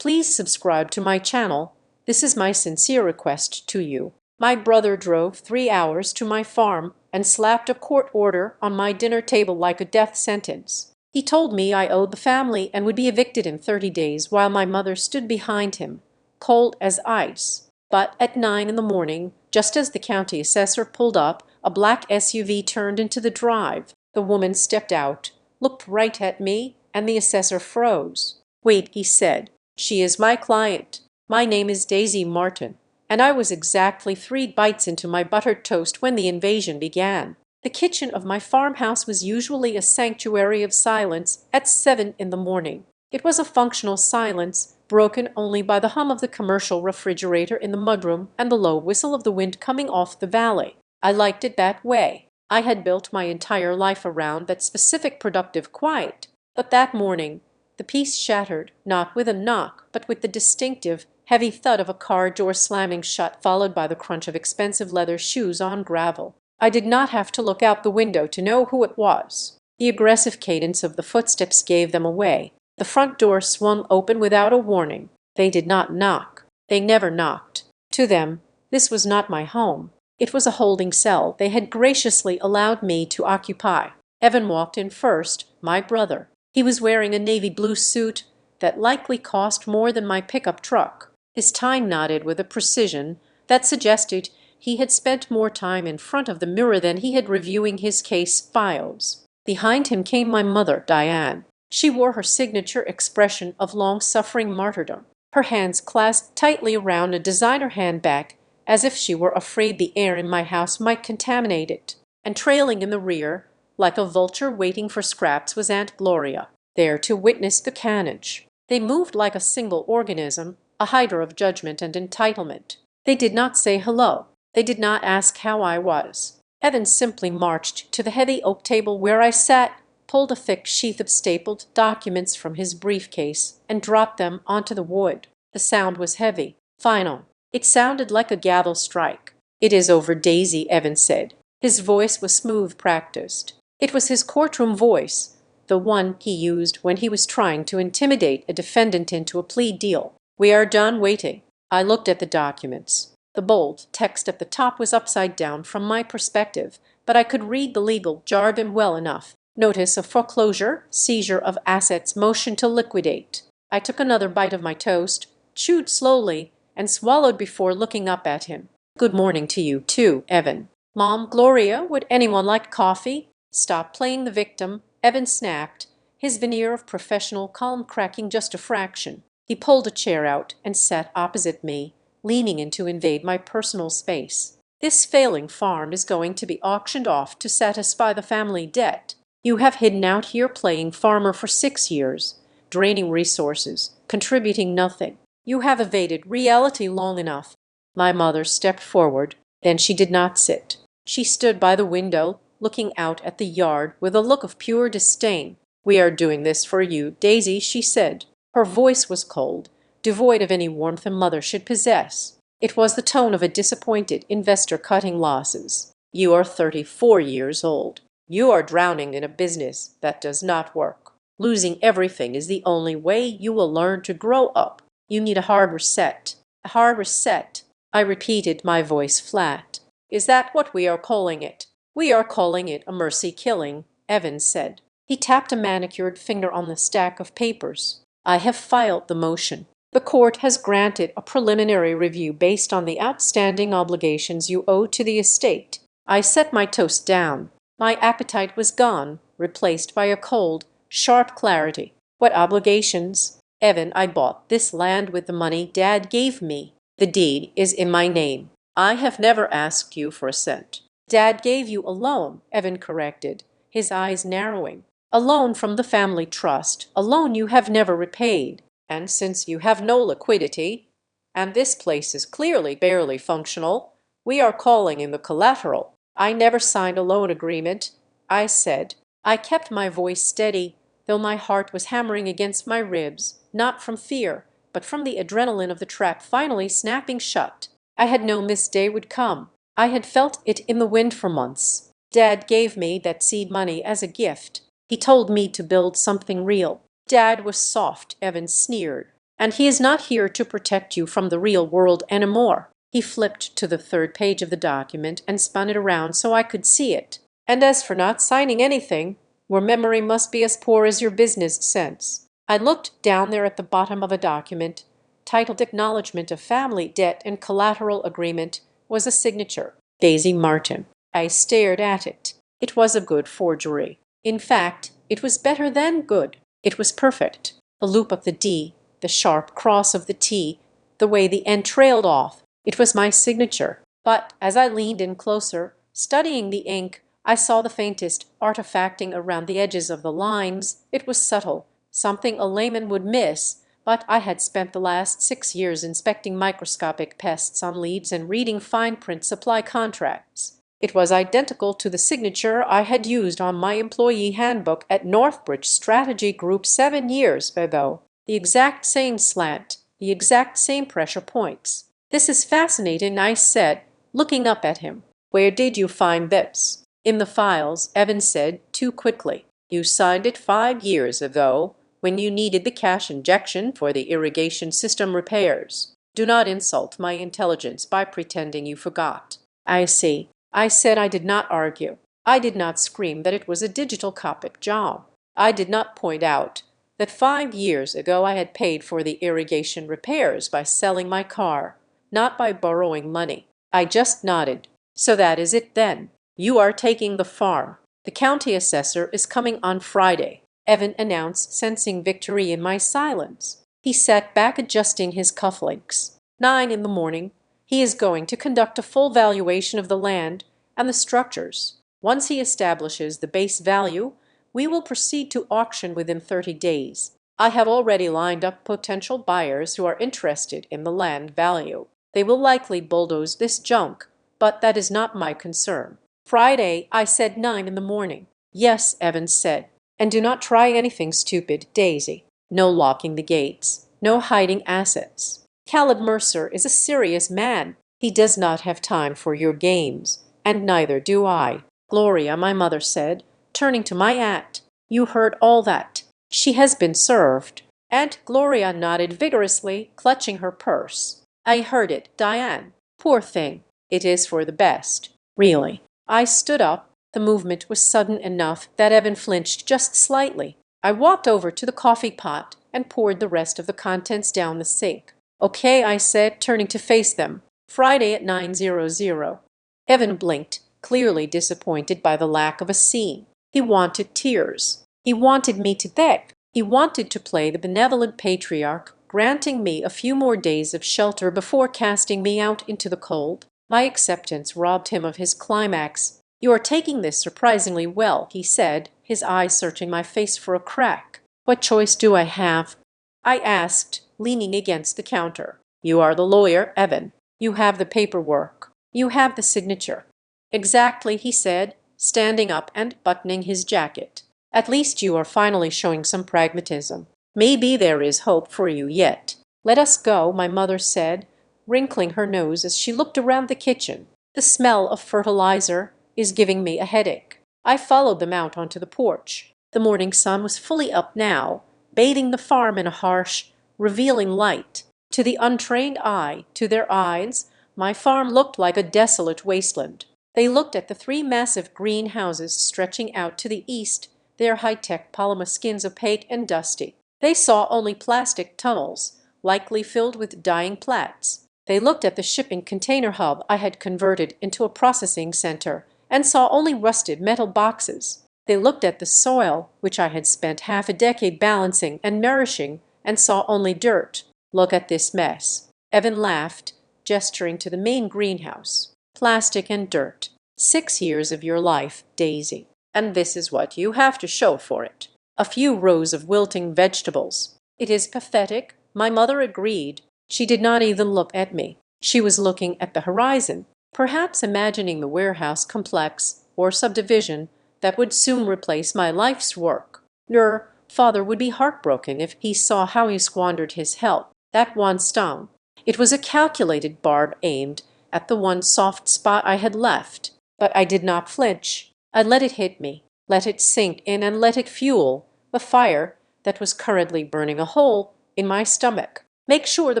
Please subscribe to my channel. This is my sincere request to you. My brother drove 3 hours to my farm and slapped a court order on my dinner table like a death sentence. He told me I owed the family and would be evicted in 30 days while my mother stood behind him, cold as ice. But at 9 in the morning, just as the county assessor pulled up, a black SUV turned into the drive. The woman stepped out, looked right at me, and the assessor froze. "Wait," he said. "She is my client. My name is Daisy Martin, and I was exactly 3 bites into my buttered toast when the invasion began." The kitchen of my farmhouse was usually a sanctuary of silence at 7 in the morning. It was a functional silence, broken only by the hum of the commercial refrigerator in the mudroom and the low whistle of the wind coming off the valley. I liked it that way. I had built my entire life around that specific productive quiet. But that morning, the peace shattered, not with a knock, but with the distinctive, heavy thud of a car door slamming shut, followed by the crunch of expensive leather shoes on gravel. I did not have to look out the window to know who it was. The aggressive cadence of the footsteps gave them away. The front door swung open without a warning. They did not knock. They never knocked. To them, this was not my home. It was a holding cell they had graciously allowed me to occupy. Evan walked in first, my brother. He was wearing a navy blue suit that likely cost more than my pickup truck. His tie nodded with a precision that suggested he had spent more time in front of the mirror than he had reviewing his case files. Behind him came my mother, Diane. She wore her signature expression of long-suffering martyrdom, her hands clasped tightly around a designer handbag, as if she were afraid the air in my house might contaminate it. And trailing in the rear, like a vulture waiting for scraps, was Aunt Gloria, there to witness the carnage. They moved like a single organism, a hydra of judgment and entitlement. They did not say hello. They did not ask how I was. Evan simply marched to the heavy oak table where I sat, pulled a thick sheath of stapled documents from his briefcase, and dropped them onto the wood. The sound was heavy, final. It sounded like a gavel strike. "It is over, Daisy," Evan said. His voice was smooth, practiced. It was his courtroom voice, the one he used when he was trying to intimidate a defendant into a plea deal. "We are done waiting." I looked at the documents. The bold text at the top was upside down from my perspective, but I could read the legal jargon well enough. Notice of foreclosure, seizure of assets, motion to liquidate. I took another bite of my toast, chewed slowly, and swallowed before looking up at him. "Good morning to you, too, Evan." "Mom, Gloria, would anyone like coffee?" "Stop playing the victim," Evan snapped, his veneer of professional calm cracking just a fraction. He pulled a chair out and sat opposite me, leaning in to invade my personal space. "This failing farm is going to be auctioned off to satisfy the family debt. You have hidden out here playing farmer for 6 years, draining resources, contributing nothing. You have evaded reality long enough." My mother stepped forward, then she did not sit. She stood by the window, looking out at the yard with a look of pure disdain. "We are doing this for you, Daisy," she said. Her voice was cold, devoid of any warmth a mother should possess. It was the tone of a disappointed investor cutting losses. "You are 34 years old. You are drowning in a business that does not work. Losing everything is the only way you will learn to grow up. You need a hard reset." "A hard reset," I repeated, my voice flat. "Is that what we are calling it?" "We are calling it a mercy killing," Evans said. He tapped a manicured finger on the stack of papers. "I have filed the motion. The court has granted a preliminary review based on the outstanding obligations you owe to the estate." I set my toast down. My appetite was gone, replaced by a cold, sharp clarity. "What obligations?" "Evan, I bought this land with the money Dad gave me. The deed is in my name. I have never asked you for a cent." "Dad gave you a loan," Evan corrected, his eyes narrowing. "A loan from the family trust, a loan you have never repaid. And since you have no liquidity, and this place is clearly barely functional, we are calling in the collateral." "I never signed a loan agreement," I said. I kept my voice steady, though my heart was hammering against my ribs, not from fear, but from the adrenaline of the trap finally snapping shut. I had known this day would come. I had felt it in the wind for months. Dad gave me that seed money as a gift. He told me to build something real. Dad was soft, Evan sneered. and he is not here to protect you from the real world anymore." He flipped to the third page of the document and spun it around so I could see it. "And as for not signing anything, your memory must be as poor as your business sense." I looked down there at the bottom of a document, titled Acknowledgement of Family Debt and Collateral Agreement, was a signature, Daisy Martin. I stared at it. It was a good forgery. In fact, it was better than good. It was perfect. The loop of the D, the sharp cross of the T, the way the N trailed off. It was my signature. But as I leaned in closer, studying the ink, I saw the faintest artifacting around the edges of the lines. It was subtle, something a layman would miss, but I had spent the last 6 years inspecting microscopic pests on leads and reading fine print supply contracts. It was identical to the signature I had used on my employee handbook at Northbridge Strategy Group 7 years ago. The exact same slant, the exact same pressure points. "This is fascinating," I said, looking up at him. "Where did you find this?" "In the files," Evan said, too quickly. "You signed it 5 years ago, when you needed the cash injection for the irrigation system repairs. Do not insult my intelligence by pretending you forgot." "I see." I said. I did not argue. I did not scream that it was a digital Copic job. I did not point out that 5 years ago I had paid for the irrigation repairs by selling my car, not by borrowing money. I just nodded. "So that is it then. You are taking the farm. The county assessor is coming on Friday," Evan announced, sensing victory in my silence. He sat back adjusting his cufflinks. "9 in the morning. He is going to conduct a full valuation of the land and the structures. Once he establishes the base value, we will proceed to auction within 30 days. I have already lined up potential buyers who are interested in the land value. They will likely bulldoze this junk, but that is not my concern." "Friday," I said. 9 in the morning. "Yes," Evans said. "And do not try anything stupid, Daisy. No locking the gates. No hiding assets. Caleb Mercer is a serious man. He does not have time for your games, and neither do I." "Gloria," my mother said, turning to my aunt, "you heard all that. She has been served." Aunt Gloria nodded vigorously, clutching her purse. "I heard it, Diane. Poor thing. It is for the best. Really." I stood up. The movement was sudden enough that Evan flinched just slightly. I walked over to the coffee pot and poured the rest of the contents down the sink. "Okay," I said, turning to face them. "Friday at 9:00. Evan blinked, clearly disappointed by the lack of a scene. He wanted tears. He wanted me to beg. He wanted to play the benevolent patriarch, granting me a few more days of shelter before casting me out into the cold. My acceptance robbed him of his climax. "You are taking this surprisingly well," he said, his eyes searching my face for a crack. "What choice do I have?" I asked, leaning against the counter. "You are the lawyer, Evan. You have the paperwork. You have the signature." "Exactly," he said, standing up and buttoning his jacket. "At least you are finally showing some pragmatism. Maybe there is hope for you yet." "Let us go," my mother said, wrinkling her nose as she looked around the kitchen. "The smell of fertilizer is giving me a headache." I followed them out onto the porch. The morning sun was fully up now, bathing the farm in a harsh, revealing light. To the untrained eye, to their eyes, my farm looked like a desolate wasteland. They looked at the 3 massive greenhouses stretching out to the east, their high-tech polymer skins opaque and dusty. They saw only plastic tunnels, likely filled with dying plants. They looked at the shipping container hub I had converted into a processing center, and saw only rusted metal boxes. They looked at the soil, which I had spent half a decade balancing and nourishing, and saw only dirt. "Look at this mess." Evan laughed, gesturing to the main greenhouse. "Plastic and dirt. 6 years of your life, Daisy. And this is what you have to show for it. A few rows of wilting vegetables. It is pathetic," my mother agreed. She did not even look at me. She was looking at the horizon, perhaps imagining the warehouse complex or subdivision that would soon replace my life's work. Your father would be heartbroken if he saw how he squandered his help. That one stung. It was a calculated barb aimed at the one soft spot I had left. But I did not flinch. I let it hit me, let it sink in, and let it fuel the fire that was currently burning a hole in my stomach. Make sure the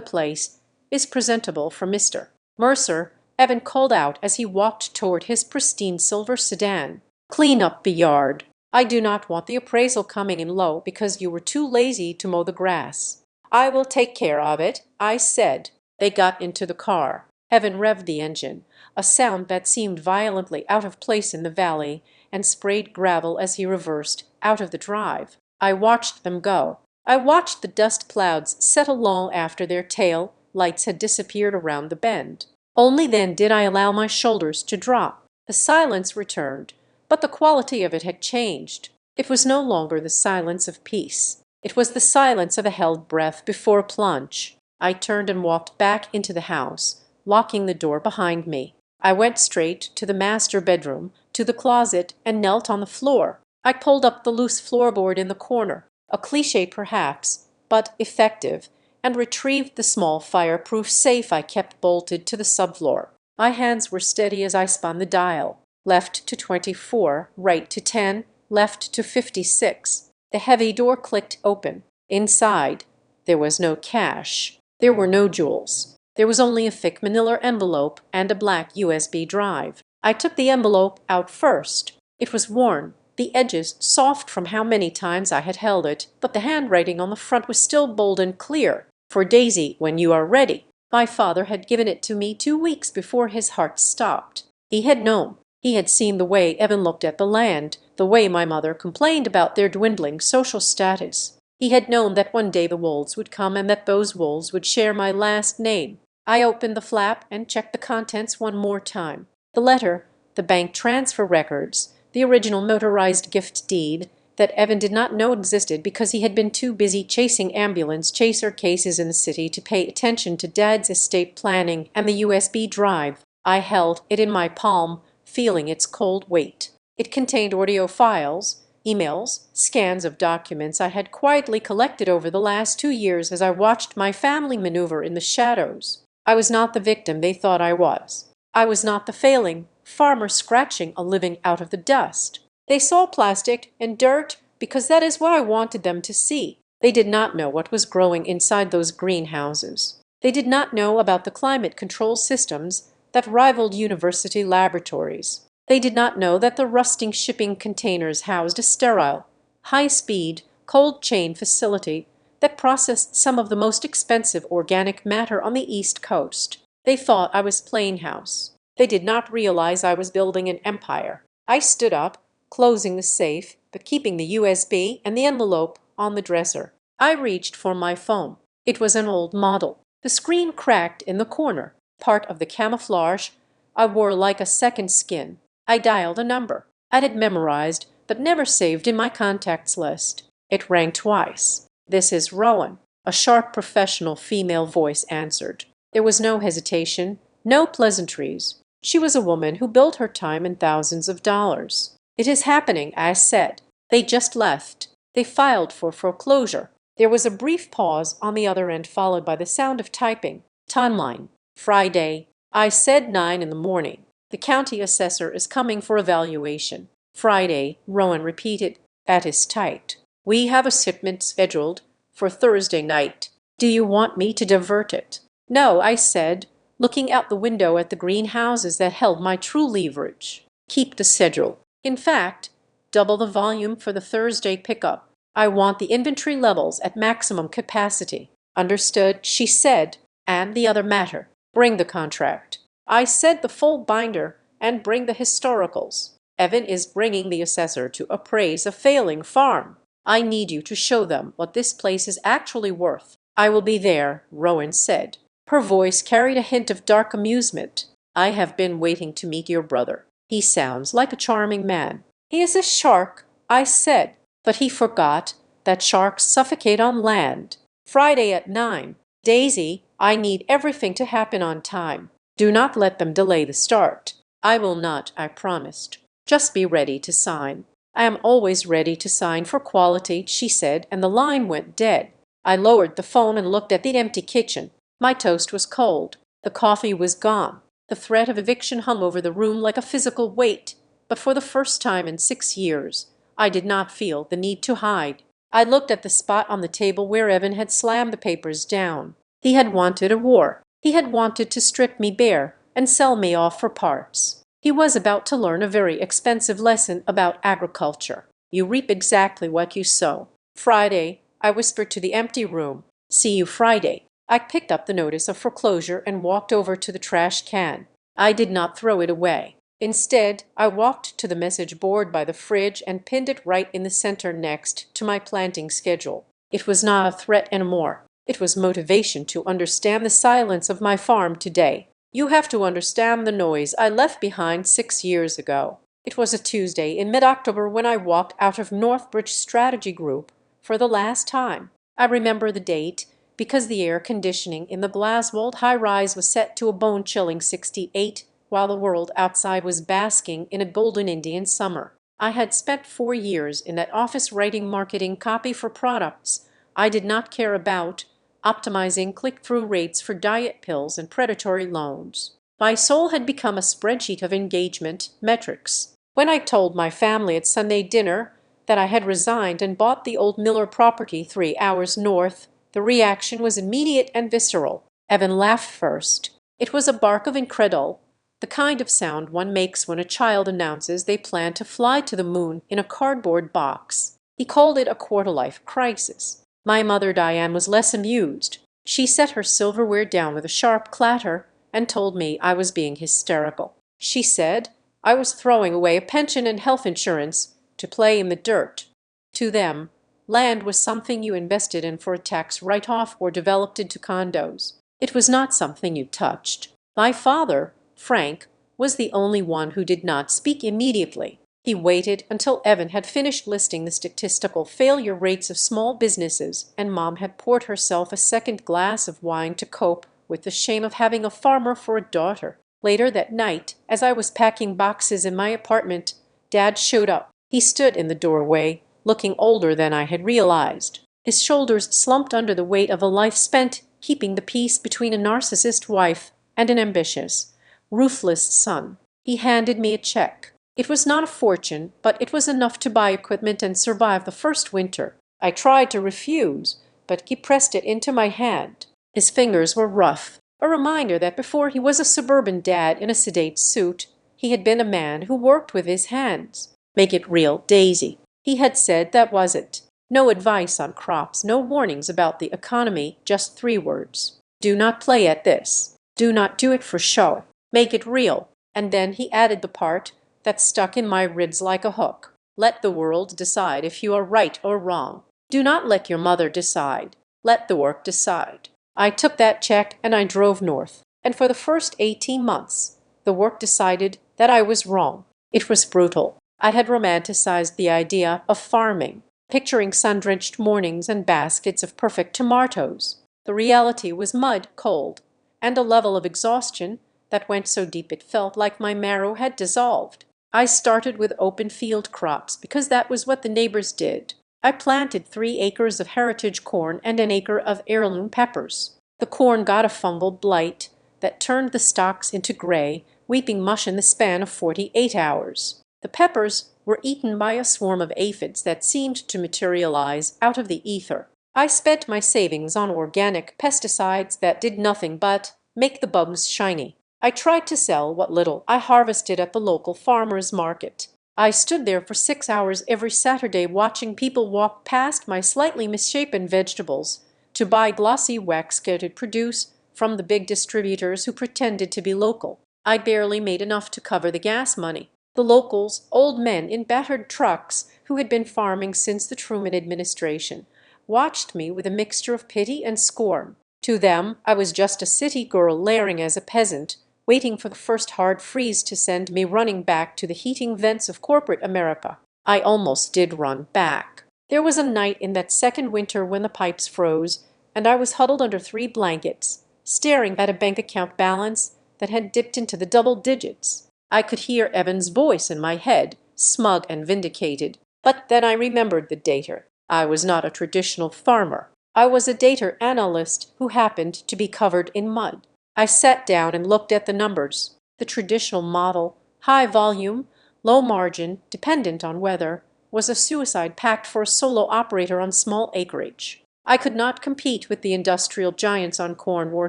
place is presentable for Mr. Mercer, Evan called out as he walked toward his pristine silver sedan. Clean up the yard. I do not want the appraisal coming in low because you were too lazy to mow the grass. I will take care of it, I said. They got into the car. Evan revved the engine, a sound that seemed violently out of place in the valley, and sprayed gravel as he reversed out of the drive. I watched them go. I watched the dust clouds settle long after their tail lights had disappeared around the bend. Only then did I allow my shoulders to drop. The silence returned, but the quality of it had changed. It was no longer the silence of peace. It was the silence of a held breath before a plunge. I turned and walked back into the house, locking the door behind me. I went straight to the master bedroom, to the closet, and knelt on the floor. I pulled up the loose floorboard in the corner, a cliché perhaps, but effective, and retrieved the small fireproof safe I kept bolted to the subfloor. My hands were steady as I spun the dial. Left to 24, right to 10, left to 56. The heavy door clicked open. Inside, there was no cash. There were no jewels. There was only a thick manila envelope and a black USB drive. I took the envelope out first. It was worn, the edges soft from how many times I had held it, but the handwriting on the front was still bold and clear. For Daisy, when you are ready. My father had given it to me 2 weeks before his heart stopped. He had known. He had seen the way Evan looked at the land, the way my mother complained about their dwindling social status. He had known that one day the wolves would come and that those wolves would share my last name. I opened the flap and checked the contents one more time. The letter, the bank transfer records, the original notarized gift deed that Evan did not know existed because he had been too busy chasing ambulance chaser cases in the city to pay attention to Dad's estate planning, and the USB drive. I held it in my palm, feeling its cold weight. It contained audio files, emails, scans of documents I had quietly collected over the last 2 years as I watched my family maneuver in the shadows. I was not the victim they thought I was. I was not the failing farmer scratching a living out of the dust. They saw plastic and dirt because that is what I wanted them to see. They did not know what was growing inside those greenhouses. They did not know about the climate control systems that rivaled university laboratories. They did not know that the rusting shipping containers housed a sterile, high-speed, cold chain facility that processed some of the most expensive organic matter on the East Coast. They thought I was plain house. They did not realize I was building an empire. I stood up, closing the safe, but keeping the USB and the envelope on the dresser. I reached for my phone. It was an old model. The screen cracked in the corner, part of the camouflage I wore like a second skin. I dialed a number I had memorized but never saved in my contacts list. It rang twice. "This is Rowan," a sharp professional female voice answered. There was no hesitation, no pleasantries. She was a woman who built her time in thousands of dollars. "It is happening," I said. "They just left. They filed for foreclosure." There was a brief pause on the other end followed by the sound of typing. "Timeline. Friday." I said 9 in the morning. "The county assessor is coming for evaluation." "Friday," Rowan repeated. "That is tight. We have a shipment scheduled for Thursday night. Do you want me to divert it?" "No," I said, looking out the window at the greenhouses that held my true leverage. "Keep the schedule. In fact, double the volume for the Thursday pickup. I want the inventory levels at maximum capacity." "Understood," she said. "And the other matter. Bring the contract." I said the full binder, and bring the historicals. Evan is bringing the assessor to appraise a failing farm. I need you to show them what this place is actually worth. "I will be there," Rowan said. Her voice carried a hint of dark amusement. "I have been waiting to meet your brother. He sounds like a charming man." "He is a shark," I said, but he forgot that sharks suffocate on land. "Friday at 9. Daisy, I need everything to happen on time. Do not let them delay the start." "I will not," I promised. "Just be ready to sign." "I am always ready to sign for quality," she said, and the line went dead. I lowered the phone and looked at the empty kitchen. My toast was cold. The coffee was gone. The threat of eviction hung over the room like a physical weight. But for the first time in 6 years, I did not feel the need to hide. I looked at the spot on the table where Evan had slammed the papers down. He had wanted a war. He had wanted to strip me bare and sell me off for parts. He was about to learn a very expensive lesson about agriculture. You reap exactly what you sow. Friday, I whispered to the empty room. See you Friday. I picked up the notice of foreclosure and walked over to the trash can. I did not throw it away. Instead, I walked to the message board by the fridge and pinned it right in the center next to my planting schedule. It was not a threat anymore. It was motivation to understand the silence of my farm today. You have to understand the noise I left behind 6 years ago. It was a Tuesday in mid-October when I walked out of Northbridge Strategy Group for the last time. I remember the date because the air conditioning in the Glaswold high-rise was set to a bone-chilling 68, while the world outside was basking in a golden Indian summer. I had spent 4 years in that office writing marketing copy for products I did not care about, optimizing click-through rates for diet pills and predatory loans. My soul had become a spreadsheet of engagement metrics. When I told my family at Sunday dinner that I had resigned and bought the old Miller property 3 hours north, the reaction was immediate and visceral. Evan laughed first. It was a bark of incredul, the kind of sound one makes when a child announces they plan to fly to the moon in a cardboard box. He called it a quarter-life crisis. My mother Diane was less amused. She set her silverware down with a sharp clatter and told me I was being hysterical. She said I was throwing away a pension and health insurance to play in the dirt. To them, land was something you invested in for a tax write-off or developed into condos. It was not something you touched. My father, Frank, was the only one who did not speak immediately. He waited until Evan had finished listing the statistical failure rates of small businesses, and Mom had poured herself a second glass of wine to cope with the shame of having a farmer for a daughter. Later that night, as I was packing boxes in my apartment, Dad showed up. He stood in the doorway, looking older than I had realized. His shoulders slumped under the weight of a life spent keeping the peace between a narcissist wife and an ambitious, ruthless son. He handed me a check. It was not a fortune, but it was enough to buy equipment and survive the first winter. I tried to refuse, but he pressed it into my hand. His fingers were rough, a reminder that before he was a suburban dad in a sedate suit, he had been a man who worked with his hands. Make it real, Daisy. He had said that was it. No advice on crops, no warnings about the economy, just 3 words. Do not play at this. Do not do it for show. Make it real. And then he added the part that stuck in my ribs like a hook. Let the world decide if you are right or wrong. Do not let your mother decide. Let the work decide. I took that check and I drove north. And for the first 18 months, the work decided that I was wrong. It was brutal. I had romanticized the idea of farming, picturing sun-drenched mornings and baskets of perfect tomatoes. The reality was mud, cold, and a level of exhaustion that went so deep it felt like my marrow had dissolved. I started with open field crops because that was what the neighbors did. I planted 3 acres of heritage corn and an acre of heirloom peppers. The corn got a fungal blight that turned the stalks into gray, weeping mush in the span of 48 hours. The peppers were eaten by a swarm of aphids that seemed to materialize out of the ether. I spent my savings on organic pesticides that did nothing but make the bugs shiny. I tried to sell what little I harvested at the local farmers market. I stood there for 6 hours every Saturday watching people walk past my slightly misshapen vegetables to buy glossy wax-coated produce from the big distributors who pretended to be local. I barely made enough to cover the gas money. The locals, old men in battered trucks who had been farming since the Truman administration, watched me with a mixture of pity and scorn. To them, I was just a city girl layering as a peasant, waiting for the first hard freeze to send me running back to the heating vents of corporate America. I almost did run back. There was a night in that second winter when the pipes froze, and I was huddled under 3 blankets, staring at a bank account balance that had dipped into the double digits. I could hear Evan's voice in my head, smug and vindicated. But then I remembered the dater. I was not a traditional farmer. I was a data analyst who happened to be covered in mud. I sat down and looked at the numbers. The traditional model, high volume, low margin, dependent on weather, was a suicide pact for a solo operator on small acreage. I could not compete with the industrial giants on corn or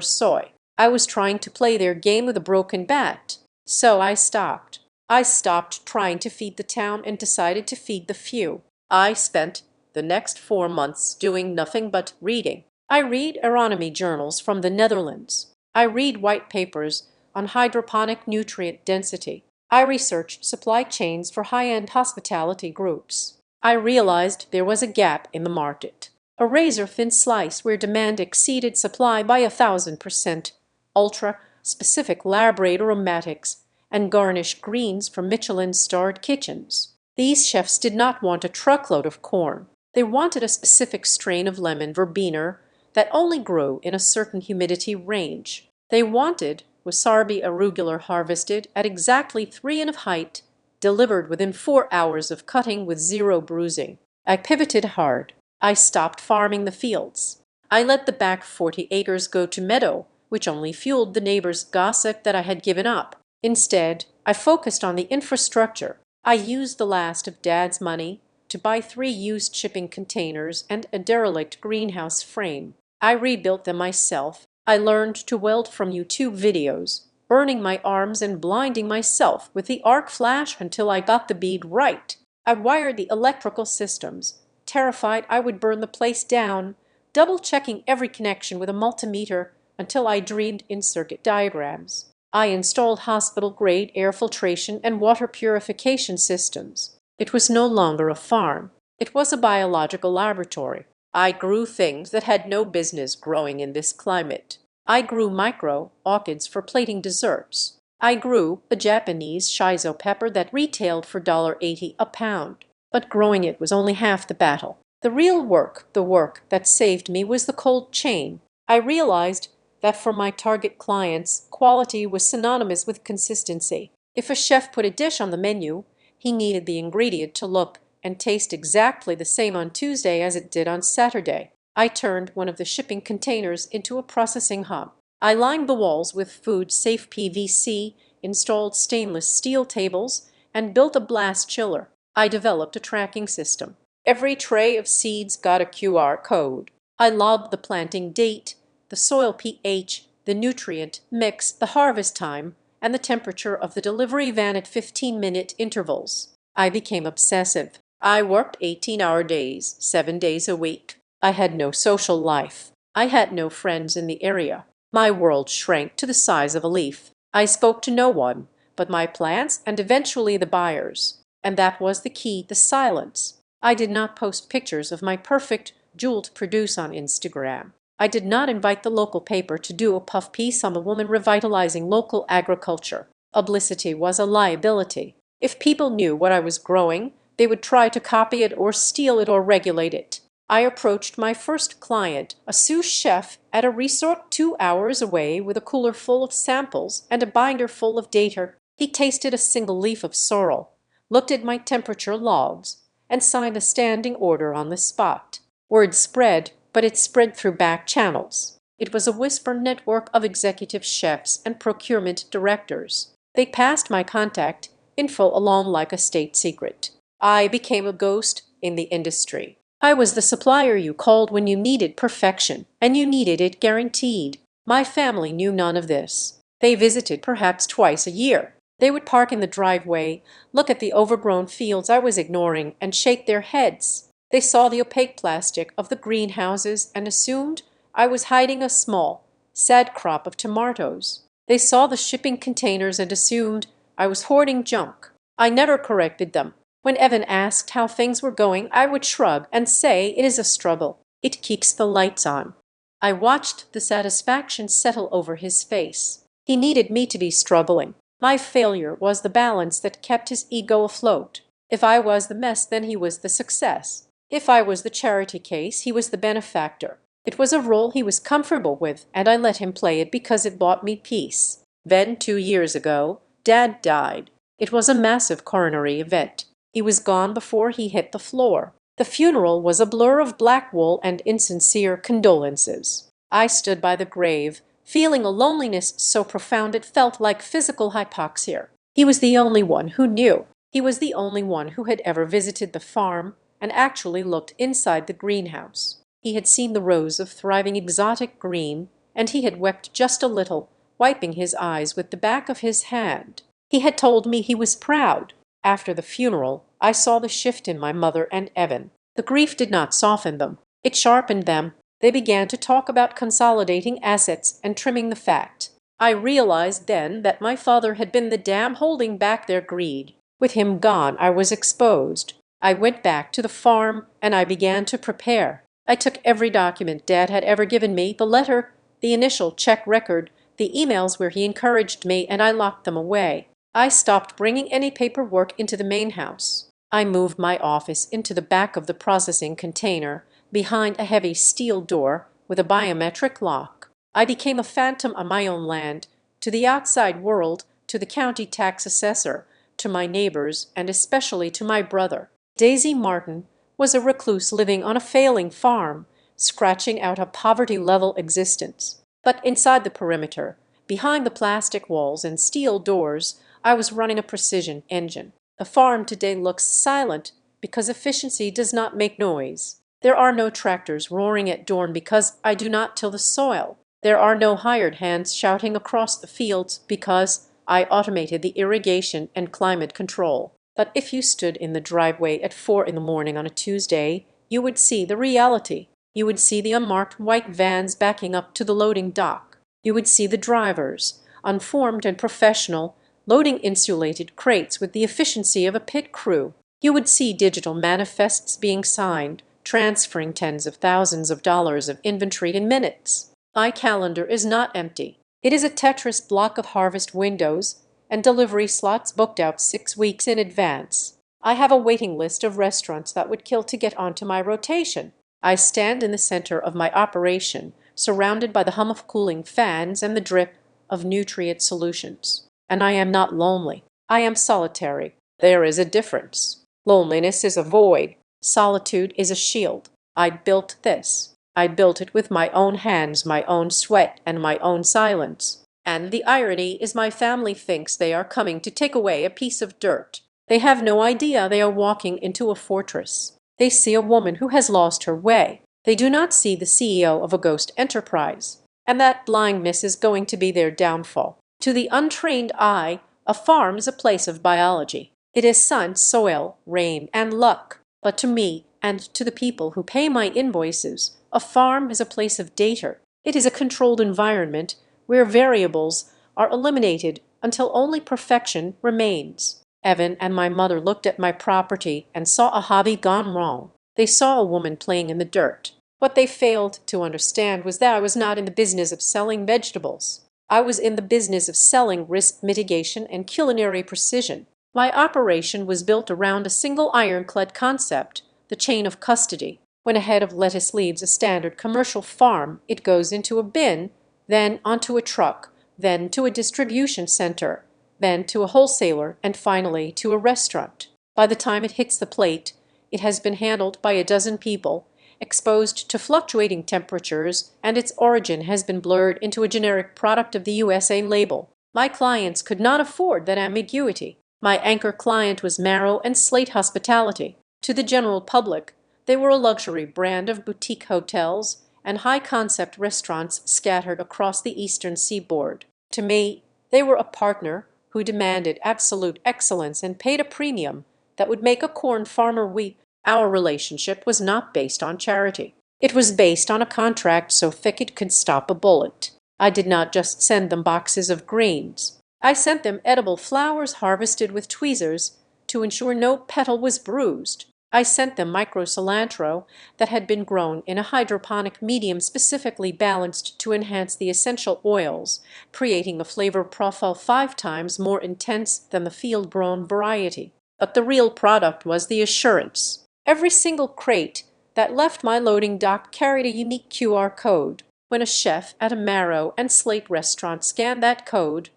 soy. I was trying to play their game with a broken bat. So I stopped. I stopped trying to feed the town and decided to feed the few. I spent the next 4 months doing nothing but reading. I read agronomy journals from the Netherlands. I read white papers on hydroponic nutrient density. I researched supply chains for high-end hospitality groups. I realized there was a gap in the market, a razor-thin slice where demand exceeded supply by 1,000%, ultra-specific Labrador aromatics, and garnish greens from Michelin-starred kitchens. These chefs did not want a truckload of corn. They wanted a specific strain of lemon verbena that only grew in a certain humidity range. They wanted wasabi arugula harvested at exactly 3 in of height, delivered within 4 hours of cutting with zero bruising. I pivoted hard. I stopped farming the fields. I let the back 40 acres go to meadow, which only fueled the neighbors' gossip that I had given up. Instead, I focused on the infrastructure. I used the last of Dad's money to buy 3 used shipping containers and a derelict greenhouse frame. I rebuilt them myself. I learned to weld from YouTube videos, burning my arms and blinding myself with the arc flash until I got the bead right. I wired the electrical systems, terrified I would burn the place down, double-checking every connection with a multimeter until I dreamed in circuit diagrams. I installed hospital-grade air filtration and water purification systems. It was no longer a farm. It was a biological laboratory. I grew things that had no business growing in this climate. I grew micro-orchids for plating desserts. I grew a Japanese shiso pepper that retailed for $1.80 a pound. But growing it was only half the battle. The real work, the work that saved me, was the cold chain. I realized that for my target clients, quality was synonymous with consistency. If a chef put a dish on the menu, he needed the ingredient to look and taste exactly the same on Tuesday as it did on Saturday. I turned one of the shipping containers into a processing hub. I lined the walls with food-safe PVC, installed stainless steel tables, and built a blast chiller. I developed a tracking system. Every tray of seeds got a QR code. I logged the planting date, the soil pH, the nutrient mix, the harvest time, and the temperature of the delivery van at 15-minute intervals. I became obsessive. I worked 18-hour days, 7 days a week. I had no social life. I had no friends in the area. My world shrank to the size of a leaf. I spoke to no one but my plants and eventually the buyers. And that was the key, the silence. I did not post pictures of my perfect jeweled produce on Instagram. I did not invite the local paper to do a puff piece on the woman revitalizing local agriculture. Publicity was a liability. If people knew what I was growing, they would try to copy it or steal it or regulate it. I approached my first client, a sous chef at a resort 2 hours away, with a cooler full of samples and a binder full of data. He tasted a single leaf of sorrel, looked at my temperature logs, and signed a standing order on the spot. Word spread, but it spread through back channels. It was a whisper network of executive chefs and procurement directors. They passed my contact info along like a state secret. I became a ghost in the industry. I was the supplier you called when you needed perfection, and you needed it guaranteed. My family knew none of this. They visited perhaps twice a year. They would park in the driveway, look at the overgrown fields I was ignoring, and shake their heads. They saw the opaque plastic of the greenhouses and assumed I was hiding a small, sad crop of tomatoes. They saw the shipping containers and assumed I was hoarding junk. I never corrected them. When Evan asked how things were going, I would shrug and say it is a struggle. It keeps the lights on. I watched the satisfaction settle over his face. He needed me to be struggling. My failure was the balance that kept his ego afloat. If I was the mess, then he was the success. If I was the charity case, he was the benefactor. It was a role he was comfortable with, and I let him play it because it bought me peace. Then, 2 years ago, Dad died. It was a massive coronary event. He was gone before he hit the floor. The funeral was a blur of black wool and insincere condolences. I stood by the grave, feeling a loneliness so profound it felt like physical hypoxia. He was the only one who knew. He was the only one who had ever visited the farm and actually looked inside the greenhouse. He had seen the rows of thriving exotic green, and he had wept just a little, wiping his eyes with the back of his hand. He had told me he was proud. After the funeral, I saw the shift in my mother and Evan. The grief did not soften them. It sharpened them. They began to talk about consolidating assets and trimming the fat. I realized then that my father had been the dam holding back their greed. With him gone, I was exposed. I went back to the farm and I began to prepare. I took every document Dad had ever given me, the letter, the initial check record, the emails where he encouraged me, and I locked them away. I stopped bringing any paperwork into the main house. I moved my office into the back of the processing container, behind a heavy steel door with a biometric lock. I became a phantom on my own land, to the outside world, to the county tax assessor, to my neighbors, and especially to my brother. Daisy Martin was a recluse living on a failing farm, scratching out a poverty-level existence. But inside the perimeter, behind the plastic walls and steel doors, I was running a precision engine. The farm today looks silent because efficiency does not make noise. There are no tractors roaring at dawn because I do not till the soil. There are no hired hands shouting across the fields because I automated the irrigation and climate control. But if you stood in the driveway at 4 in the morning on a Tuesday, you would see the reality. You would see the unmarked white vans backing up to the loading dock. You would see the drivers, unformed and professional, loading insulated crates with the efficiency of a pit crew. You would see digital manifests being signed, transferring tens of thousands of dollars of inventory in minutes. My calendar is not empty. It is a Tetris block of harvest windows and delivery slots booked out 6 weeks in advance. I have a waiting list of restaurants that would kill to get onto my rotation. I stand in the center of my operation, surrounded by the hum of cooling fans and the drip of nutrient solutions. And I am not lonely. I am solitary. There is a difference. Loneliness is a void. Solitude is a shield. I built this. I built it with my own hands, my own sweat, and my own silence. And the irony is my family thinks they are coming to take away a piece of dirt. They have no idea they are walking into a fortress. They see a woman who has lost her way. They do not see the CEO of a ghost enterprise. And that blindness is going to be their downfall. To the untrained eye, a farm is a place of biology. It is sun, soil, rain, and luck. But to me, and to the people who pay my invoices, a farm is a place of data. It is a controlled environment where variables are eliminated until only perfection remains. Evan and my mother looked at my property and saw a hobby gone wrong. They saw a woman playing in the dirt. What they failed to understand was that I was not in the business of selling vegetables. I was in the business of selling risk mitigation and culinary precision. My operation was built around a single ironclad concept, the chain of custody. When a head of lettuce leaves a standard commercial farm, it goes into a bin, then onto a truck, then to a distribution center, then to a wholesaler, and finally to a restaurant. By the time it hits the plate, it has been handled by a dozen people, exposed to fluctuating temperatures, and its origin has been blurred into a generic product of the USA label. My clients could not afford that ambiguity. My anchor client was Marrow and Slate Hospitality. To the general public, they were a luxury brand of boutique hotels and high-concept restaurants scattered across the eastern seaboard. To me, they were a partner who demanded absolute excellence and paid a premium that would make a corn farmer weep. Our relationship was not based on charity. It was based on a contract so thick it could stop a bullet. I did not just send them boxes of greens. I sent them edible flowers harvested with tweezers to ensure no petal was bruised. I sent them micro cilantro that had been grown in a hydroponic medium specifically balanced to enhance the essential oils, creating a flavor profile 5 times more intense than the field-grown variety. But the real product was the assurance. Every single crate that left my loading dock carried a unique QR code. When a chef at a Marrow and Slate restaurant scanned that code,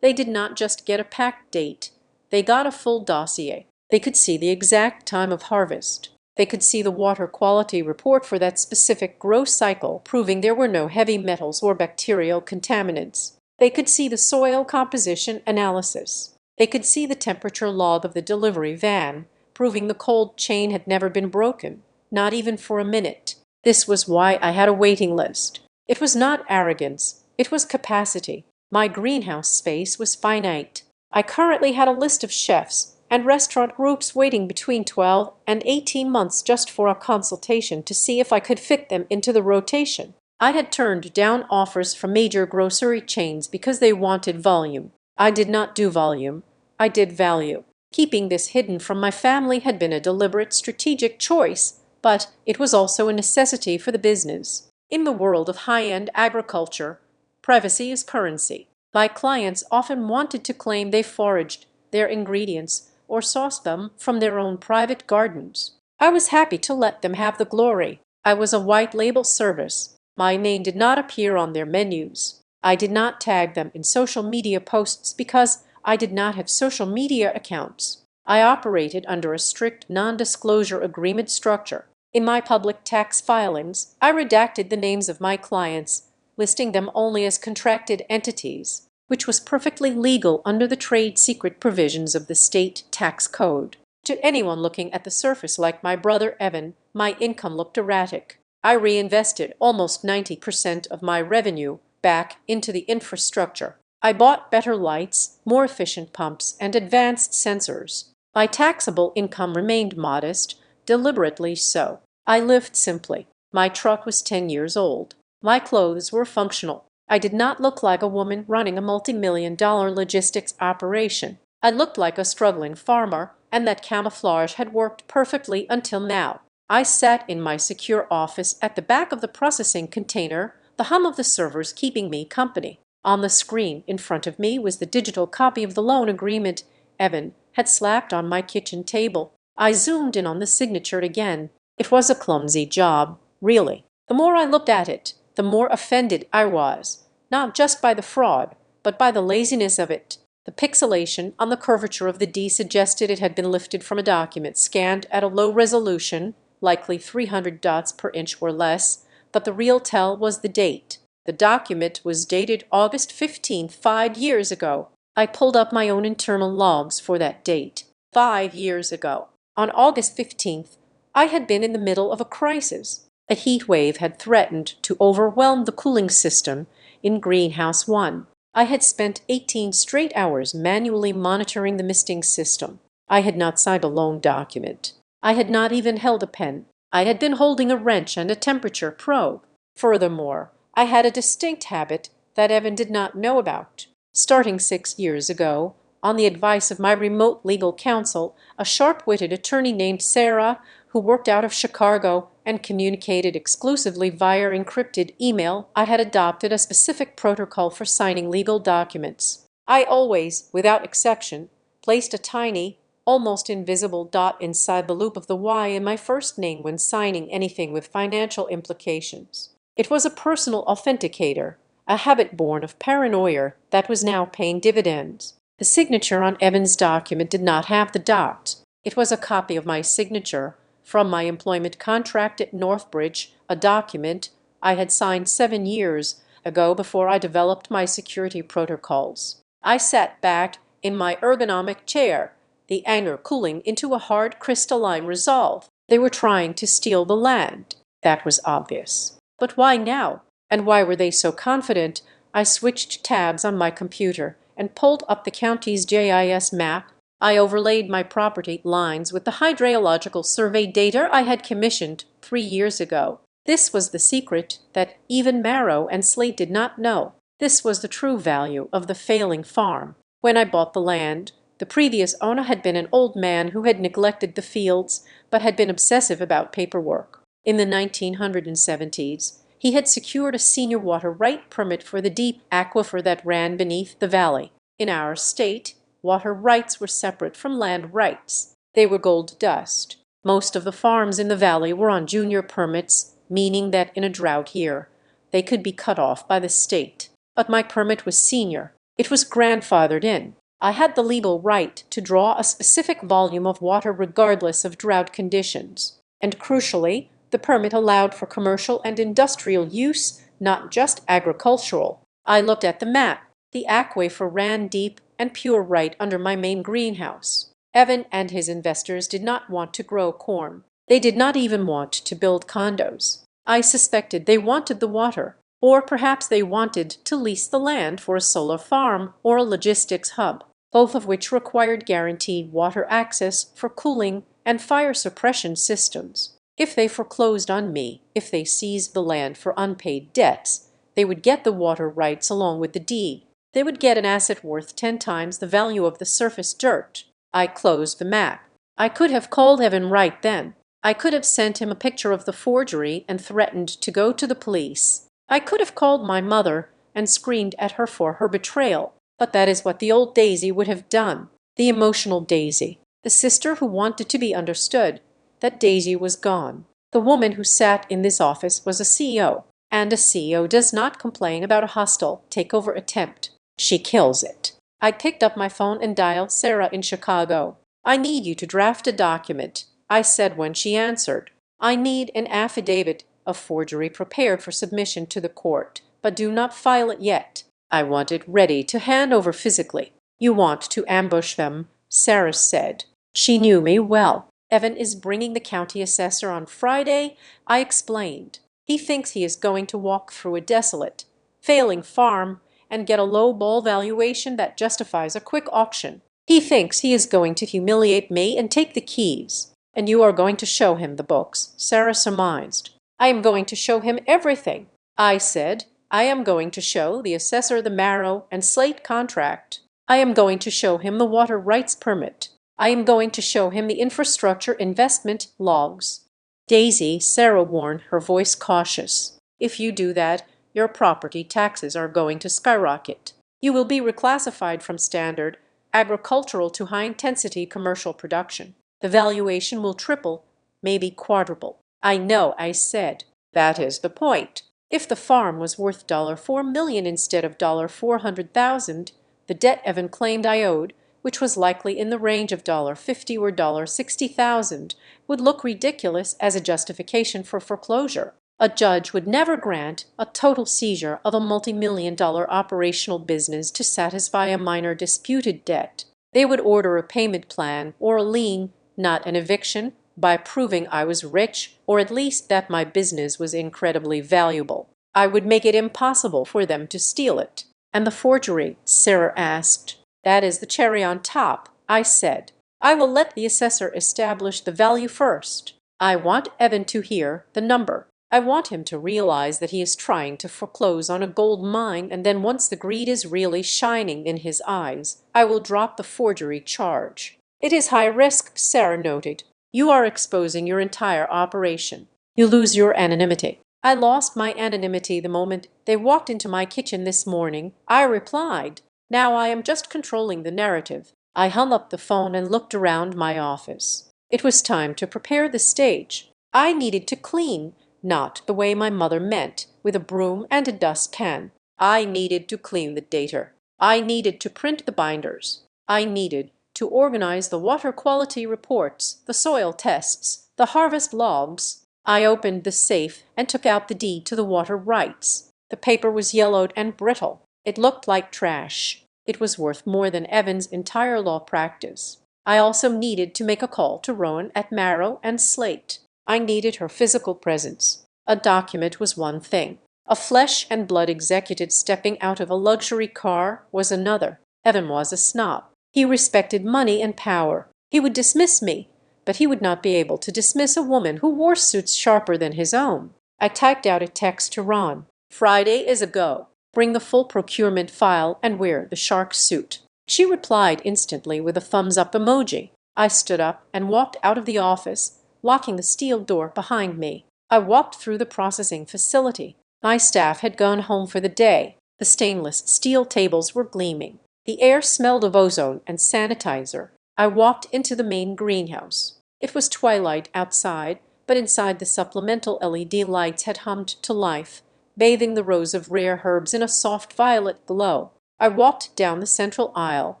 they did not just get a packed date. They got a full dossier. They could see the exact time of harvest. They could see the water quality report for that specific grow cycle, proving there were no heavy metals or bacterial contaminants. They could see the soil composition analysis. They could see the temperature log of the delivery van, proving the cold chain had never been broken, not even for a minute. This was why I had a waiting list. It was not arrogance, it was capacity. My greenhouse space was finite. I currently had a list of chefs and restaurant groups waiting between 12 and 18 months just for a consultation to see if I could fit them into the rotation. I had turned down offers from major grocery chains because they wanted volume. I did not do volume, I did value. Keeping this hidden from my family had been a deliberate strategic choice, but it was also a necessity for the business. In the world of high-end agriculture, privacy is currency. My clients often wanted to claim they foraged their ingredients or sourced them from their own private gardens. I was happy to let them have the glory. I was a white label service. My name did not appear on their menus. I did not tag them in social media posts because I did not have social media accounts. I operated under a strict non-disclosure agreement structure. In my public tax filings, I redacted the names of my clients, listing them only as contracted entities, which was perfectly legal under the trade secret provisions of the state tax code. To anyone looking at the surface like my brother Evan, my income looked erratic. I reinvested almost 90% of my revenue back into the infrastructure. I bought better lights, more efficient pumps, and advanced sensors. My taxable income remained modest, deliberately so. I lived simply. My truck was 10 years old. My clothes were functional. I did not look like a woman running a multi-million-dollar logistics operation. I looked like a struggling farmer, and that camouflage had worked perfectly until now. I sat in my secure office at the back of the processing container, the hum of the servers keeping me company. On the screen in front of me was the digital copy of the loan agreement Evan had slapped on my kitchen table. I zoomed in on the signature again. It was a clumsy job, really. The more I looked at it, the more offended I was, not just by the fraud, but by the laziness of it. The pixelation on the curvature of the D suggested it had been lifted from a document scanned at a low resolution, likely 300 dots per inch or less, but the real tell was the date. The document was dated August 15th, 5 years ago. I pulled up my own internal logs for that date. 5 years ago. On August 15th, I had been in the middle of a crisis. A heat wave had threatened to overwhelm the cooling system in Greenhouse 1. I had spent 18 straight hours manually monitoring the misting system. I had not signed a loan document. I had not even held a pen. I had been holding a wrench and a temperature probe. Furthermore, I had a distinct habit that Evan did not know about. Starting 6 years ago, on the advice of my remote legal counsel, a sharp-witted attorney named Sarah, who worked out of Chicago and communicated exclusively via encrypted email, I had adopted a specific protocol for signing legal documents. I always, without exception, placed a tiny, almost invisible dot inside the loop of the Y in my first name when signing anything with financial implications. It was a personal authenticator, a habit born of paranoia that was now paying dividends. The signature on Evan's document did not have the dot. It was a copy of my signature from my employment contract at Northbridge, a document I had signed 7 years ago before I developed my security protocols. I sat back in my ergonomic chair, the anger cooling into a hard crystalline resolve. They were trying to steal the land. That was obvious. But why now? And why were they so confident? I switched tabs on my computer and pulled up the county's GIS map. I overlaid my property lines with the hydrological survey data I had commissioned 3 years ago. This was the secret that even Marrow and Slate did not know. This was the true value of the failing farm. When I bought the land, the previous owner had been an old man who had neglected the fields but had been obsessive about paperwork. In the 1970s, he had secured a senior water right permit for the deep aquifer that ran beneath the valley. In our state, water rights were separate from land rights. They were gold dust. Most of the farms in the valley were on junior permits, meaning that in a drought year, they could be cut off by the state. But my permit was senior. It was grandfathered in. I had the legal right to draw a specific volume of water regardless of drought conditions. And crucially, the permit allowed for commercial and industrial use, not just agricultural. I looked at the map. The aquifer ran deep and pure right under my main greenhouse. Evan and his investors did not want to grow corn. They did not even want to build condos. I suspected they wanted the water, or perhaps they wanted to lease the land for a solar farm or a logistics hub, both of which required guaranteed water access for cooling and fire suppression systems. If they foreclosed on me, if they seized the land for unpaid debts, they would get the water rights along with the deed. They would get an asset worth 10 times the value of the surface dirt. I closed the map. I could have called Evan right then. I could have sent him a picture of the forgery and threatened to go to the police. I could have called my mother and screamed at her for her betrayal. But that is what the old Daisy would have done. The emotional Daisy. The sister who wanted to be understood. That Daisy was gone. The woman who sat in this office was a CEO, and a CEO does not complain about a hostile takeover attempt. She kills it. I picked up my phone and dialed Sarah in Chicago. "I need you to draft a document," I said when she answered. "I need an affidavit of forgery prepared for submission to the court, but do not file it yet. I want it ready to hand over physically." "You want to ambush them," Sarah said. She knew me well. "Evan is bringing the county assessor on Friday," I explained. "He thinks he is going to walk through a desolate, failing farm and get a low-ball valuation that justifies a quick auction. He thinks he is going to humiliate me and take the keys." "And you are going to show him the books," Sarah surmised. "I am going to show him everything," I said. "I am going to show the assessor the Marrow and Slate contract. I am going to show him the water rights permit. I am going to show him the infrastructure investment logs." "Daisy," Sarah warned, her voice cautious, "if you do that, your property taxes are going to skyrocket. You will be reclassified from standard agricultural to high-intensity commercial production. The valuation will triple, maybe quadruple." "I know," I said. "That is the point. If the farm was worth $4 million instead of $400,000, the debt Evan claimed I owed, which was likely in the range of $50 or $60,000, would look ridiculous as a justification for foreclosure. A judge would never grant a total seizure of a multi-million-dollar operational business to satisfy a minor disputed debt. They would order a payment plan or a lien, not an eviction, by proving I was rich, or at least that my business was incredibly valuable. I would make it impossible for them to steal it." "And the forgery?" Sarah asked. "That is the cherry on top," I said. "I will let the assessor establish the value first. I want Evan to hear the number. I want him to realize that he is trying to foreclose on a gold mine, and then once the greed is really shining in his eyes, I will drop the forgery charge." "It is high risk," Sarah noted. "You are exposing your entire operation. You lose your anonymity." "I lost my anonymity the moment they walked into my kitchen this morning," I replied. "Now I am just controlling the narrative." I hung up the phone and looked around my office. It was time to prepare the stage. I needed to clean, not the way my mother meant, with a broom and a dustpan. I needed to clean the data. I needed to print the binders. I needed to organize the water quality reports, the soil tests, the harvest logs. I opened the safe and took out the deed to the water rights. The paper was yellowed and brittle. It looked like trash. It was worth more than Evan's entire law practice. I also needed to make a call to Rowan at Marrow and Slate. I needed her physical presence. A document was one thing. A flesh and blood executive stepping out of a luxury car was another. Evan was a snob. He respected money and power. He would dismiss me, but he would not be able to dismiss a woman who wore suits sharper than his own. I typed out a text to Ron. "Friday is a go. Bring the full procurement file and wear the shark suit." She replied instantly with a thumbs-up emoji. I stood up and walked out of the office, locking the steel door behind me. I walked through the processing facility. My staff had gone home for the day. The stainless steel tables were gleaming. The air smelled of ozone and sanitizer. I walked into the main greenhouse. It was twilight outside, but inside the supplemental LED lights had hummed to life, bathing the rows of rare herbs in a soft violet glow. I walked down the central aisle,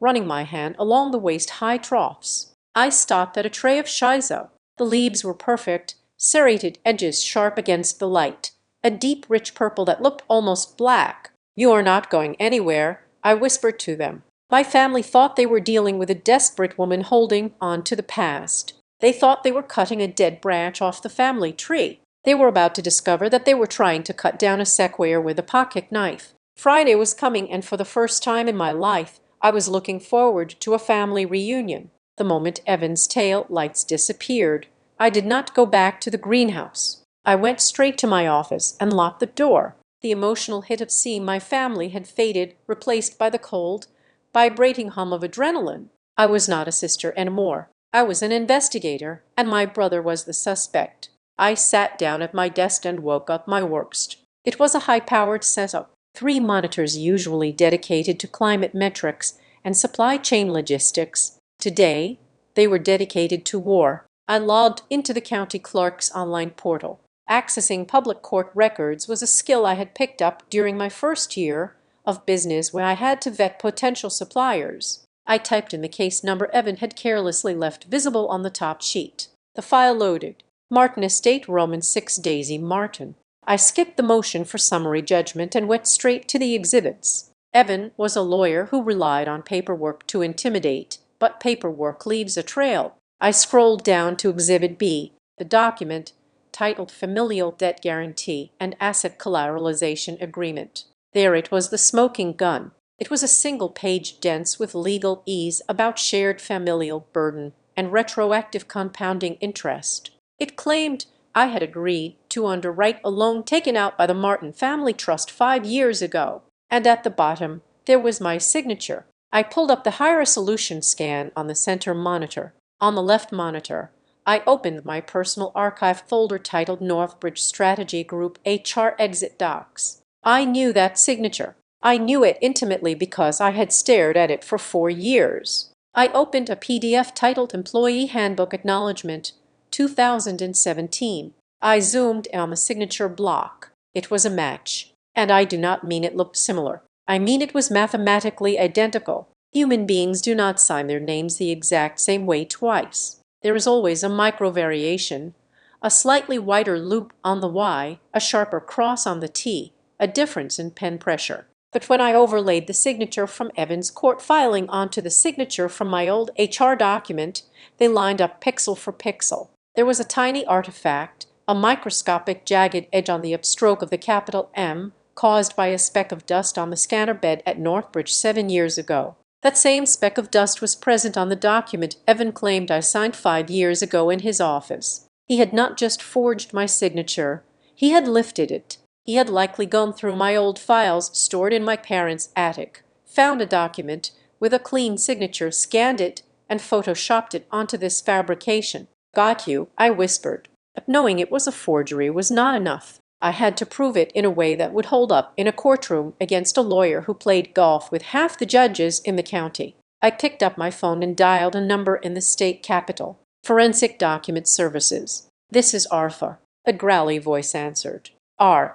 running my hand along the waist-high troughs. I stopped at a tray of shiso. The leaves were perfect, serrated edges sharp against the light, a deep, rich purple that looked almost black. "You are not going anywhere," I whispered to them. My family thought they were dealing with a desperate woman holding on to the past. They thought they were cutting a dead branch off the family tree. They were about to discover that they were trying to cut down a sequoia with a pocket knife. Friday was coming, and for the first time in my life, I was looking forward to a family reunion. The moment Evan's tail lights disappeared, I did not go back to the greenhouse. I went straight to my office and locked the door. The emotional hit of seeing my family had faded, replaced by the cold, vibrating hum of adrenaline. I was not a sister anymore. I was an investigator, and my brother was the suspect. I sat down at my desk and woke up my worst. It was a high-powered setup. 3 monitors usually dedicated to climate metrics and supply chain logistics. Today, they were dedicated to war. I logged into the county clerk's online portal. Accessing public court records was a skill I had picked up during my first year of business when I had to vet potential suppliers. I typed in the case number Evan had carelessly left visible on the top sheet. The file loaded. Martin Estate, Roman 6 Daisy Martin. I skipped the motion for summary judgment and went straight to the exhibits. Evan was a lawyer who relied on paperwork to intimidate, but paperwork leaves a trail. I scrolled down to Exhibit B, the document titled Familial Debt Guarantee and Asset Collateralization Agreement. There it was, the smoking gun. It was a single-page dense with legal ease about shared familial burden and retroactive compounding interest. It claimed I had agreed to underwrite a loan taken out by the Martin Family Trust 5 years ago, and at the bottom there was my signature. I pulled up the high-resolution scan on the center monitor. On the left monitor, I opened my personal archive folder titled Northbridge Strategy Group HR Exit Docs. I knew that signature. I knew it intimately because I had stared at it for 4 years. I opened a PDF titled Employee Handbook Acknowledgement 2017. I zoomed on the signature block. It was a match. And I do not mean it looked similar. I mean it was mathematically identical. Human beings do not sign their names the exact same way twice. There is always a micro-variation, a slightly wider loop on the Y, a sharper cross on the T, a difference in pen pressure. But when I overlaid the signature from Evan's court filing onto the signature from my old HR document, they lined up pixel for pixel. There was a tiny artifact, a microscopic jagged edge on the upstroke of the capital M, caused by a speck of dust on the scanner bed at Northbridge 7 years ago. That same speck of dust was present on the document Evan claimed I signed 5 years ago in his office. He had not just forged my signature, he had lifted it. He had likely gone through my old files stored in my parents' attic, found a document with a clean signature, scanned it, and photoshopped it onto this fabrication. "Got you," I whispered. But knowing it was a forgery was not enough. I had to prove it in a way that would hold up in a courtroom against a lawyer who played golf with half the judges in the county. I picked up my phone and dialed a number in the state capital. Forensic Document Services. "This is Arthur," a growly voice answered.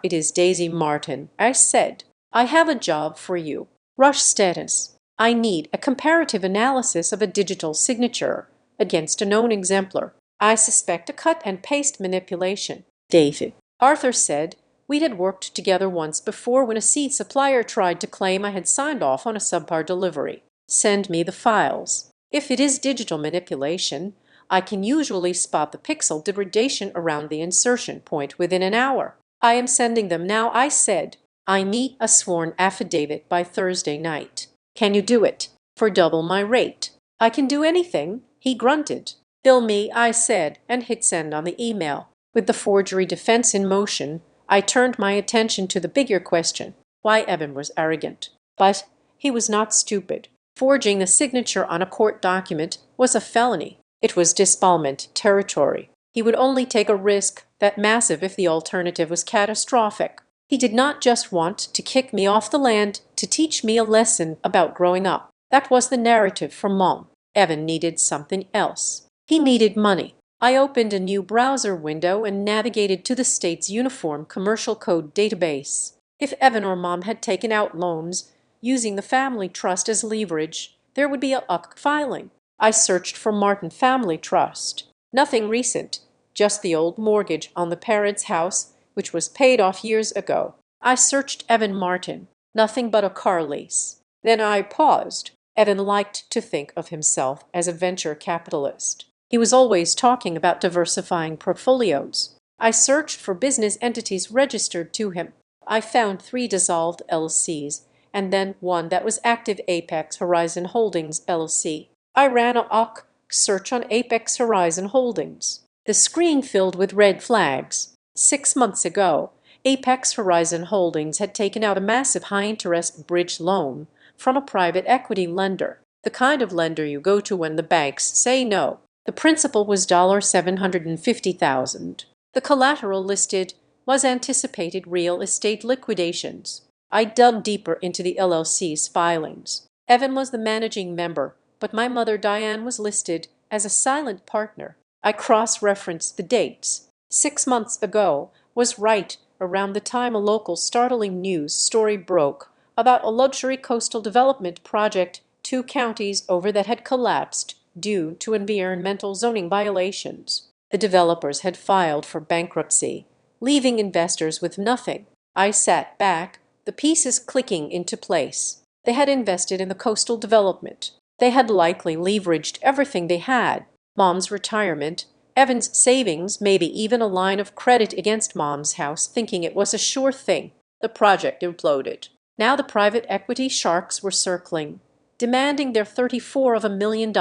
"It is Daisy Martin," I said. "I have a job for you. Rush status. I need a comparative analysis of a digital signature against a known exemplar. I suspect a cut and paste manipulation." "David," Arthur said. "We had worked together once before when a seed supplier tried to claim I had signed off on a subpar delivery. Send me the files. If it is digital manipulation, I can usually spot the pixel degradation around the insertion point within an hour." "I am sending them now," I said. "I need a sworn affidavit by Thursday night." "Can you do it?" "For double my rate." "I can do anything," he grunted. "Bill me," I said, and hit send on the email. With the forgery defense in motion, I turned my attention to the bigger question: why Evan was arrogant. But he was not stupid. Forging the signature on a court document was a felony. It was disbarment territory. He would only take a risk that massive if the alternative was catastrophic. He did not just want to kick me off the land to teach me a lesson about growing up. That was the narrative for Mom. Evan needed something else. He needed money. I opened a new browser window and navigated to the state's Uniform Commercial Code database. If Evan or Mom had taken out loans using the family trust as leverage, there would be a UCC filing. I searched for Martin Family Trust. Nothing recent, just the old mortgage on the parents' house, which was paid off years ago. I searched Evan Martin. Nothing but a car lease. Then I paused. Evan liked to think of himself as a venture capitalist. He was always talking about diversifying portfolios. I searched for business entities registered to him. I found 3 dissolved LCs, and then one that was active, Apex Horizon Holdings LC. I ran a search on Apex Horizon Holdings. The screen filled with red flags. 6 months ago, Apex Horizon Holdings had taken out a massive high-interest bridge loan from a private equity lender, the kind of lender you go to when the banks say no. The principal was $750,000. The collateral listed was anticipated real estate liquidations. I dug deeper into the LLC's filings. Evan was the managing member, but my mother Diane was listed as a silent partner. I cross-referenced the dates. 6 months ago was right around the time a local startling news story broke about a luxury coastal development project 2 counties over that had collapsed due to environmental zoning violations. The developers had filed for bankruptcy, leaving investors with nothing. I sat back, the pieces clicking into place. They had invested in the coastal development. They had likely leveraged everything they had. Mom's retirement, Evan's savings, maybe even a line of credit against Mom's house, thinking it was a sure thing. The project imploded. Now the private equity sharks were circling, demanding their $34 of $1 million,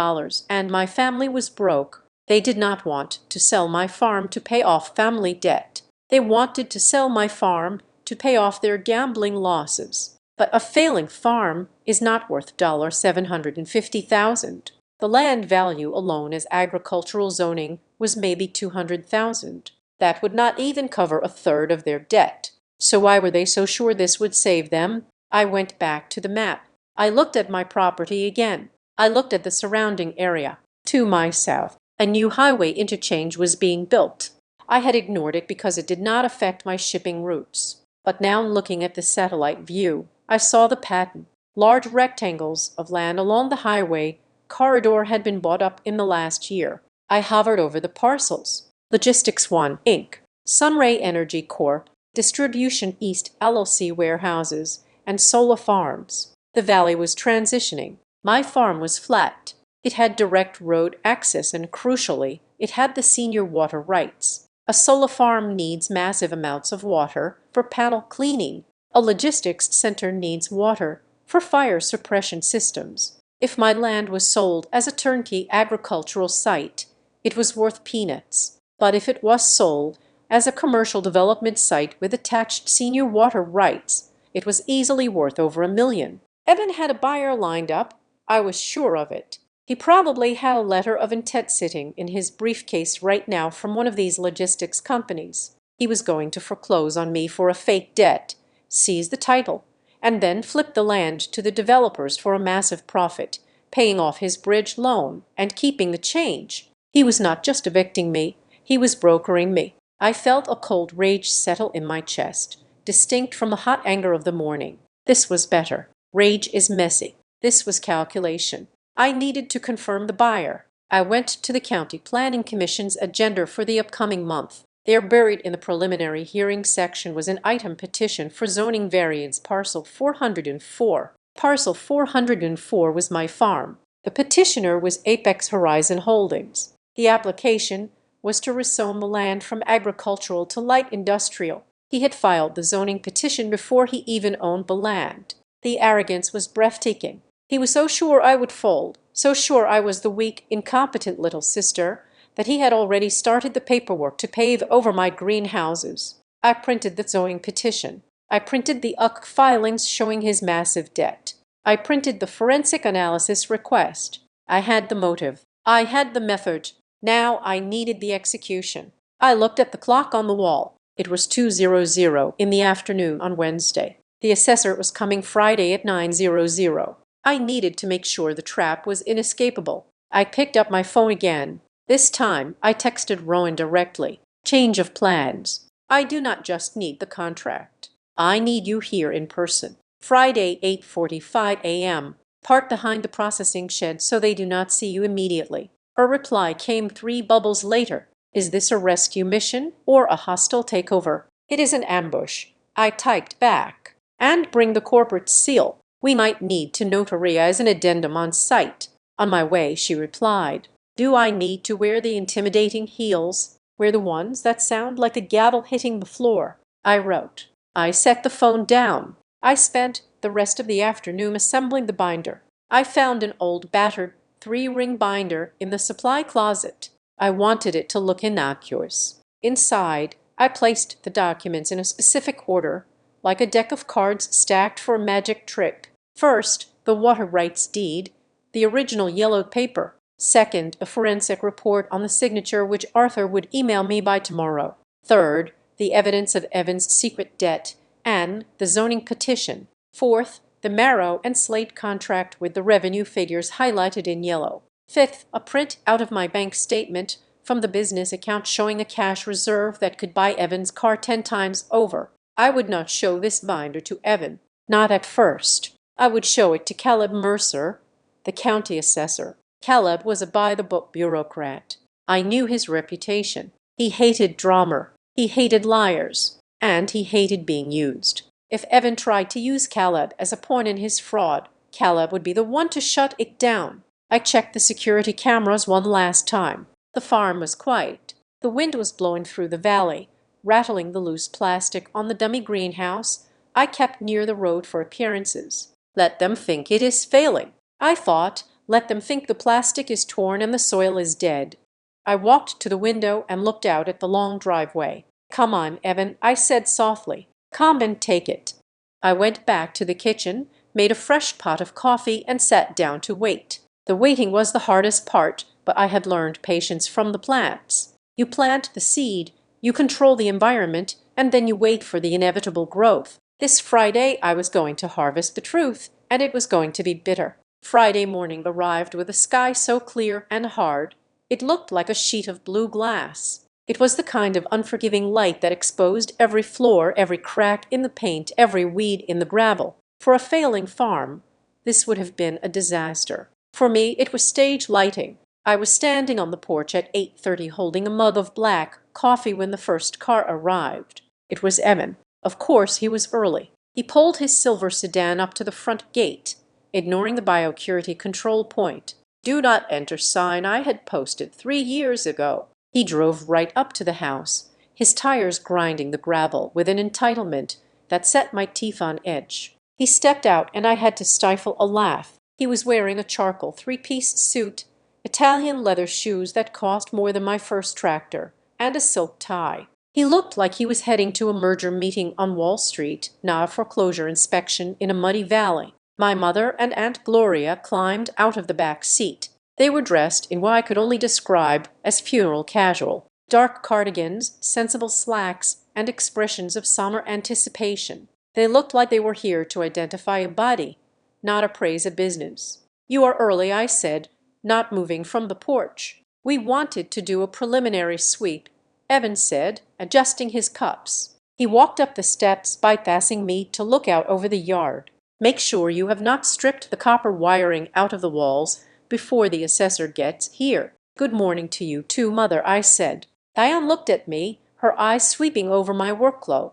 and my family was broke. They did not want to sell my farm to pay off family debt. They wanted to sell my farm to pay off their gambling losses. But a failing farm is not worth $750,000. The land value alone as agricultural zoning was maybe $200,000. That would not even cover a third of their debt. So why were they so sure this would save them? I went back to the map. I looked at my property again. I looked at the surrounding area. To my south, a new highway interchange was being built. I had ignored it because it did not affect my shipping routes. But now looking at the satellite view, I saw the pattern. Large rectangles of land along the highway corridor had been bought up in the last year. I hovered over the parcels. Logistics 1, Inc., Sunray Energy Corp., Distribution East LLC warehouses, and solar farms. The valley was transitioning. My farm was flat. It had direct road access and, crucially, it had the senior water rights. A solar farm needs massive amounts of water for panel cleaning. A logistics center needs water for fire suppression systems. If my land was sold as a turnkey agricultural site, it was worth peanuts. But if it was sold as a commercial development site with attached senior water rights, it was easily worth over $1 million. Evan had a buyer lined up. I was sure of it. He probably had a letter of intent sitting in his briefcase right now from one of these logistics companies. He was going to foreclose on me for a fake debt, seize the title, and then flip the land to the developers for a massive profit, paying off his bridge loan and keeping the change. He was not just evicting me, he was brokering me. I felt a cold rage settle in my chest, distinct from the hot anger of the morning. This was better. Rage is messy. This was calculation. I needed to confirm the buyer. I went to the County Planning Commission's agenda for the upcoming month. There, buried in the preliminary hearing section, was an item petition for zoning variance parcel 404. Parcel 404 was my farm. The petitioner was Apex Horizon Holdings. The application was to rezone the land from agricultural to light industrial. He had filed the zoning petition before he even owned the land. The arrogance was breathtaking. He was so sure I would fold, so sure I was the weak, incompetent little sister, that he had already started the paperwork to pave over my greenhouses. I printed the zoning petition. I printed the UCC filings showing his massive debt. I printed the forensic analysis request. I had the motive. I had the method. Now I needed the execution. I looked at the clock on the wall. It was 2:00 in the afternoon on Wednesday. The assessor was coming Friday at 9:00. I needed to make sure the trap was inescapable. I picked up my phone again. This time, I texted Rowan directly. Change of plans. I do not just need the contract. I need you here in person. Friday, 8:45 a.m. Park behind the processing shed so they do not see you immediately. A reply came 3 bubbles later. Is this a rescue mission or a hostile takeover? It is an ambush. I typed back. And bring the corporate seal. We might need to notarize an addendum on site. On my way, she replied. Do I need to wear the intimidating heels? were the ones that sound like a gavel hitting the floor. I wrote. I set the phone down. I spent the rest of the afternoon assembling the binder. I found an old battered 3-ring binder in the supply closet. I wanted it to look innocuous. Inside, I placed the documents in a specific order, like a deck of cards stacked for a magic trick. First, the water rights deed, the original yellowed paper. Second, a forensic report on the signature which Arthur would email me by tomorrow. Third, the evidence of Evan's secret debt and the zoning petition. Fourth, the Marrow and Slate contract with the revenue figures highlighted in yellow. Fifth, a print out of my bank statement from the business account showing a cash reserve that could buy Evan's car 10 times over. I would not show this binder to Evan, not at first. I would show it to Caleb Mercer, the county assessor. Caleb was a by-the-book bureaucrat. I knew his reputation. He hated drama, he hated liars, and he hated being used. If Evan tried to use Caleb as a pawn in his fraud, Caleb would be the one to shut it down. I checked the security cameras one last time. The farm was quiet. The wind was blowing through the valley, rattling the loose plastic on the dummy greenhouse. I kept near the road for appearances. Let them think it is failing. I thought, let them think the plastic is torn and the soil is dead. I walked to the window and looked out at the long driveway. Come on, Evan, I said softly. Come and take it. I went back to the kitchen, made a fresh pot of coffee, and sat down to wait. The waiting was the hardest part, but I had learned patience from the plants. You plant the seed, you control the environment, and then you wait for the inevitable growth. This Friday I was going to harvest the truth, and it was going to be bitter. Friday morning arrived with a sky so clear and hard, it looked like a sheet of blue glass. It was the kind of unforgiving light that exposed every floor, every crack in the paint, every weed in the gravel. For a failing farm, this would have been a disaster. For me, it was stage lighting. I was standing on the porch at 8:30 holding a mug of black coffee when the first car arrived. It was Evan. Of course, he was early. He pulled his silver sedan up to the front gate, ignoring the biosecurity control point. Do not enter sign I had posted 3 years ago. He drove right up to the house, his tires grinding the gravel with an entitlement that set my teeth on edge. He stepped out and I had to stifle a laugh. He was wearing a charcoal 3-piece suit, Italian leather shoes that cost more than my first tractor, and a silk tie. He looked like he was heading to a merger meeting on Wall Street, not a foreclosure inspection in a muddy valley. My mother and Aunt Gloria climbed out of the back seat. They were dressed in what I could only describe as funeral casual. Dark cardigans, sensible slacks, and expressions of summer anticipation. They looked like they were here to identify a body, not appraise a business. You are early, I said, not moving from the porch. We wanted to do a preliminary sweep, Evan said, adjusting his cups. He walked up the steps, bypassing me to look out over the yard. Make sure you have not stripped the copper wiring out of the walls before the assessor gets here. Good morning to you too, Mother, I said. Diane looked at me, her eyes sweeping over my workflow.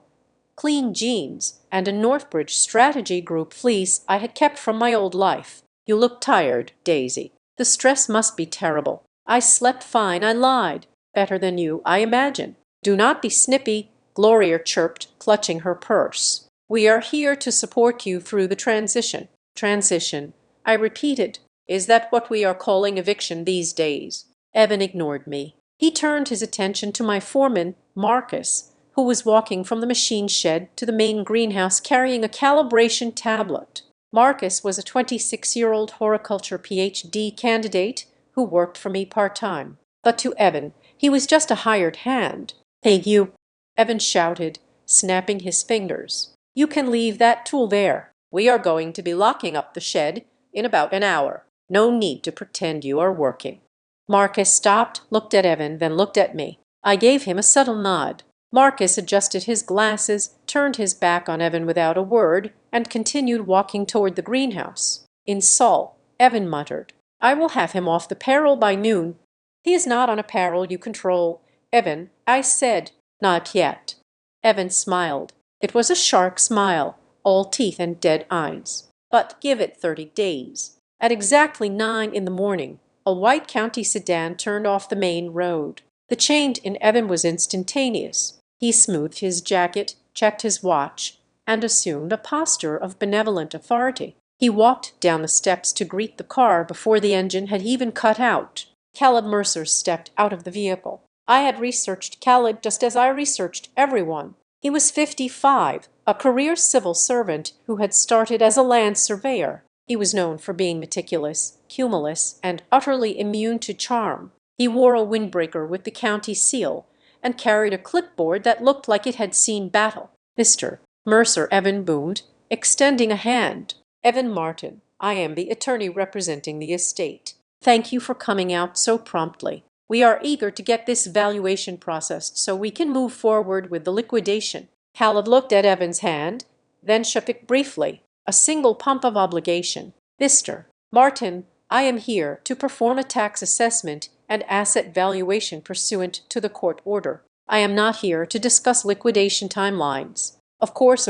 Clean jeans and a Northbridge Strategy Group fleece I had kept from my old life. You look tired, Daisy. The stress must be terrible. I slept fine, I lied. Better than you, I imagine. Do not be snippy, Gloria chirped, clutching her purse. We are here to support you through the transition. Transition, I repeated. Is that what we are calling eviction these days? Evan ignored me. He turned his attention to my foreman, Marcus, who was walking from the machine shed to the main greenhouse carrying a calibration tablet. Marcus was a 26-year-old horticulture PhD candidate who worked for me part-time. But to Evan, he was just a hired hand. Hey, you, Evan shouted, snapping his fingers. You can leave that tool there. We are going to be locking up the shed in about an hour. No need to pretend you are working. Marcus stopped, looked at Evan, then looked at me. I gave him a subtle nod. Marcus adjusted his glasses, turned his back on Evan without a word, and continued walking toward the greenhouse. In Saul, Evan muttered, I will have him off the payroll by noon. He is not on a payroll you control. Evan, I said, not yet. Evan smiled. It was a shark smile, all teeth and dead eyes. But give it 30 days. At exactly 9 in the morning, a white county sedan turned off the main road. The change in Evan was instantaneous. He smoothed his jacket, checked his watch, and assumed a posture of benevolent authority. He walked down the steps to greet the car before the engine had even cut out. Caleb Mercer stepped out of the vehicle. I had researched Caleb just as I researched everyone. He was 55, a career civil servant who had started as a land surveyor. He was known for being meticulous, cumulous, and utterly immune to charm. He wore a windbreaker with the county seal and carried a clipboard that looked like it had seen battle. "Mr. Mercer," Evan boomed, extending a hand. "Evan Martin. I am the attorney representing the estate. Thank you for coming out so promptly. We are eager to get this valuation processed so we can move forward with the liquidation." Caleb looked at Evan's hand, then shook it briefly, a single pump of obligation. "Mr. Martin, I am here to perform a tax assessment and asset valuation pursuant to the court order. I am not here to discuss liquidation timelines." Of course,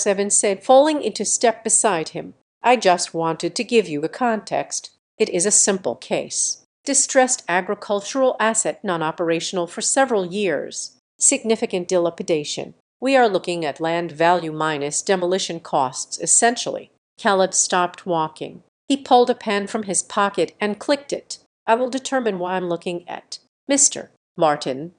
Evan said, falling into step beside him. "I just wanted to give you the context. It is a simple case. Distressed agricultural asset non-operational for several years. Significant dilapidation. We are looking at land value minus demolition costs, essentially." Caleb stopped walking. He pulled a pen from his pocket and clicked it. "I will determine what I'm looking at. Mr. Martin,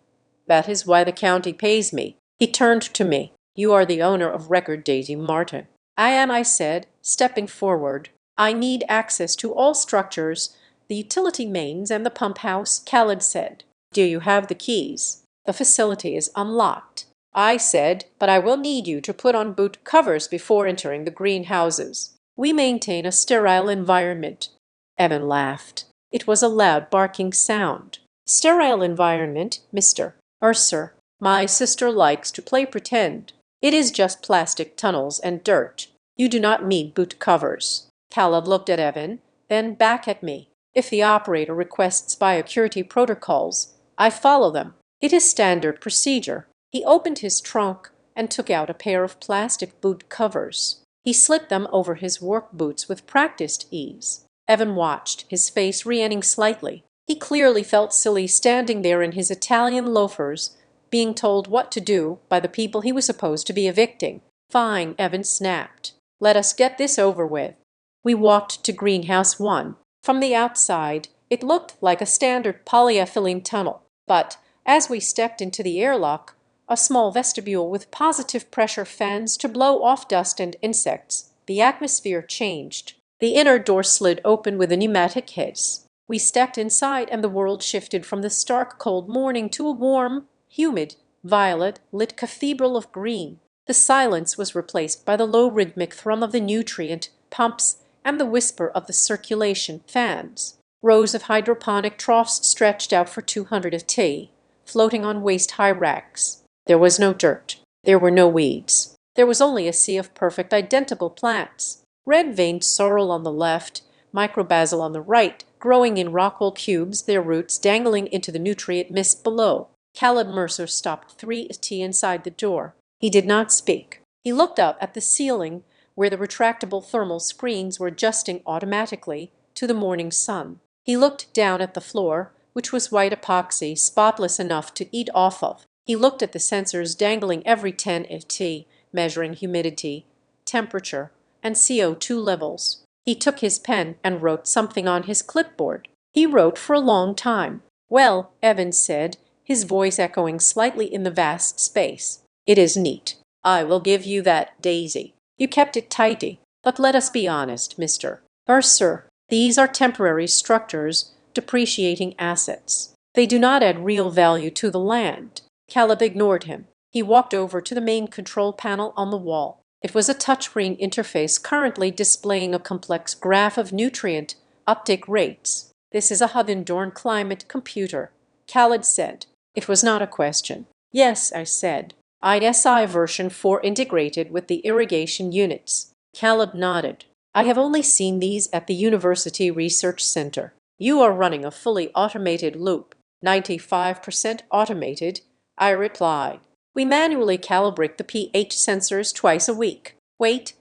that is why the county pays me." He turned to me. "You are the owner of record Daisy Martin." "I am," I said, stepping forward. "I need access to all structures, the utility mains and the pump house," Caleb said. "Do you have the keys?" "The facility is unlocked." I said, "But I will need you to put on boot covers before entering the greenhouses. We maintain a sterile environment." Evan laughed. It was a loud barking sound. "Sterile environment, Mr. Mercer. My sister likes to play pretend. It is just plastic tunnels and dirt. You do not need boot covers." Caleb looked at Evan, then back at me. "If the operator requests biosecurity protocols, I follow them. It is standard procedure." He opened his trunk and took out a pair of plastic boot covers. He slipped them over his work boots with practiced ease. Evan watched, his face re-inning slightly. He clearly felt silly standing there in his Italian loafers, being told what to do by the people he was supposed to be evicting. "Fine," Evan snapped. "Let us get this over with." We walked to Greenhouse 1. From the outside, it looked like a standard polyethylene tunnel. But as we stepped into the airlock, a small vestibule with positive pressure fans to blow off dust and insects, the atmosphere changed. The inner door slid open with a pneumatic hiss. We stepped inside and the world shifted from the stark cold morning to a warm, humid, violet-lit cathedral of green. The silence was replaced by the low rhythmic thrum of the nutrient pumps and the whisper of the circulation fans. Rows of hydroponic troughs stretched out for 200 of tea, floating on waist-high racks. There was no dirt. There were no weeds. There was only a sea of perfect identical plants. Red-veined sorrel on the left, microbasil on the right, growing in rockwool cubes, their roots dangling into the nutrient mist below. Caleb Mercer stopped 3T inside the door. He did not speak. He looked up at the ceiling, where the retractable thermal screens were adjusting automatically to the morning sun. He looked down at the floor, which was white epoxy, spotless enough to eat off of. He looked at the sensors dangling every 10 T, measuring humidity, temperature, and CO2 levels. He took his pen and wrote something on his clipboard. He wrote for a long time. "Well," Evans said, his voice echoing slightly in the vast space, "it is neat. I will give you that, Daisy. You kept it tidy. But let us be honest, Mr. Mercer. These are temporary structures, depreciating assets. They do not add real value to the land." Caleb ignored him. He walked over to the main control panel on the wall. It was a touchscreen interface currently displaying a complex graph of nutrient uptake rates. "This is a Hovindorn climate computer," Caleb said. It was not a question. "Yes," I said. "ISI version 4 integrated with the irrigation units." Caleb nodded. "I have only seen these at the University Research Center. You are running a fully automated loop." "95% automated," I replied. "We manually calibrate the pH sensors twice a week." Wait,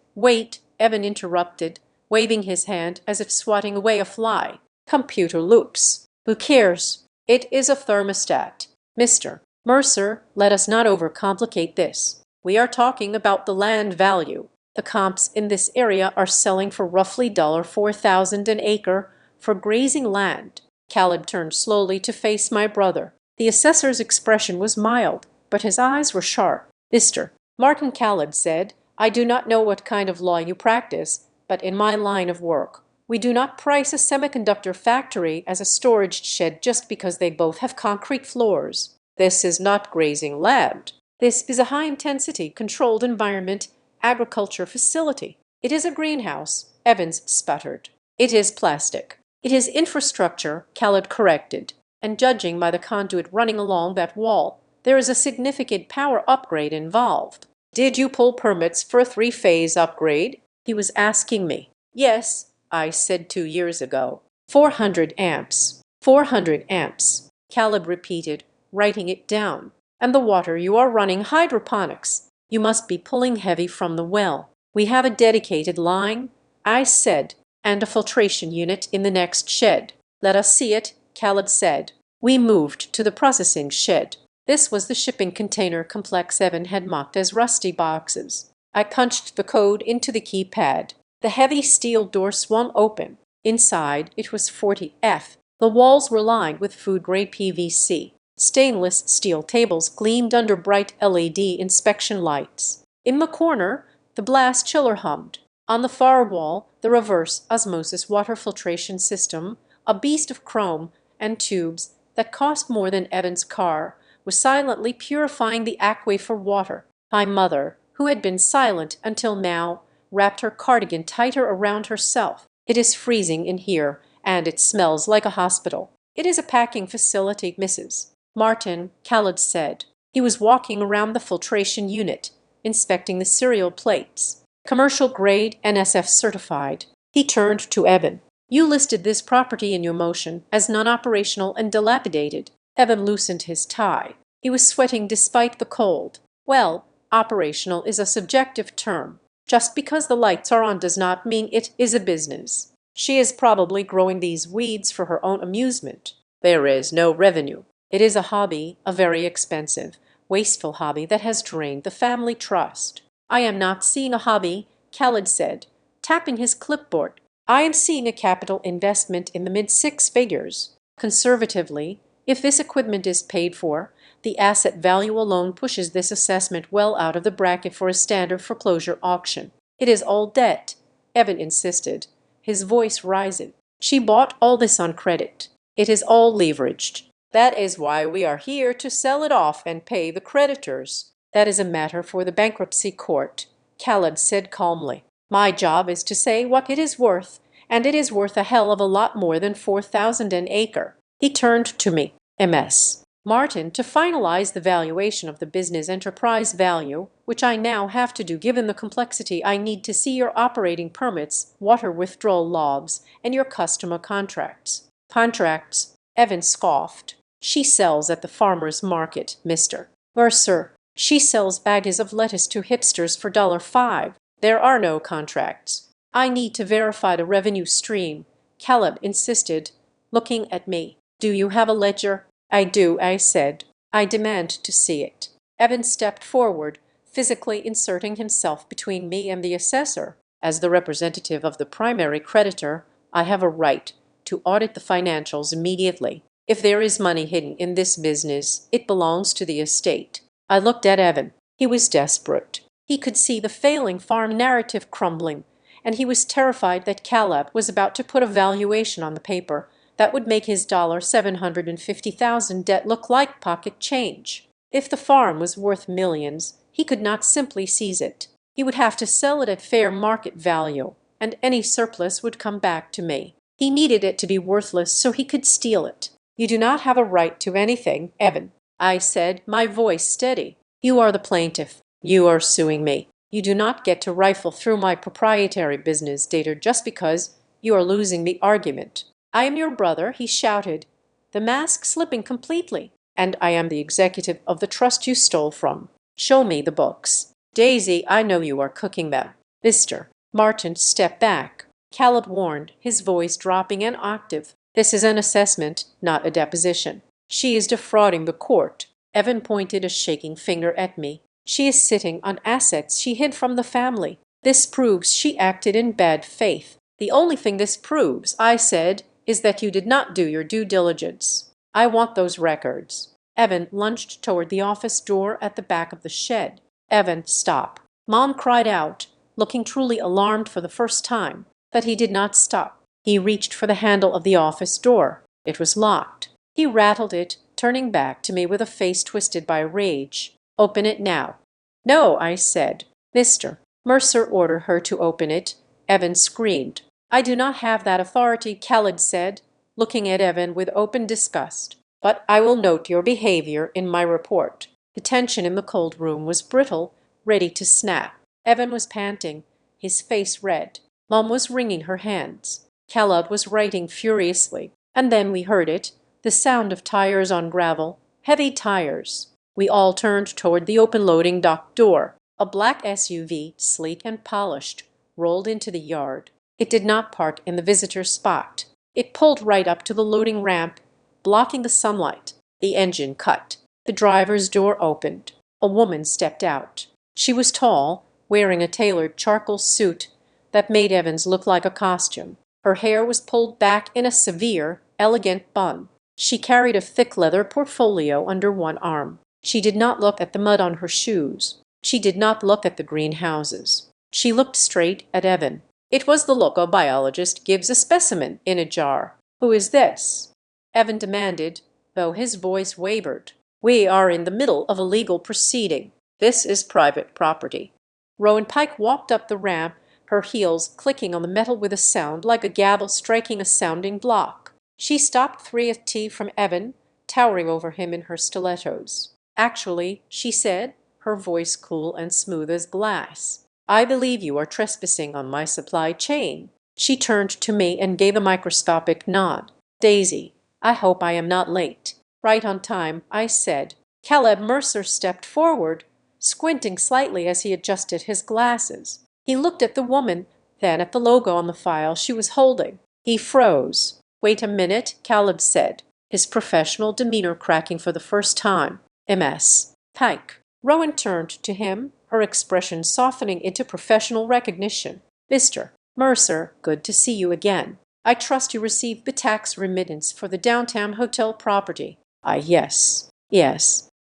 Evan interrupted, waving his hand as if swatting away a fly. "Computer loops. Who cares? It is a thermostat. Mr. Mercer, let us not overcomplicate this. We are talking about the land value. The comps in this area are selling for roughly $4,000 an acre for grazing land. Khaled turned slowly to face my brother. The assessor's expression was mild, but his eyes were sharp. Mr. Martin, Khaled said, I do not know what kind of law you practice, but in my line of work, we do not price a semiconductor factory as a storage shed just because they both have concrete floors. This is not grazing land. This is a high-intensity, controlled environment agriculture facility. It is a greenhouse, Evans sputtered. It is plastic. It is infrastructure, Khaled corrected. And judging by the conduit running along that wall, there is a significant power upgrade involved. Did you pull permits for a three-phase upgrade? He was asking me. Yes, I said 2 years ago. 400 amps. 400 amps. Khaled repeated, writing it down. And the water you are running hydroponics. You must be pulling heavy from the well. We have a dedicated line, I said, and a filtration unit in the next shed. Let us see it, Khaled said. We moved to the processing shed. This was the shipping container complex Evan had mocked as rusty boxes. I punched the code into the keypad. The heavy steel door swung open. Inside, it was 40F. The walls were lined with food-grade PVC. Stainless steel tables gleamed under bright LED inspection lights. In the corner, the blast chiller hummed. On the far wall, the reverse osmosis water filtration system, a beast of chrome and tubes that cost more than Evan's car, was silently purifying the aquifer water. My mother, who had been silent until now, wrapped her cardigan tighter around herself. It is freezing in here, and it smells like a hospital. It is a packing facility, Mrs. Martin, Khaled said. He was walking around the filtration unit, inspecting the serial plates. Commercial grade, NSF certified. He turned to Evan. You listed this property in your motion as non-operational and dilapidated. Evan loosened his tie. He was sweating despite the cold. Well, operational is a subjective term. Just because the lights are on does not mean it is a business. She is probably growing these weeds for her own amusement. There is no revenue. It is a hobby, a very expensive, wasteful hobby that has drained the family trust. I am not seeing a hobby, Khaled said, tapping his clipboard. I am seeing a capital investment in the mid-six figures. Conservatively, if this equipment is paid for, the asset value alone pushes this assessment well out of the bracket for a standard foreclosure auction. It is all debt, Evan insisted, his voice rising. She bought all this on credit. It is all leveraged. That is why we are here to sell it off and pay the creditors. That is a matter for the bankruptcy court, Khaled said calmly. My job is to say what it is worth, and it is worth a hell of a lot more than 4,000 an acre. He turned to me. Ms. Martin, to finalize the valuation of the business enterprise value, which I now have to do given the complexity, I need to see your operating permits, water withdrawal logs, and your customer contracts. Contracts? Evan scoffed. She sells at the farmer's market, Mr. Mercer. She sells bags of lettuce to hipsters for $5. There are no contracts. I need to verify the revenue stream, Khaled insisted, looking at me. Do you have a ledger? I do, I said. I demand to see it. Evan stepped forward, physically inserting himself between me and the assessor. As the representative of the primary creditor, I have a right to audit the financials immediately. If there is money hidden in this business, it belongs to the estate. I looked at Evan. He was desperate. He could see the failing farm narrative crumbling, and he was terrified that Khaled was about to put a valuation on the paper that would make his $750,000 debt look like pocket change. If the farm was worth millions, he could not simply seize it. He would have to sell it at fair market value, and any surplus would come back to me. He needed it to be worthless so he could steal it. You do not have a right to anything, Evan, I said, my voice steady. You are the plaintiff. You are suing me. You do not get to rifle through my proprietary business data just because you are losing the argument. I am your brother, he shouted, the mask slipping completely, and I am the executive of the trust you stole from. Show me the books. Daisy, I know you are cooking them. Mr. Martin, step back. Khaled warned, his voice dropping an octave. This is an assessment, not a deposition. She is defrauding the court. Evan pointed a shaking finger at me. She is sitting on assets she hid from the family. This proves she acted in bad faith. The only thing this proves, I said, is that you did not do your due diligence. I want those records. Evan lunged toward the office door at the back of the shed. Evan, stop. Mom cried out, looking truly alarmed for the first time. But he did not stop. He reached for the handle of the office door. It was locked. He rattled it, turning back to me with a face twisted by rage. Open it now. No, I said. Mr. Mercer ordered her to open it. Evan screamed. I do not have that authority, Khaled said, looking at Evan with open disgust. But I will note your behavior in my report. The tension in the cold room was brittle, ready to snap. Evan was panting, his face red. Mom was wringing her hands. Khaled was writing furiously. And then we heard it, the sound of tires on gravel, heavy tires. We all turned toward the open loading dock door. A black SUV, sleek and polished, rolled into the yard. It did not park in the visitor spot. It pulled right up to the loading ramp, blocking the sunlight. The engine cut. The driver's door opened. A woman stepped out. She was tall, wearing a tailored charcoal suit that made Evans look like a costume. Her hair was pulled back in a severe, elegant bun. She carried a thick leather portfolio under one arm. She did not look at the mud on her shoes. She did not look at the greenhouses. She looked straight at Evan. It was the look a biologist gives a specimen in a jar. Who is this? Evan demanded, though his voice wavered. We are in the middle of a legal proceeding. This is private property. Rowan Pike walked up the ramp, her heels clicking on the metal with a sound like a gavel striking a sounding block. She stopped 3 feet from Evan, towering over him in her stilettos. Actually, she said, her voice cool and smooth as glass, I believe you are trespassing on my supply chain. She turned to me and gave a microscopic nod. Daisy, I hope I am not late. Right on time, I said. Caleb Mercer stepped forward, squinting slightly as he adjusted his glasses. He looked at the woman, then at the logo on the file she was holding. He froze. Wait a minute, Caleb said, his professional demeanor cracking for the first time. MS. Pike. Rowan turned to him, her expression softening into professional recognition. Mr. Mercer, good to see you again. I trust you received the tax remittance for the downtown hotel property. Yes.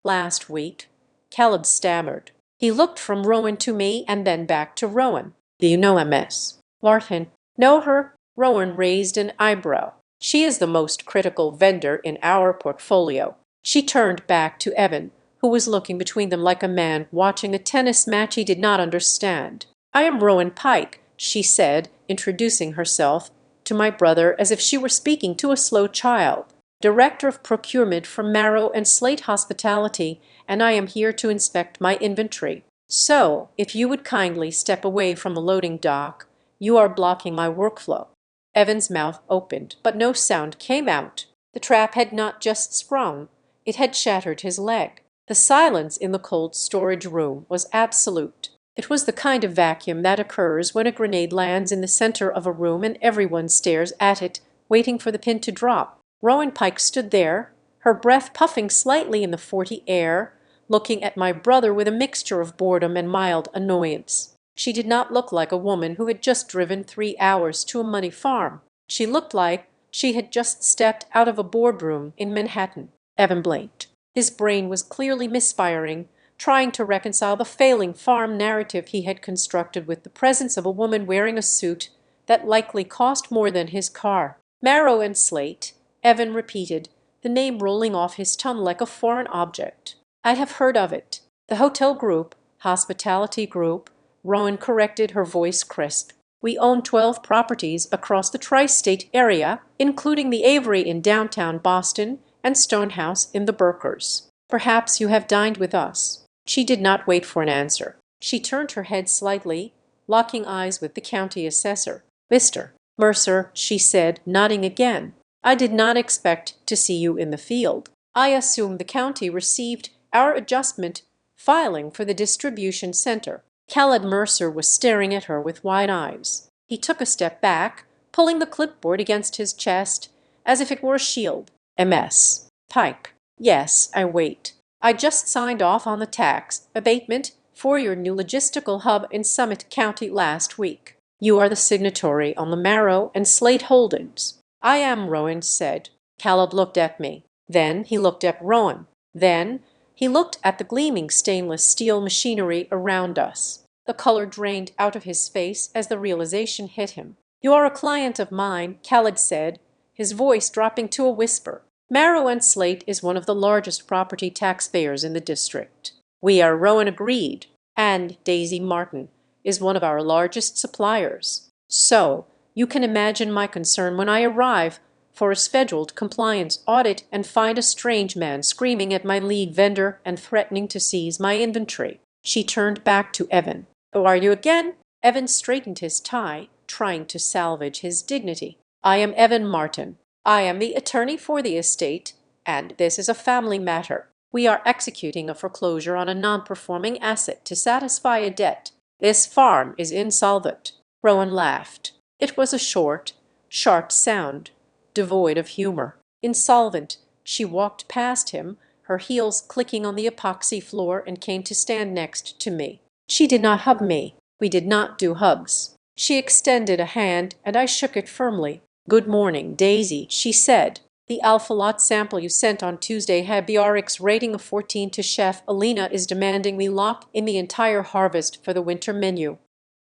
Last week. Caleb stammered. He looked from Rowan to me and then back to Rowan. Do you know MS. Larkin? Know her? Rowan raised an eyebrow. She is the most critical vendor in our portfolio. She turned back to Evan, who was looking between them like a man watching a tennis match he did not understand. I am Rowan Pike, she said, introducing herself to my brother as if she were speaking to a slow child. Director of Procurement for Marrow and Slate Hospitality, and I am here to inspect my inventory. So, if you would kindly step away from the loading dock, you are blocking my workflow. Evan's mouth opened, but no sound came out. The trap had not just sprung, it had shattered his leg. The silence in the cold storage room was absolute. It was the kind of vacuum that occurs when a grenade lands in the center of a room and everyone stares at it, waiting for the pin to drop. Rowan Pike stood there, her breath puffing slightly in the 40 air, looking at my brother with a mixture of boredom and mild annoyance. She did not look like a woman who had just driven 3 hours to a money farm. She looked like she had just stepped out of a boardroom in Manhattan. Evan blinked. His brain was clearly misfiring, trying to reconcile the failing farm narrative he had constructed with the presence of a woman wearing a suit that likely cost more than his car. Marrow and Slate, Evan repeated, the name rolling off his tongue like a foreign object. I have heard of it. The hotel group, hospitality group, Rowan corrected, her voice crisp. We own 12 properties across the tri-state area, including the Avery in downtown Boston and Stonehouse in the Berkers. Perhaps you have dined with us. She did not wait for an answer. She turned her head slightly, locking eyes with the county assessor. Mr. Mercer, she said, nodding again. I did not expect to see you in the field. I assume the county received our adjustment filing for the distribution center. Khaled Mercer was staring at her with wide eyes. He took a step back, pulling the clipboard against his chest as if it were a shield. MS. Pike. Yes, I wait. I just signed off on the tax abatement for your new logistical hub in Summit County last week. You are the signatory on the Marrow and Slate holdings. I am, Rowan said. Caleb looked at me. Then he looked at Rowan. Then he looked at the gleaming stainless steel machinery around us. The color drained out of his face as the realization hit him. You are a client of mine, Khaled said, his voice dropping to a whisper. Marrow and Slate is one of the largest property taxpayers in the district. We are, Rowan agreed, and Daisy Martin is one of our largest suppliers. So, you can imagine my concern when I arrive for a scheduled compliance audit and find a strange man screaming at my lead vendor and threatening to seize my inventory. She turned back to Evan. "Oh, are you again?" Evan straightened his tie, trying to salvage his dignity. "I am Evan Martin. I am the attorney for the estate, and this is a family matter. We are executing a foreclosure on a non-performing asset to satisfy a debt. This farm is insolvent." Rowan laughed. It was a short, sharp sound, devoid of humor. Insolvent. She walked past him, her heels clicking on the epoxy floor, and came to stand next to me. She did not hug me. We did not do hugs. She extended a hand, and I shook it firmly. "Good morning, Daisy," she said. "The Alpha Lot sample you sent on Tuesday had BRX rating of 14 to Chef Alina is demanding we lock in the entire harvest for the winter menu.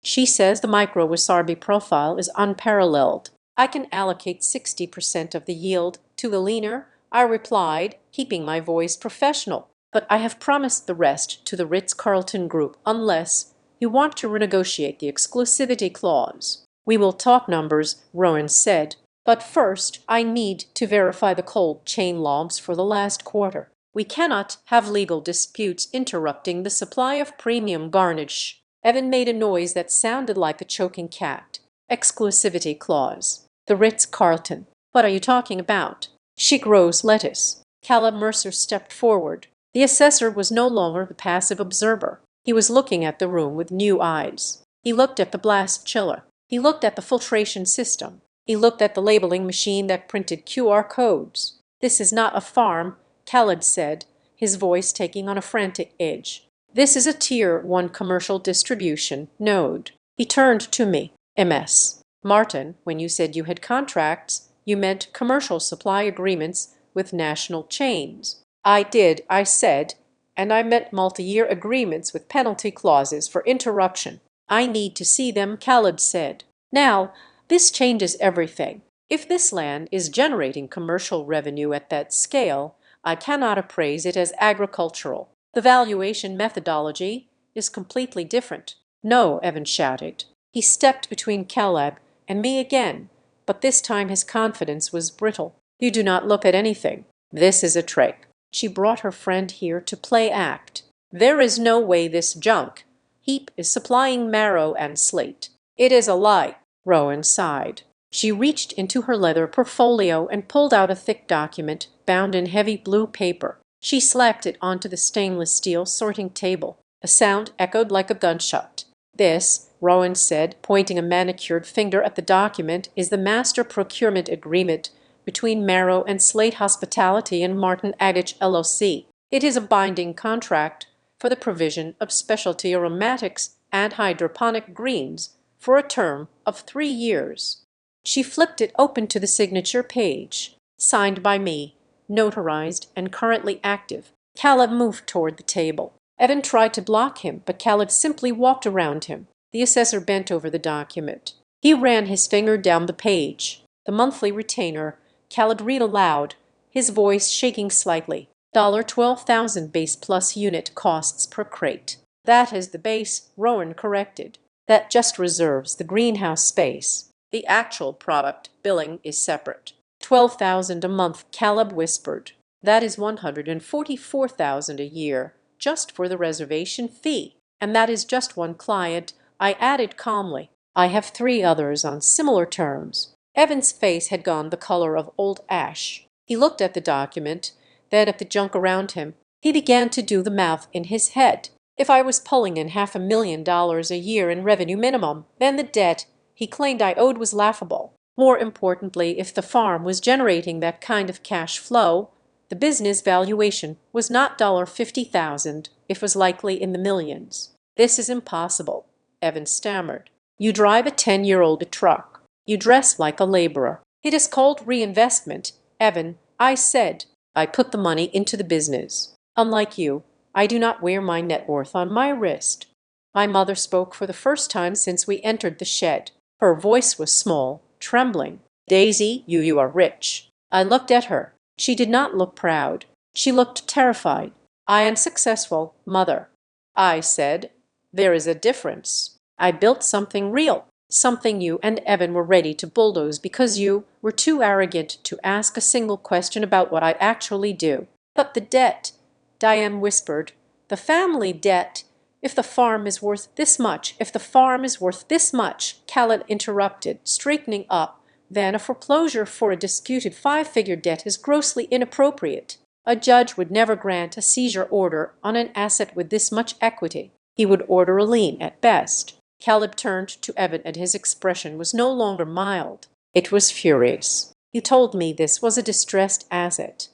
She says the micro wasabi profile is unparalleled. I can allocate 60% of the yield to the leaner," I replied, keeping my voice professional. "But I have promised the rest to the Ritz-Carlton Group unless you want to renegotiate the exclusivity clause." "We will talk numbers," Rowan said. "But first I need to verify the cold chain logs for the last quarter. We cannot have legal disputes interrupting the supply of premium garnish." Evan made a noise that sounded like a choking cat. "Exclusivity clause. The Ritz-Carlton. What are you talking about?" "Chic rose lettuce." Caleb Mercer stepped forward. The assessor was no longer the passive observer. He was looking at the room with new eyes. He looked at the blast chiller. He looked at the filtration system. He looked at the labeling machine that printed QR codes. "This is not a farm," Khaled said, his voice taking on a frantic edge. "This is a Tier 1 commercial distribution node." He turned to me. "MS. Martin, when you said you had contracts, you meant commercial supply agreements with national chains." "I did," I said, "and I meant multi-year agreements with penalty clauses for interruption." "I need to see them," Khaled said. "Now, this changes everything. If this land is generating commercial revenue at that scale, I cannot appraise it as agricultural. The valuation methodology is completely different." "No," Evan shouted. He stepped between Caleb and me again, but this time his confidence was brittle. "You do not look at anything. This is a trick. She brought her friend here to play act. There is no way this junk heap is supplying Marrow and Slate." "It is a lie," Rowan sighed. She reached into her leather portfolio and pulled out a thick document bound in heavy blue paper. She slapped it onto the stainless steel sorting table. A sound echoed like a gunshot. "This," Rowan said, pointing a manicured finger at the document, "is the master procurement agreement between Marrow and Slate Hospitality and Martin Agate LLC. It is a binding contract for the provision of specialty aromatics and hydroponic greens for a term of 3 years." She flipped it open to the signature page. "Signed by me, notarized and currently active." Caleb moved toward the table. Evan tried to block him, but Caleb simply walked around him. The assessor bent over the document. He ran his finger down the page. The monthly retainer. Caleb read aloud, his voice shaking slightly. $12,000 base plus unit costs per crate. "That is the base," Rowan corrected. "That just reserves the greenhouse space. The actual product billing is separate." $12,000 a month, Caleb whispered. "That is $144,000 a year, just for the reservation fee. And that is just one client," I added calmly. "I have 3 others on similar terms." Evan's face had gone the color of old ash. He looked at the document, then at the junk around him. He began to do the math in his head. If I was pulling in $500,000 a year in revenue minimum, then the debt he claimed I owed was laughable. More importantly, if the farm was generating that kind of cash flow, The business valuation was not $50,000. It was likely in the millions. This is impossible, Evan stammered. You drive a 10-year-old truck. You dress like a laborer. It is called reinvestment, Evan, I said. I put the money into the business. Unlike you, I do not wear my net worth on my wrist. My mother spoke for the first time since we entered the shed. Her voice was small, trembling. Daisy, you are rich. I looked at her. She did not look proud. She looked terrified. I am successful, mother. I said, there is a difference. I built something real, something you and Evan were ready to bulldoze because you were too arrogant to ask a single question about what I actually do. But the debt, Diane whispered, the family debt. If the farm is worth this much, if the farm is worth this much, Khaled interrupted, straightening up. Then a foreclosure for a disputed five-figure debt is grossly inappropriate. A judge would never grant a seizure order on an asset with this much equity. He would order a lien at best. Khaled turned to Evan and his expression was no longer mild. It was furious. You told me this was a distressed asset.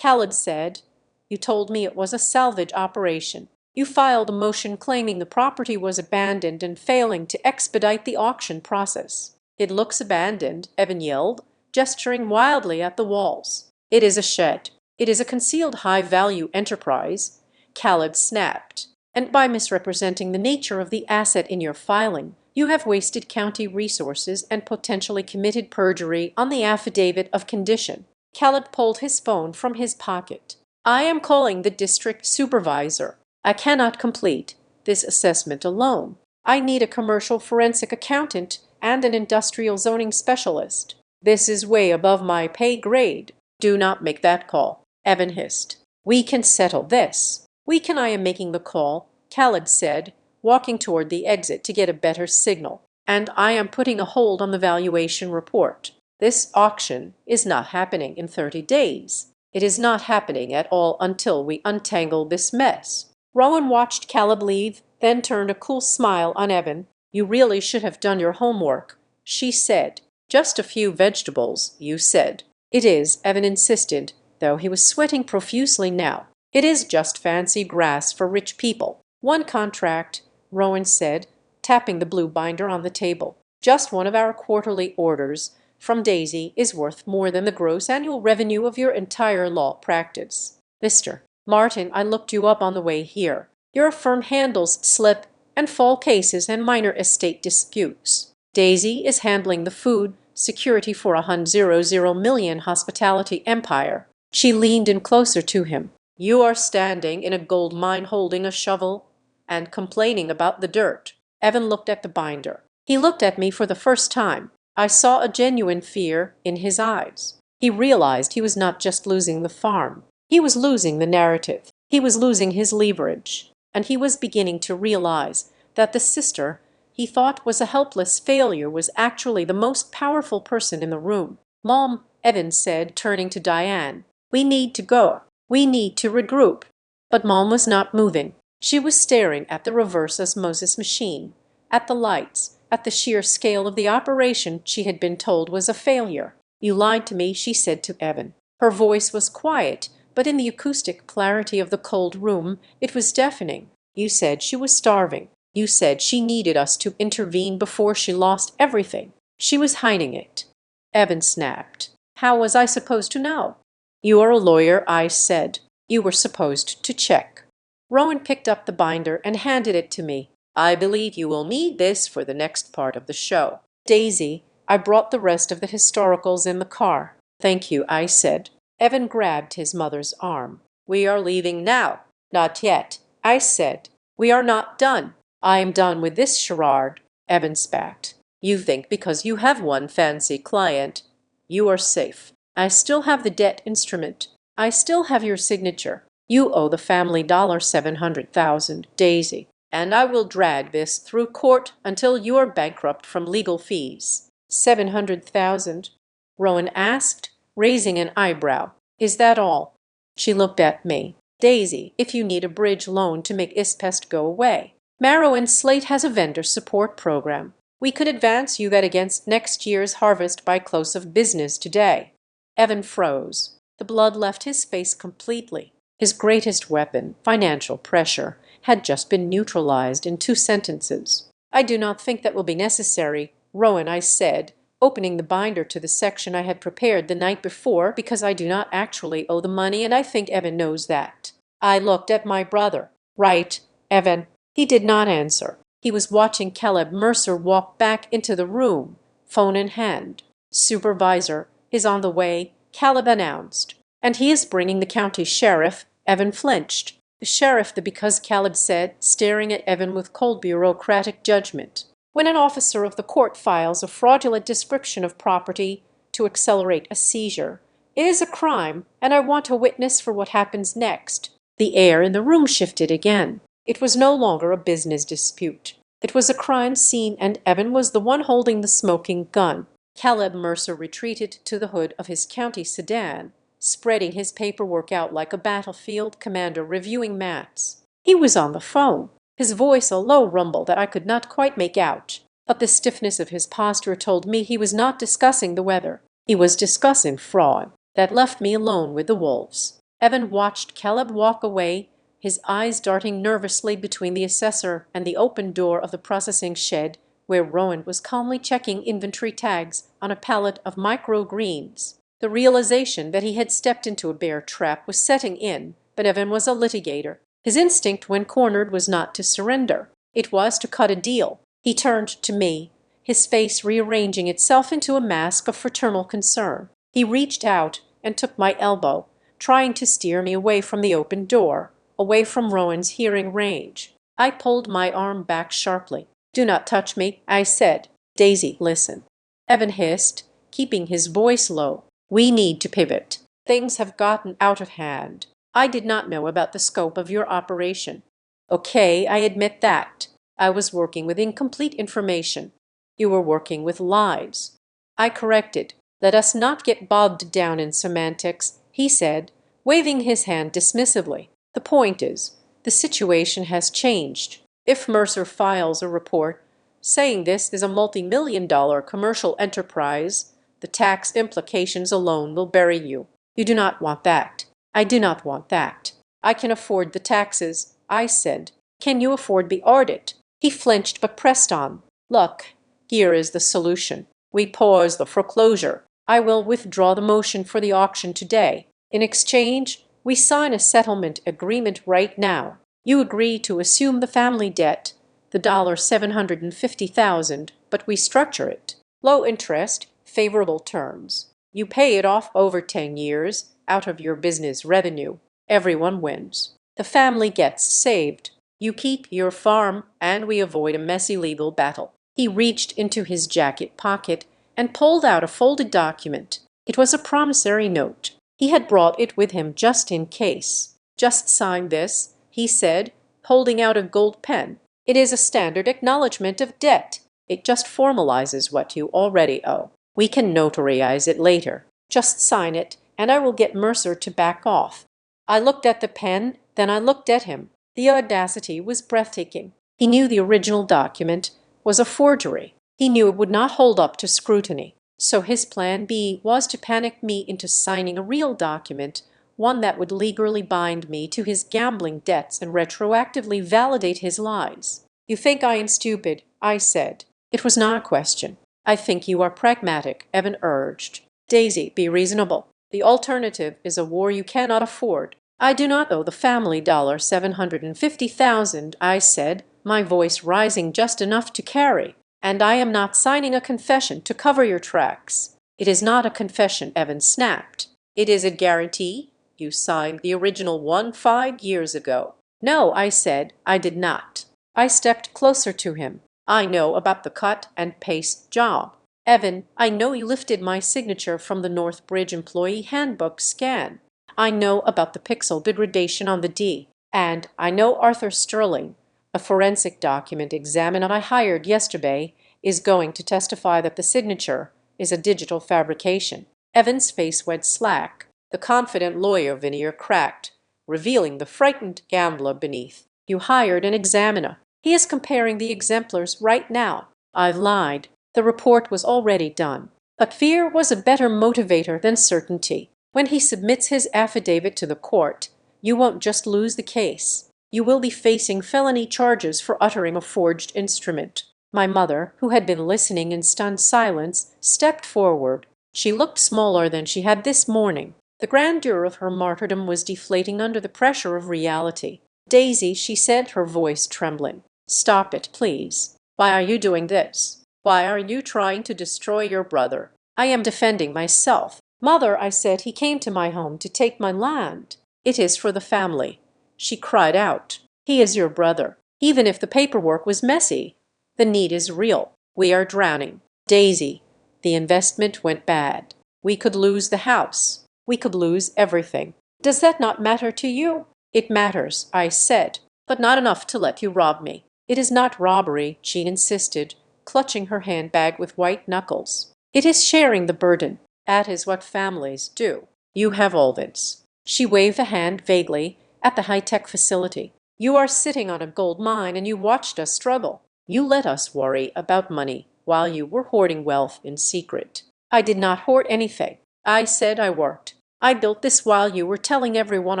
Khaled said, you told me it was a salvage operation. You filed a motion claiming the property was abandoned and failing to expedite the auction process. It looks abandoned, Evan yelled, gesturing wildly at the walls. It is a shed. It is a concealed high-value enterprise. Khaled snapped. And by misrepresenting the nature of the asset in your filing, you have wasted county resources and potentially committed perjury on the affidavit of condition. Khaled pulled his phone from his pocket. I am calling the district supervisor. I cannot complete this assessment alone. I need a commercial forensic accountant and an industrial zoning specialist. This is way above my pay grade. Do not make that call, Evan hissed. We can settle this. We can. I am making the call, Khaled said, walking toward the exit to get a better signal. And I am putting a hold on the valuation report. This auction is not happening in 30 days. It is not happening at all until we untangle this mess. Rowan watched Khaled leave, then turned a cool smile on Evan. You really should have done your homework, she said. Just a few vegetables, you said. It is, Evan insisted, though he was sweating profusely now. It is just fancy grass for rich people. One contract, Rowan said, tapping the blue binder on the table. Just one of our quarterly orders from Daisy is worth more than the gross annual revenue of your entire law practice. Mr. Martin, I looked you up on the way here. Your firm handles slip and fall cases and minor estate disputes. Daisy is handling the food security for a $100 million hospitality empire. She leaned in closer to him. You are standing in a gold mine holding a shovel and complaining about the dirt. Evan looked at the binder. He looked at me for the first time. I saw a genuine fear in his eyes. He realized he was not just losing the farm. He was losing the narrative. He was losing his leverage. And he was beginning to realize that the sister he thought was a helpless failure was actually the most powerful person in the room. Mom, Evan said, turning to Diane. We need to go. We need to regroup. But Mom was not moving. She was staring at the reverse osmosis machine, at the lights, at the sheer scale of the operation she had been told was a failure. You lied to me, she said to Evan. Her voice was quiet, but in the acoustic clarity of the cold room, it was deafening. You said she was starving. You said she needed us to intervene before she lost everything. She was hiding it. Evan snapped. How was I supposed to know? You are a lawyer, I said. You were supposed to check. Rowan picked up the binder and handed it to me. I believe you will need this for the next part of the show. Daisy, I brought the rest of the historicals in the car. Thank you, I said. Evan grabbed his mother's arm. We are leaving now. Not yet, I said. We are not done. I am done with this charade, Evan spat. You think because you have one fancy client, you are safe. I still have the debt instrument. I still have your signature. You owe the family $700,000, Daisy. And I will drag this through court until you are bankrupt from legal fees. $700,000? Rowan asked, raising an eyebrow. Is that all? She looked at me. Daisy, if you need a bridge loan to make Ispest go away, Marrow and Slate has a vendor support program. We could advance you that against next year's harvest by close of business today. Evan froze. The blood left his face completely. His greatest weapon, financial pressure, had just been neutralized in 2 sentences. "I do not think that will be necessary, Rowan," I said, opening the binder to the section I had prepared the night before, "because I do not actually owe the money, and I think Evan knows that." I looked at my brother. "Right, Evan." He did not answer. He was watching Caleb Mercer walk back into the room, phone in hand. "Supervisor is on the way," Caleb announced. "And he is bringing the county sheriff." Evan flinched. The sheriff, because Caleb said, staring at Evan with cold bureaucratic judgment. "When an officer of the court files a fraudulent description of property to accelerate a seizure, it is a crime, and I want a witness for what happens next." The air in the room shifted again. It was no longer a business dispute. It was a crime scene, and Evan was the one holding the smoking gun. Caleb Mercer retreated to the hood of his county sedan, spreading his paperwork out like a battlefield commander reviewing maps. He was on the phone, his voice a low rumble that I could not quite make out, but the stiffness of his posture told me he was not discussing the weather. He was discussing fraud. That left me alone with the wolves. Evan watched Caleb walk away, his eyes darting nervously between the assessor and the open door of the processing shed, where Rowan was calmly checking inventory tags on a pallet of microgreens. The realization that he had stepped into a bear trap was setting in, but Evan was a litigator. His instinct when cornered was not to surrender. It was to cut a deal. He turned to me, his face rearranging itself into a mask of fraternal concern. He reached out and took my elbow, trying to steer me away from the open door, away from Rowan's hearing range. I pulled my arm back sharply. "Do not touch me," I said. "Daisy, listen." Evan hissed, keeping his voice low. "We need to pivot. Things have gotten out of hand. I did not know about the scope of your operation." "Okay, I admit that. I was working with incomplete information. You were working with lies." I corrected. "Let us not get bogged down in semantics," he said, waving his hand dismissively. "The point is, the situation has changed. If Mercer files a report saying this is a multi-million-dollar commercial enterprise, the tax implications alone will bury you. You do not want that." "I do not want that." "I can afford the taxes," I said. "Can you afford the audit?" He flinched but pressed on. "Look, here is the solution. We pause the foreclosure. I will withdraw the motion for the auction today. In exchange, we sign a settlement agreement right now. You agree to assume the family debt, the $750,000, but we structure it. Low interest, favorable terms. You pay it off over 10 years out of your business revenue. Everyone wins. The family gets saved. You keep your farm, and we avoid a messy legal battle." He reached into his jacket pocket and pulled out a folded document. It was a promissory note. He had brought it with him just in case. "Just sign this," he said, holding out a gold pen. "It is a standard acknowledgement of debt. It just formalizes what you already owe. We can notarize it later. Just sign it, and I will get Mercer to back off." I looked at the pen, then I looked at him. The audacity was breathtaking. He knew the original document was a forgery. He knew it would not hold up to scrutiny. So his plan B was to panic me into signing a real document, one that would legally bind me to his gambling debts and retroactively validate his lies. "You think I am stupid," I said. It was not a question. "I think you are pragmatic," Evan urged. "Daisy, be reasonable. The alternative is a war you cannot afford." "I do not owe the family $750,000, I said, my voice rising just enough to carry. "And I am not signing a confession to cover your tracks." "It is not a confession," Evan snapped. "It is a guarantee. You signed the original one 5 years ago." "No," I said, "I did not." I stepped closer to him. "I know about the cut and paste job. Evan, I know you lifted my signature from the Northbridge Employee Handbook scan. I know about the pixel degradation on the D. And I know Arthur Sterling, a forensic document examiner I hired yesterday, is going to testify that the signature is a digital fabrication." Evan's face went slack. The confident lawyer veneer cracked, revealing the frightened gambler beneath. "You hired an examiner. He is comparing the exemplars right now." I lied. The report was already done. But fear was a better motivator than certainty. When he submits his affidavit to the court, you won't just lose the case. You will be facing felony charges for uttering a forged instrument." My mother, who had been listening in stunned silence, stepped forward. She looked smaller than she had this morning. The grandeur of her martyrdom was deflating under the pressure of reality. "Daisy," she said, her voice trembling, "stop it, please. Why are you doing this? Why are you trying to destroy your brother?" "I am defending myself. Mother," I said, "he came to my home to take my land. It is for the family." She cried out, "He is your brother. Even if the paperwork was messy, the need is real. We are drowning. Daisy, the investment went bad. We could lose the house. We could lose everything. Does that not matter to you?" "It matters," I said, "but not enough to let you rob me." "It is not robbery," she insisted, clutching her handbag with white knuckles. "It is sharing the burden. That is what families do. You have all this." She waved a hand vaguely at the high-tech facility. "You are sitting on a gold mine and you watched us struggle. You let us worry about money while you were hoarding wealth in secret." "I did not hoard anything. I said I worked. I built this while you were telling everyone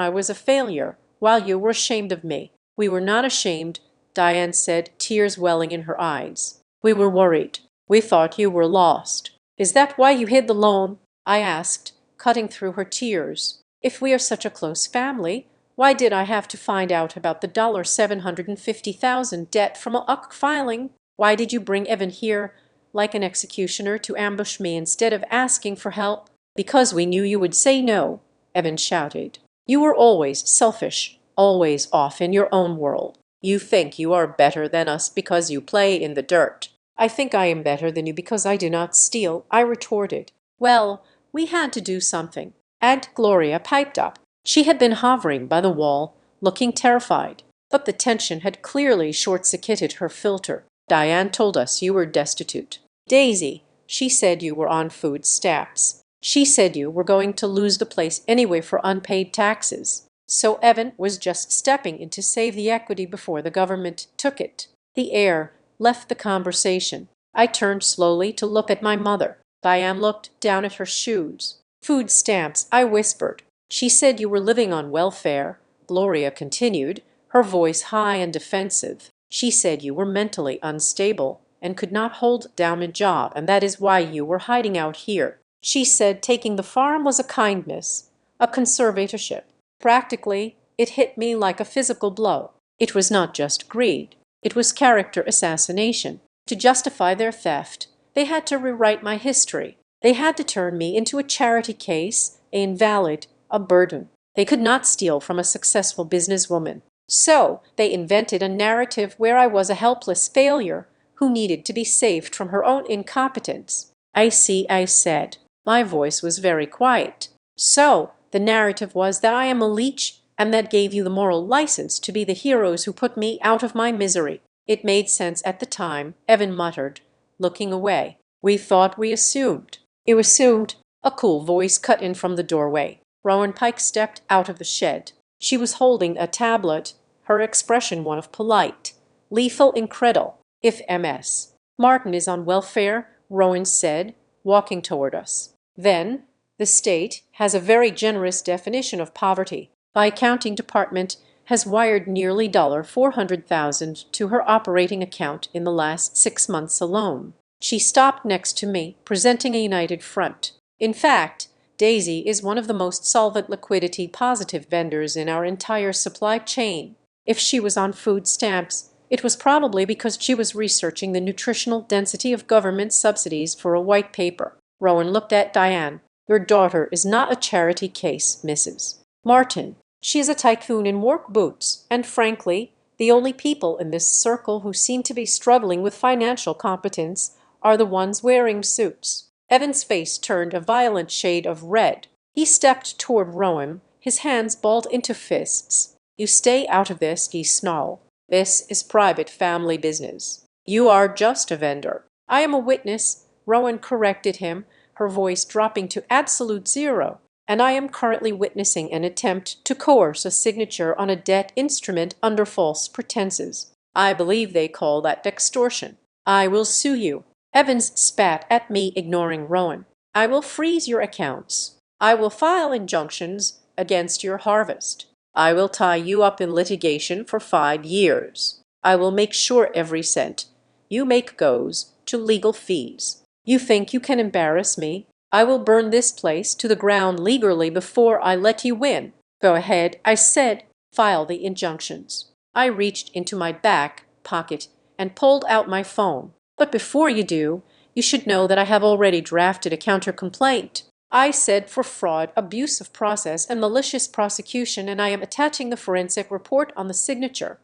I was a failure, while you were ashamed of me." "We were not ashamed," Diane said, tears welling in her eyes. "We were worried. We thought you were lost." "Is that why you hid the loan?" I asked, cutting through her tears. "If we are such a close family, why did I have to find out about the $750,000 debt from a UCC filing? Why did you bring Evan here like an executioner to ambush me instead of asking for help?" "Because we knew you would say no," Evan shouted. "You were always selfish, always off in your own world. You think you are better than us because you play in the dirt." "I think I am better than you because I do not steal," I retorted. "Well, we had to do something." Aunt Gloria piped up. She had been hovering by the wall, looking terrified, but the tension had clearly short-circuited her filter. "Diane told us you were destitute. Daisy, she said you were on food stamps. She said you were going to lose the place anyway for unpaid taxes. So Evan was just stepping in to save the equity before the government took it." The air left the conversation. I turned slowly to look at my mother. Diane looked down at her shoes. "Food stamps," I whispered. "She said you were living on welfare," Gloria continued, her voice high and defensive. "She said you were mentally unstable and could not hold down a job, and that is why you were hiding out here. She said taking the farm was a kindness, a conservatorship. Practically, it hit me like a physical blow. It was not just greed. It was character assassination. To justify their theft, they had to rewrite my history. They had to turn me into a charity case, an invalid, a burden. They could not steal from a successful businesswoman. So they invented a narrative where I was a helpless failure who needed to be saved from her own incompetence." "I see," I said. My voice was very quiet. "So the narrative was that I am a leech, and that gave you the moral license to be the heroes who put me out of my misery." "It made sense at the time," Evan muttered, looking away. "We thought we assumed." "You assumed," a cool voice cut in from the doorway. Rowan Pike stepped out of the shed. She was holding a tablet, her expression one of polite, lethal incredul. "If Ms. Martin is on welfare," Rowan said, walking toward us, "then the state has a very generous definition of poverty. My accounting department has wired nearly $400,000 to her operating account in the last 6 months alone." She stopped next to me, presenting a united front. "In fact, Daisy is one of the most solvent liquidity-positive vendors in our entire supply chain. If she was on food stamps, it was probably because she was researching the nutritional density of government subsidies for a white paper." Rowan looked at Diane. "Your daughter is not a charity case, Mrs. Martin. She is a tycoon in work boots, and frankly, the only people in this circle who seem to be struggling with financial competence are the ones wearing suits." Evan's face turned a violent shade of red. He stepped toward Rowan, his hands balled into fists. "You stay out of this," he snarled. "This is private family business. You are just a vendor." "I am a witness," Rowan corrected him, her voice dropping to absolute zero. "And I am currently witnessing an attempt to coerce a signature on a debt instrument under false pretenses. I believe they call that extortion. I will sue you." Evans spat at me, ignoring Rowan. "I will freeze your accounts." I will file injunctions against your harvest. I will tie you up in litigation for 5 years. I will make sure every cent you make goes to legal fees. You think you can embarrass me? I will burn this place to the ground legally before I let you win. Go ahead, I said. File the injunctions. I reached into my back pocket and pulled out my phone. But before you do, you should know that I have already drafted a counter-complaint. I said for fraud, abuse of process, and malicious prosecution, and I am attaching the forensic report on the signature.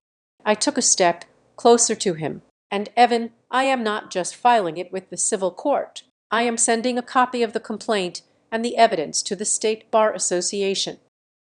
I took a step closer to him. And Evan, I am not just filing it with the civil court. I am sending a copy of the complaint and the evidence to the State Bar Association.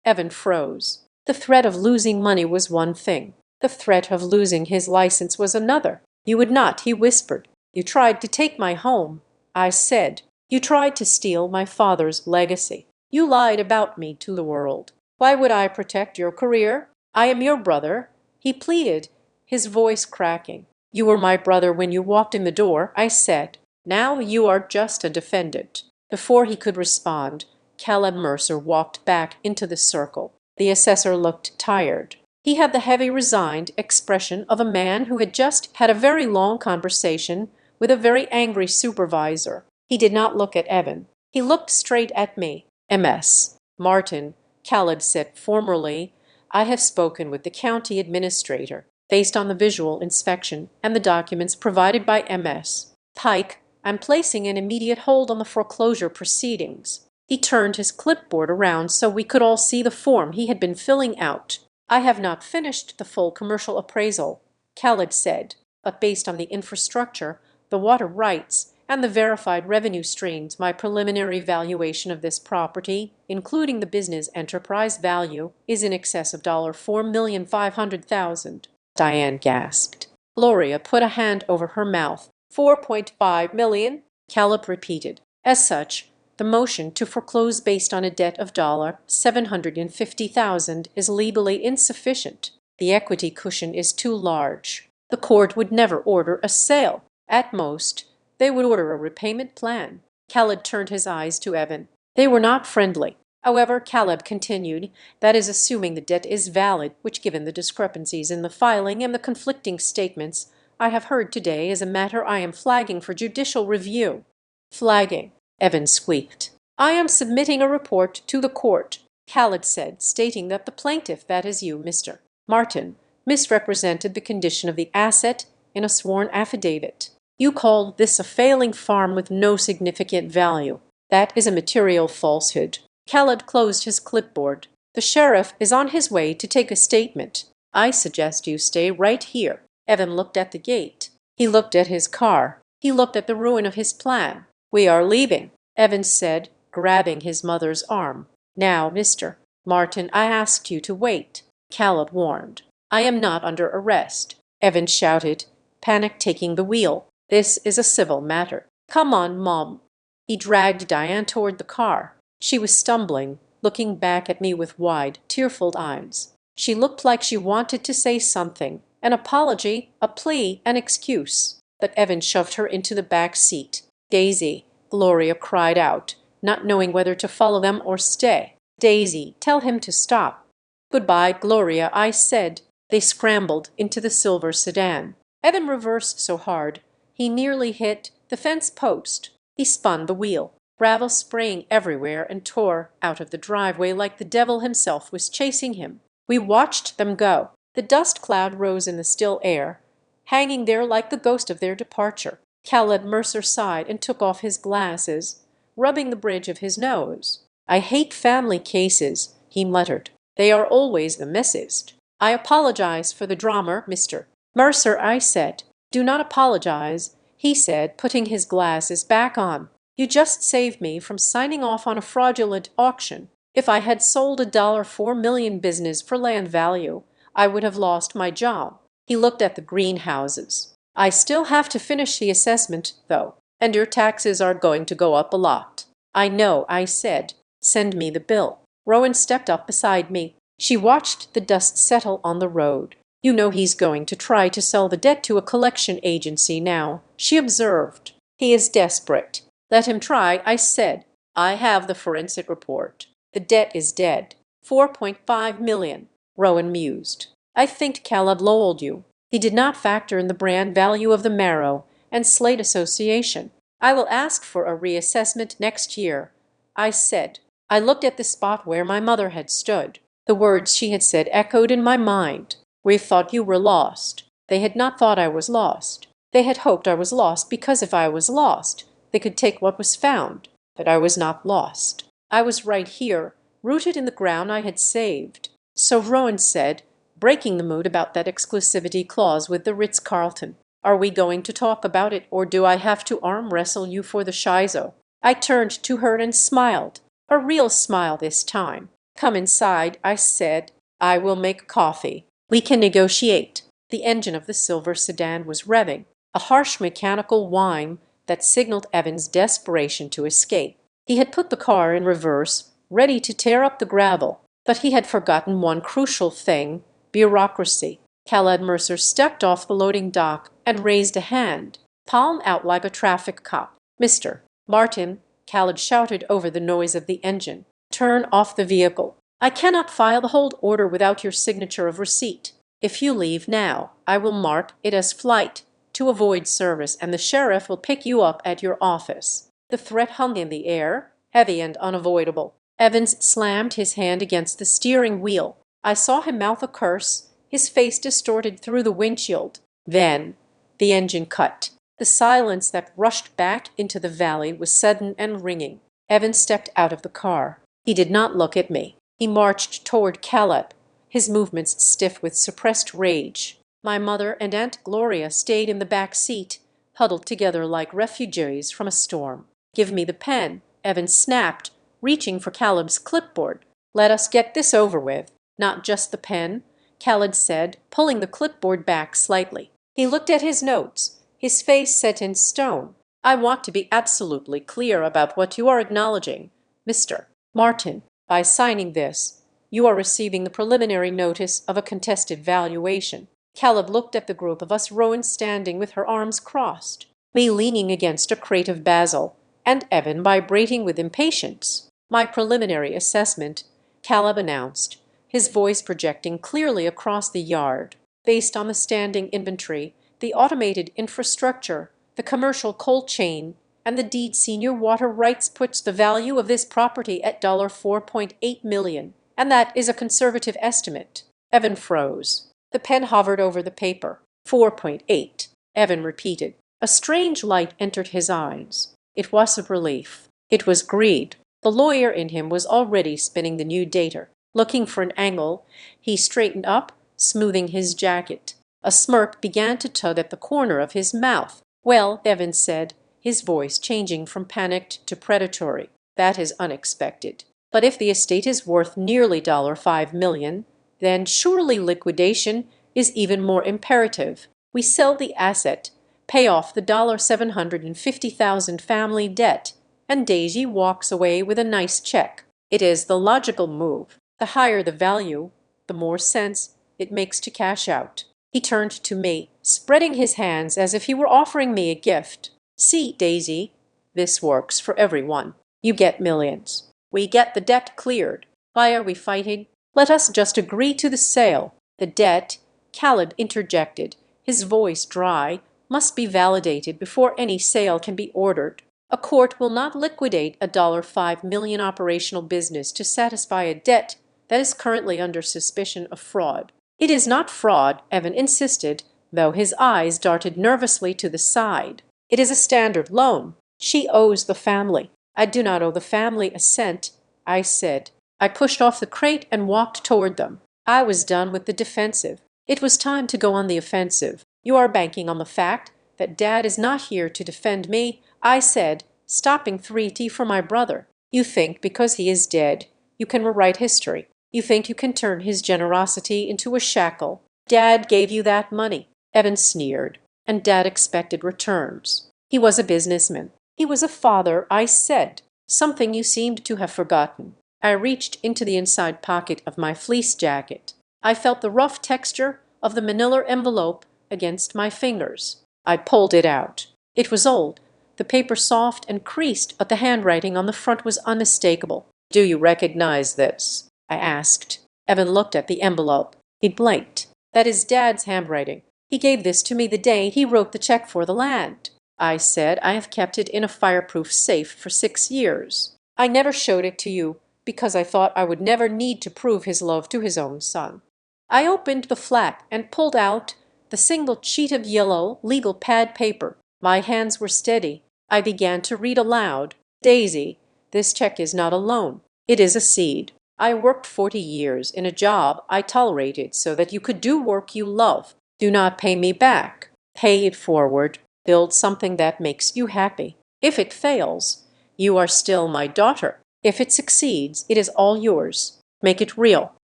Evan froze. The threat of losing money was one thing. The threat of losing his license was another. You would not, he whispered. You tried to take my home. I said. You tried to steal my father's legacy. You lied about me to the world. Why would I protect your career? I am your brother, he pleaded, his voice cracking. You were my brother when you walked in the door, I said. Now you are just a defendant. Before he could respond, Caleb Mercer walked back into the circle. The assessor looked tired. He had the heavy, resigned expression of a man who had just had a very long conversation with a very angry supervisor. He did not look at Evan. He looked straight at me. MS. Martin, Caleb said formally, I have spoken with the county administrator. Based on the visual inspection and the documents provided by MS. Pike, I'm placing an immediate hold on the foreclosure proceedings. He turned his clipboard around so we could all see the form he had been filling out. I have not finished the full commercial appraisal, Khaled said, but based on the infrastructure, the water rights, and the verified revenue streams, my preliminary valuation of this property, including the business enterprise value, is in excess of $4,500,000. Diane gasped. Gloria put a hand over her mouth. 4.5 million, Caleb repeated. As such, the motion to foreclose based on a debt of $750,000 is legally insufficient. The equity cushion is too large. The court would never order a sale. At most, they would order a repayment plan. Caleb turned his eyes to Evan. They were not friendly. However, Caleb continued, that is assuming the debt is valid, which given the discrepancies in the filing and the conflicting statements I have heard today is a matter I am flagging for judicial review. Flagging, Evan squeaked. I am submitting a report to the court, Caleb said, stating that the plaintiff, that is you, Mr. Martin, misrepresented the condition of the asset in a sworn affidavit. You called this a failing farm with no significant value. That is a material falsehood. Khaled closed his clipboard. The sheriff is on his way to take a statement. I suggest you stay right here. Evan looked at the gate. He looked at his car. He looked at the ruin of his plan. We are leaving, Evan said, grabbing his mother's arm. Now, Mr. Martin, I asked you to wait, Khaled warned. I am not under arrest, Evan shouted, panic taking the wheel. This is a civil matter. Come on, Mom. He dragged Diane toward the car. She was stumbling, looking back at me with wide, tearful eyes. She looked like she wanted to say something, an apology, a plea, an excuse. But Evan shoved her into the back seat. Daisy, Gloria cried out, not knowing whether to follow them or stay. Daisy, tell him to stop. Goodbye, Gloria, I said. They scrambled into the silver sedan. Evan reversed so hard, he nearly hit the fence post. He spun the wheel. Gravel spraying everywhere and tore out of the driveway like the devil himself was chasing him. We watched them go. The dust cloud rose in the still air, hanging there like the ghost of their departure. Caleb Mercer sighed and took off his glasses, rubbing the bridge of his nose. I hate family cases, he muttered. They are always the messiest. I apologize for the drama, Mr. Mercer, I said. Do not apologize, he said, putting his glasses back on. You just saved me from signing off on a fraudulent auction. If I had sold a $4 million business for land value, I would have lost my job. He looked at the greenhouses. I still have to finish the assessment, though, and your taxes are going to go up a lot. I know, I said. Send me the bill. Rowan stepped up beside me. She watched the dust settle on the road. You know he's going to try to sell the debt to a collection agency now, she observed. He is desperate. Let him try, I said. I have the forensic report. The debt is dead. 4.5 million, Rowan mused. I think Caleb lowelled you. He did not factor in the brand value of the Marrow and Slate Association. I will ask for a reassessment next year, I said. I looked at the spot where my mother had stood. The words she had said echoed in my mind. We thought you were lost. They had not thought I was lost. They had hoped I was lost because if I was lost, they could take what was found. But I was not lost. I was right here, rooted in the ground I had saved. So Rowan said, breaking the mood about that exclusivity clause with the Ritz-Carlton. Are we going to talk about it, or do I have to arm wrestle you for the shizo? I turned to her and smiled, a real smile this time. Come inside, I said. I will make coffee. We can negotiate. The engine of the silver sedan was revving, a harsh mechanical whine that signaled Evan's desperation to escape. He had put the car in reverse, ready to tear up the gravel, but he had forgotten one crucial thing: bureaucracy. Khaled Mercer stepped off the loading dock and raised a hand, palm out like a traffic cop. Mr. Martin, Khaled shouted over the noise of the engine, turn off the vehicle. I cannot file the hold order without your signature of receipt. If you leave now, I will mark it as flight to avoid service, and the sheriff will pick you up at your office. The threat hung in the air, heavy and unavoidable. Evans slammed his hand against the steering wheel. I saw him mouth a curse, his face distorted through the windshield. Then the engine cut. The silence that rushed back into the valley was sudden and ringing. Evans stepped out of the car. He did not look at me. He marched toward Caleb, his movements stiff with suppressed rage. My mother and Aunt Gloria stayed in the back seat, huddled together like refugees from a storm. Give me the pen, Evans snapped, reaching for Caleb's clipboard. Let us get this over with. Not just the pen, Caleb said, pulling the clipboard back slightly. He looked at his notes, his face set in stone. I want to be absolutely clear about what you are acknowledging, Mr. Martin. By signing this, you are receiving the preliminary notice of a contested valuation. Caleb looked at the group of us, Rowan standing with her arms crossed, me leaning against a crate of basil, and Evan vibrating with impatience. My preliminary assessment, Caleb announced, his voice projecting clearly across the yard. Based on the standing inventory, the automated infrastructure, the commercial cold chain, and the deed senior water rights puts the value of this property at $4.8 million, and that is a conservative estimate. Evan froze. The pen hovered over the paper. 4.8, Evan repeated. A strange light entered his eyes. It was a relief. It was greed. The lawyer in him was already spinning the new data. Looking for an angle, he straightened up, smoothing his jacket. A smirk began to tug at the corner of his mouth. Well, Evan said, his voice changing from panicked to predatory. That is unexpected. But if the estate is worth nearly $5 million, then surely liquidation is even more imperative. We sell the asset, pay off the $750,000 family debt, and Daisy walks away with a nice check. It is the logical move. The higher the value, the more sense it makes to cash out. He turned to me, spreading his hands as if he were offering me a gift. See, Daisy, this works for everyone. You get millions. We get the debt cleared. Why are we fighting? Let us just agree to the sale. The debt, Caleb interjected, his voice dry, must be validated before any sale can be ordered. A court will not liquidate a $5 million operational business to satisfy a debt that is currently under suspicion of fraud. It is not fraud, Evan insisted, though his eyes darted nervously to the side. It is a standard loan. She owes the family. I do not owe the family a cent, I said. I pushed off the crate and walked toward them. I was done with the defensive. It was time to go on the offensive. You are banking on the fact that Dad is not here to defend me, I said, stopping 3T for my brother. You think because he is dead, you can rewrite history. You think you can turn his generosity into a shackle. Dad gave you that money, Evan sneered, and Dad expected returns. He was a businessman. He was a father, I said, something you seemed to have forgotten. I reached into the inside pocket of my fleece jacket. I felt the rough texture of the manila envelope against my fingers. I pulled it out. It was old, the paper soft and creased, but the handwriting on the front was unmistakable. "Do you recognize this?" I asked. Evan looked at the envelope. He blinked. "That is Dad's handwriting. He gave this to me the day he wrote the check for the land." I said. "I have kept it in a fireproof safe for 6 years. I never showed it to you because I thought I would never need to prove his love to his own son." I opened the flap and pulled out the single sheet of yellow legal pad paper. My hands were steady. I began to read aloud. "Daisy, this check is not a loan. It is a seed. I worked 40 years in a job I tolerated so that you could do work you love. Do not pay me back. Pay it forward. Build something that makes you happy. If it fails, you are still my daughter. If it succeeds, it is all yours. Make it real."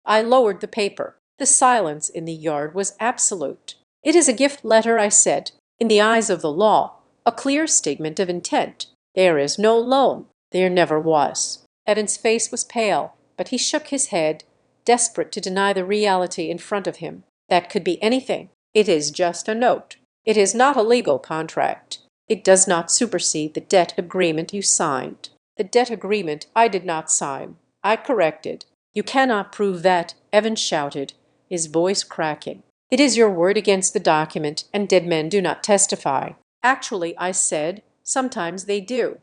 I lowered the paper. The silence in the yard was absolute. "It is a gift letter," I said. "In the eyes of the law, a clear statement of intent. There is no loan. There never was." Evan's face was pale, but he shook his head, desperate to deny the reality in front of him. "That could be anything. It is just a note. It is not a legal contract. It does not supersede the debt agreement you signed." "The debt agreement I did not sign," I corrected. "You cannot prove that," Evan shouted, his voice cracking. "It is your word against the document, and dead men do not testify." "Actually," I said, "sometimes they do."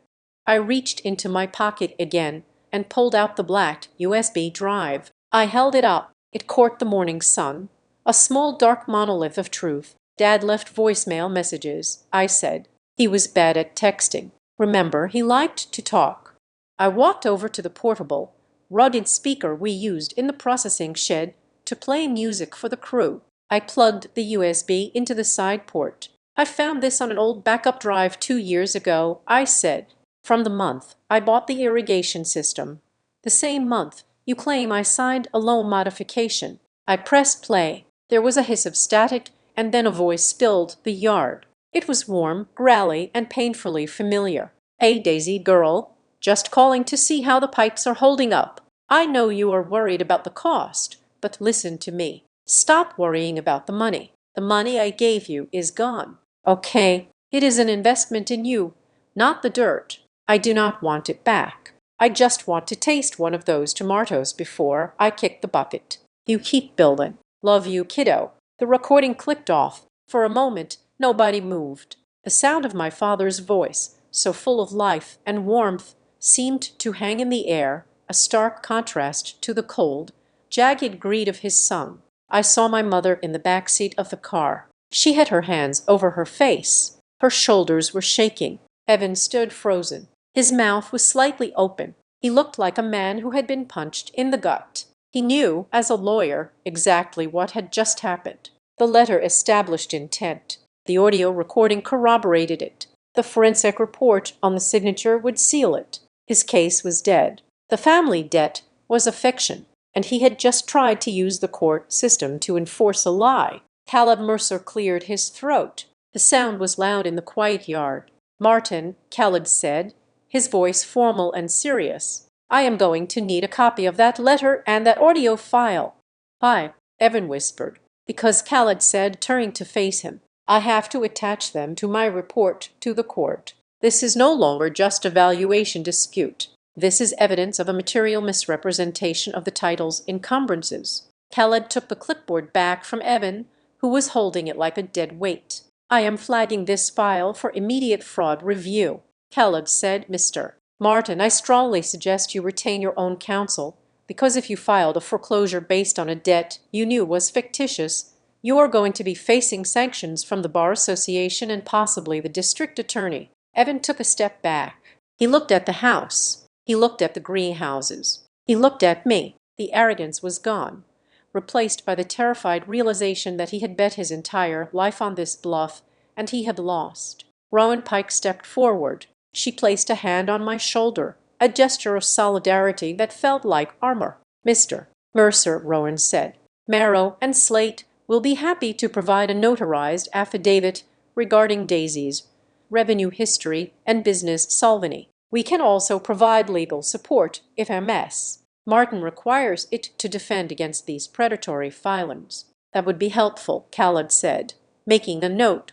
I reached into my pocket again and pulled out the black USB drive. I held it up. It caught the morning sun, a small dark monolith of truth. "Dad left voicemail messages," I said. "He was bad at texting. Remember, he liked to talk." I walked over to the portable, rugged speaker we used in the processing shed to play music for the crew. I plugged the USB into the side port. "I found this on an old backup drive 2 years ago," I said. "From the month I bought the irrigation system. The same month you claim I signed a loan modification." I pressed play. There was a hiss of static, and then a voice filled the yard. It was warm, growly, and painfully familiar. "Hey, Daisy girl. Just calling to see how the pipes are holding up. I know you are worried about the cost, but listen to me. Stop worrying about the money. The money I gave you is gone. Okay? It is an investment in you, not the dirt. I do not want it back. I just want to taste one of those tomatoes before I kick the bucket. You keep building. Love you, kiddo." The recording clicked off. For a moment, nobody moved. The sound of my father's voice, so full of life and warmth, seemed to hang in the air, a stark contrast to the cold, jagged greed of his son. I saw my mother in the back seat of the car. She had her hands over her face. Her shoulders were shaking. Evan stood frozen. His mouth was slightly open. He looked like a man who had been punched in the gut. He knew, as a lawyer, exactly what had just happened. The letter established intent. The audio recording corroborated it. The forensic report on the signature would seal it. His case was dead. The family debt was a fiction, and he had just tried to use the court system to enforce a lie. Caleb Mercer cleared his throat. The sound was loud in the quiet yard. "Martin," Khaled said, his voice formal and serious, "I am going to need a copy of that letter and that audio file." "Why?" Evan whispered. "Because," Khaled said, turning to face him, "I have to attach them to my report to the court. This is no longer just a valuation dispute. This is evidence of a material misrepresentation of the title's encumbrances." Khaled took the clipboard back from Evan, who was holding it like a dead weight. "I am flagging this file for immediate fraud review." Khaled said, "Mr. Martin, I strongly suggest you retain your own counsel, because if you filed a foreclosure based on a debt you knew was fictitious, you are going to be facing sanctions from the Bar Association and possibly the district attorney." Evan took a step back. He looked at the house. He looked at the greenhouses. He looked at me. The arrogance was gone, replaced by the terrified realization that he had bet his entire life on this bluff, and he had lost. Rowan Pike stepped forward. She placed a hand on my shoulder, a gesture of solidarity that felt like armor. "Mr. Mercer," Rowan said, "Marrow and Slate will be happy to provide a notarized affidavit regarding Daisy's revenue history and business solvency. We can also provide legal support if MS. Martin requires it to defend against these predatory filings." "That would be helpful," Khaled said, making a note.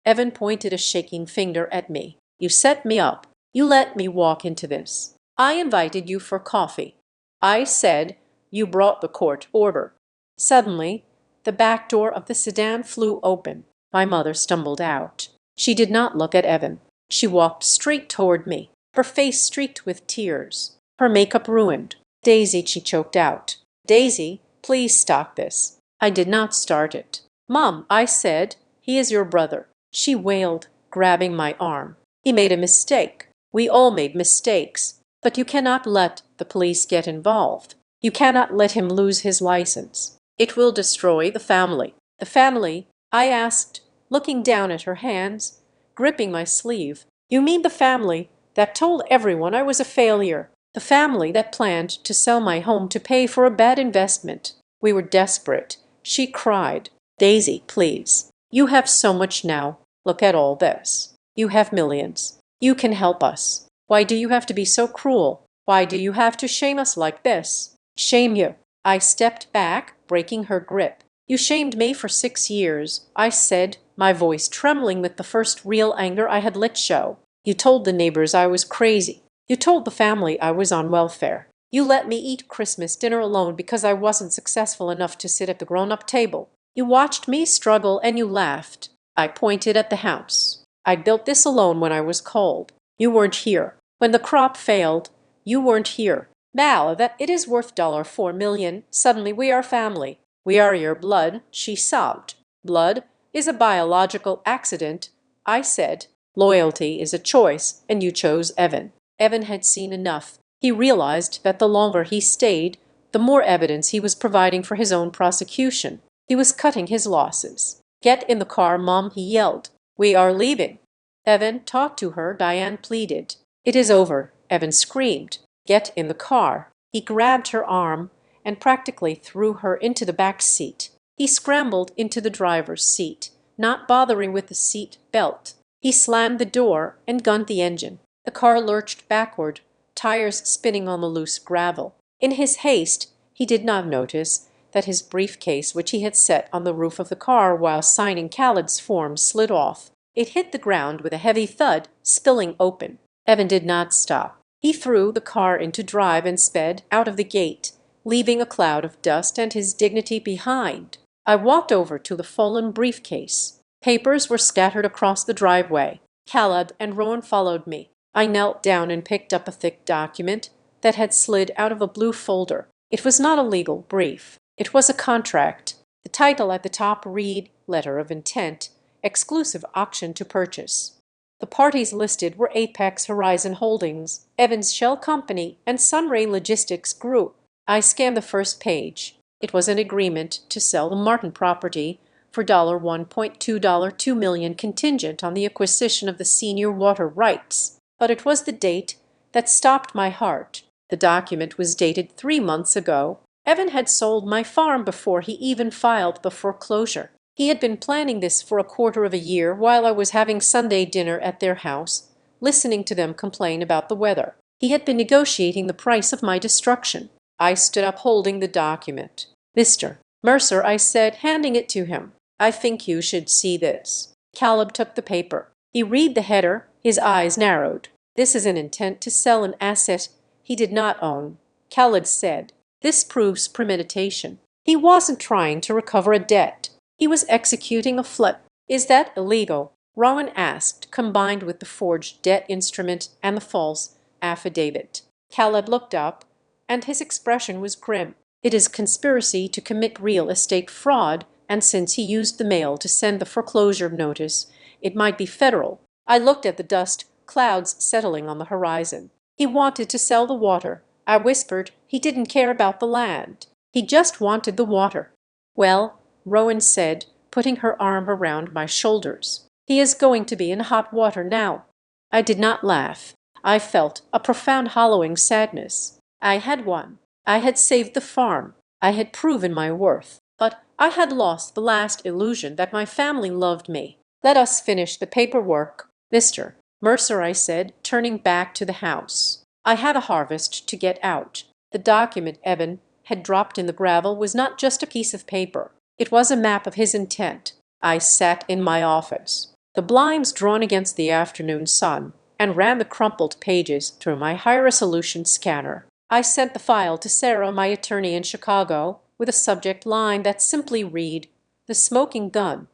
Evan pointed a shaking finger at me. You set me up. You let me walk into this. I invited you for coffee. I said you brought the court order. Suddenly, the back door of the sedan flew open. My mother stumbled out. She did not look at Evan. She walked straight toward me, her face streaked with tears, her makeup ruined. "Daisy," she choked out. "Daisy, please stop this." I did not start it. "Mom," I said, "he is your brother." She wailed, grabbing my arm. "He made a mistake. We all made mistakes. But you cannot let the police get involved. You cannot let him lose his license. It will destroy the family." "The family?" I asked, looking down at her hands, gripping my sleeve. "You mean the family that told everyone I was a failure? The family that planned to sell my home to pay for a bad investment? We were desperate." She cried. "Daisy, please. You have so much now. Look at all this. You have millions. You can help us. Why do you have to be so cruel? Why do you have to shame us like this?" "Shame you?" I stepped back, breaking her grip. "You shamed me for 6 years," I said, my voice trembling with the first real anger I had let show. "You told the neighbors I was crazy. You told the family I was on welfare. You let me eat Christmas dinner alone because I wasn't successful enough to sit at the grown-up table. You watched me struggle and you laughed." I pointed at the house. "I built this alone when I was cold. You weren't here. When the crop failed, you weren't here. Now that it is worth $4 million, suddenly we are family. We are your blood," she sobbed. "Blood is a biological accident," I said. "Loyalty is a choice, and you chose Evan." Evan had seen enough. He realized that the longer he stayed, the more evidence he was providing for his own prosecution. He was cutting his losses. "Get in the car, Mom," he yelled. "We are leaving." "Evan, talk to her," Diane pleaded. "It is over," Evan screamed. "Get in the car." He grabbed her arm and practically threw her into the back seat. He scrambled into the driver's seat, not bothering with the seat belt. He slammed the door and gunned the engine. The car lurched backward, tires spinning on the loose gravel. In his haste, he did not notice that his briefcase, which he had set on the roof of the car while signing Khaled's form, slid off. It hit the ground with a heavy thud, spilling open. Evan did not stop. He threw the car into drive and sped out of the gate, leaving a cloud of dust and his dignity behind. I walked over to the fallen briefcase. Papers were scattered across the driveway. Khaled and Rowan followed me. I knelt down and picked up a thick document that had slid out of a blue folder. It was not a legal brief. It was a contract. The title at the top read, "Letter of Intent, Exclusive Auction to Purchase." The parties listed were Apex Horizon Holdings, Evans Shell Company, and Sunray Logistics Group. I scanned the first page. It was an agreement to sell the Martin property for $1.2 million contingent on the acquisition of the senior water rights. But it was the date that stopped my heart. The document was dated 3 months ago. Evan had sold my farm before he even filed the foreclosure. He had been planning this for a quarter of a year while I was having Sunday dinner at their house, listening to them complain about the weather. He had been negotiating the price of my destruction. I stood up holding the document. "Mr. Mercer," I said, handing it to him, "I think you should see this." Caleb took the paper. He read the header, his eyes narrowed. "This is an intent to sell an asset he did not own," Khaled said. "This proves premeditation. He wasn't trying to recover a debt. He was executing a flip." "Is that illegal?" Rowan asked, combined with the forged debt instrument and the false affidavit. Khaled looked up, and his expression was grim. "It is conspiracy to commit real estate fraud, and since he used the mail to send the foreclosure notice, it might be federal." I looked at the dust clouds settling on the horizon. "He wanted to sell the water," I whispered. "He didn't care about the land. He just wanted the water." "Well," Rowan said, putting her arm around my shoulders, "he is going to be in hot water now." I did not laugh. I felt a profound hollowing sadness. I had won. I had saved the farm. I had proven my worth. But I had lost the last illusion that my family loved me. "Let us finish the paperwork, Mr. Mercer," I said, turning back to the house. I had a harvest to get out. The document Evan had dropped in the gravel was not just a piece of paper. It was a map of his intent. I sat in my office, the blinds drawn against the afternoon sun, and ran the crumpled pages through my high-resolution scanner. I sent the file to Sarah, my attorney in Chicago, with a subject line that simply read, "The Smoking Gun."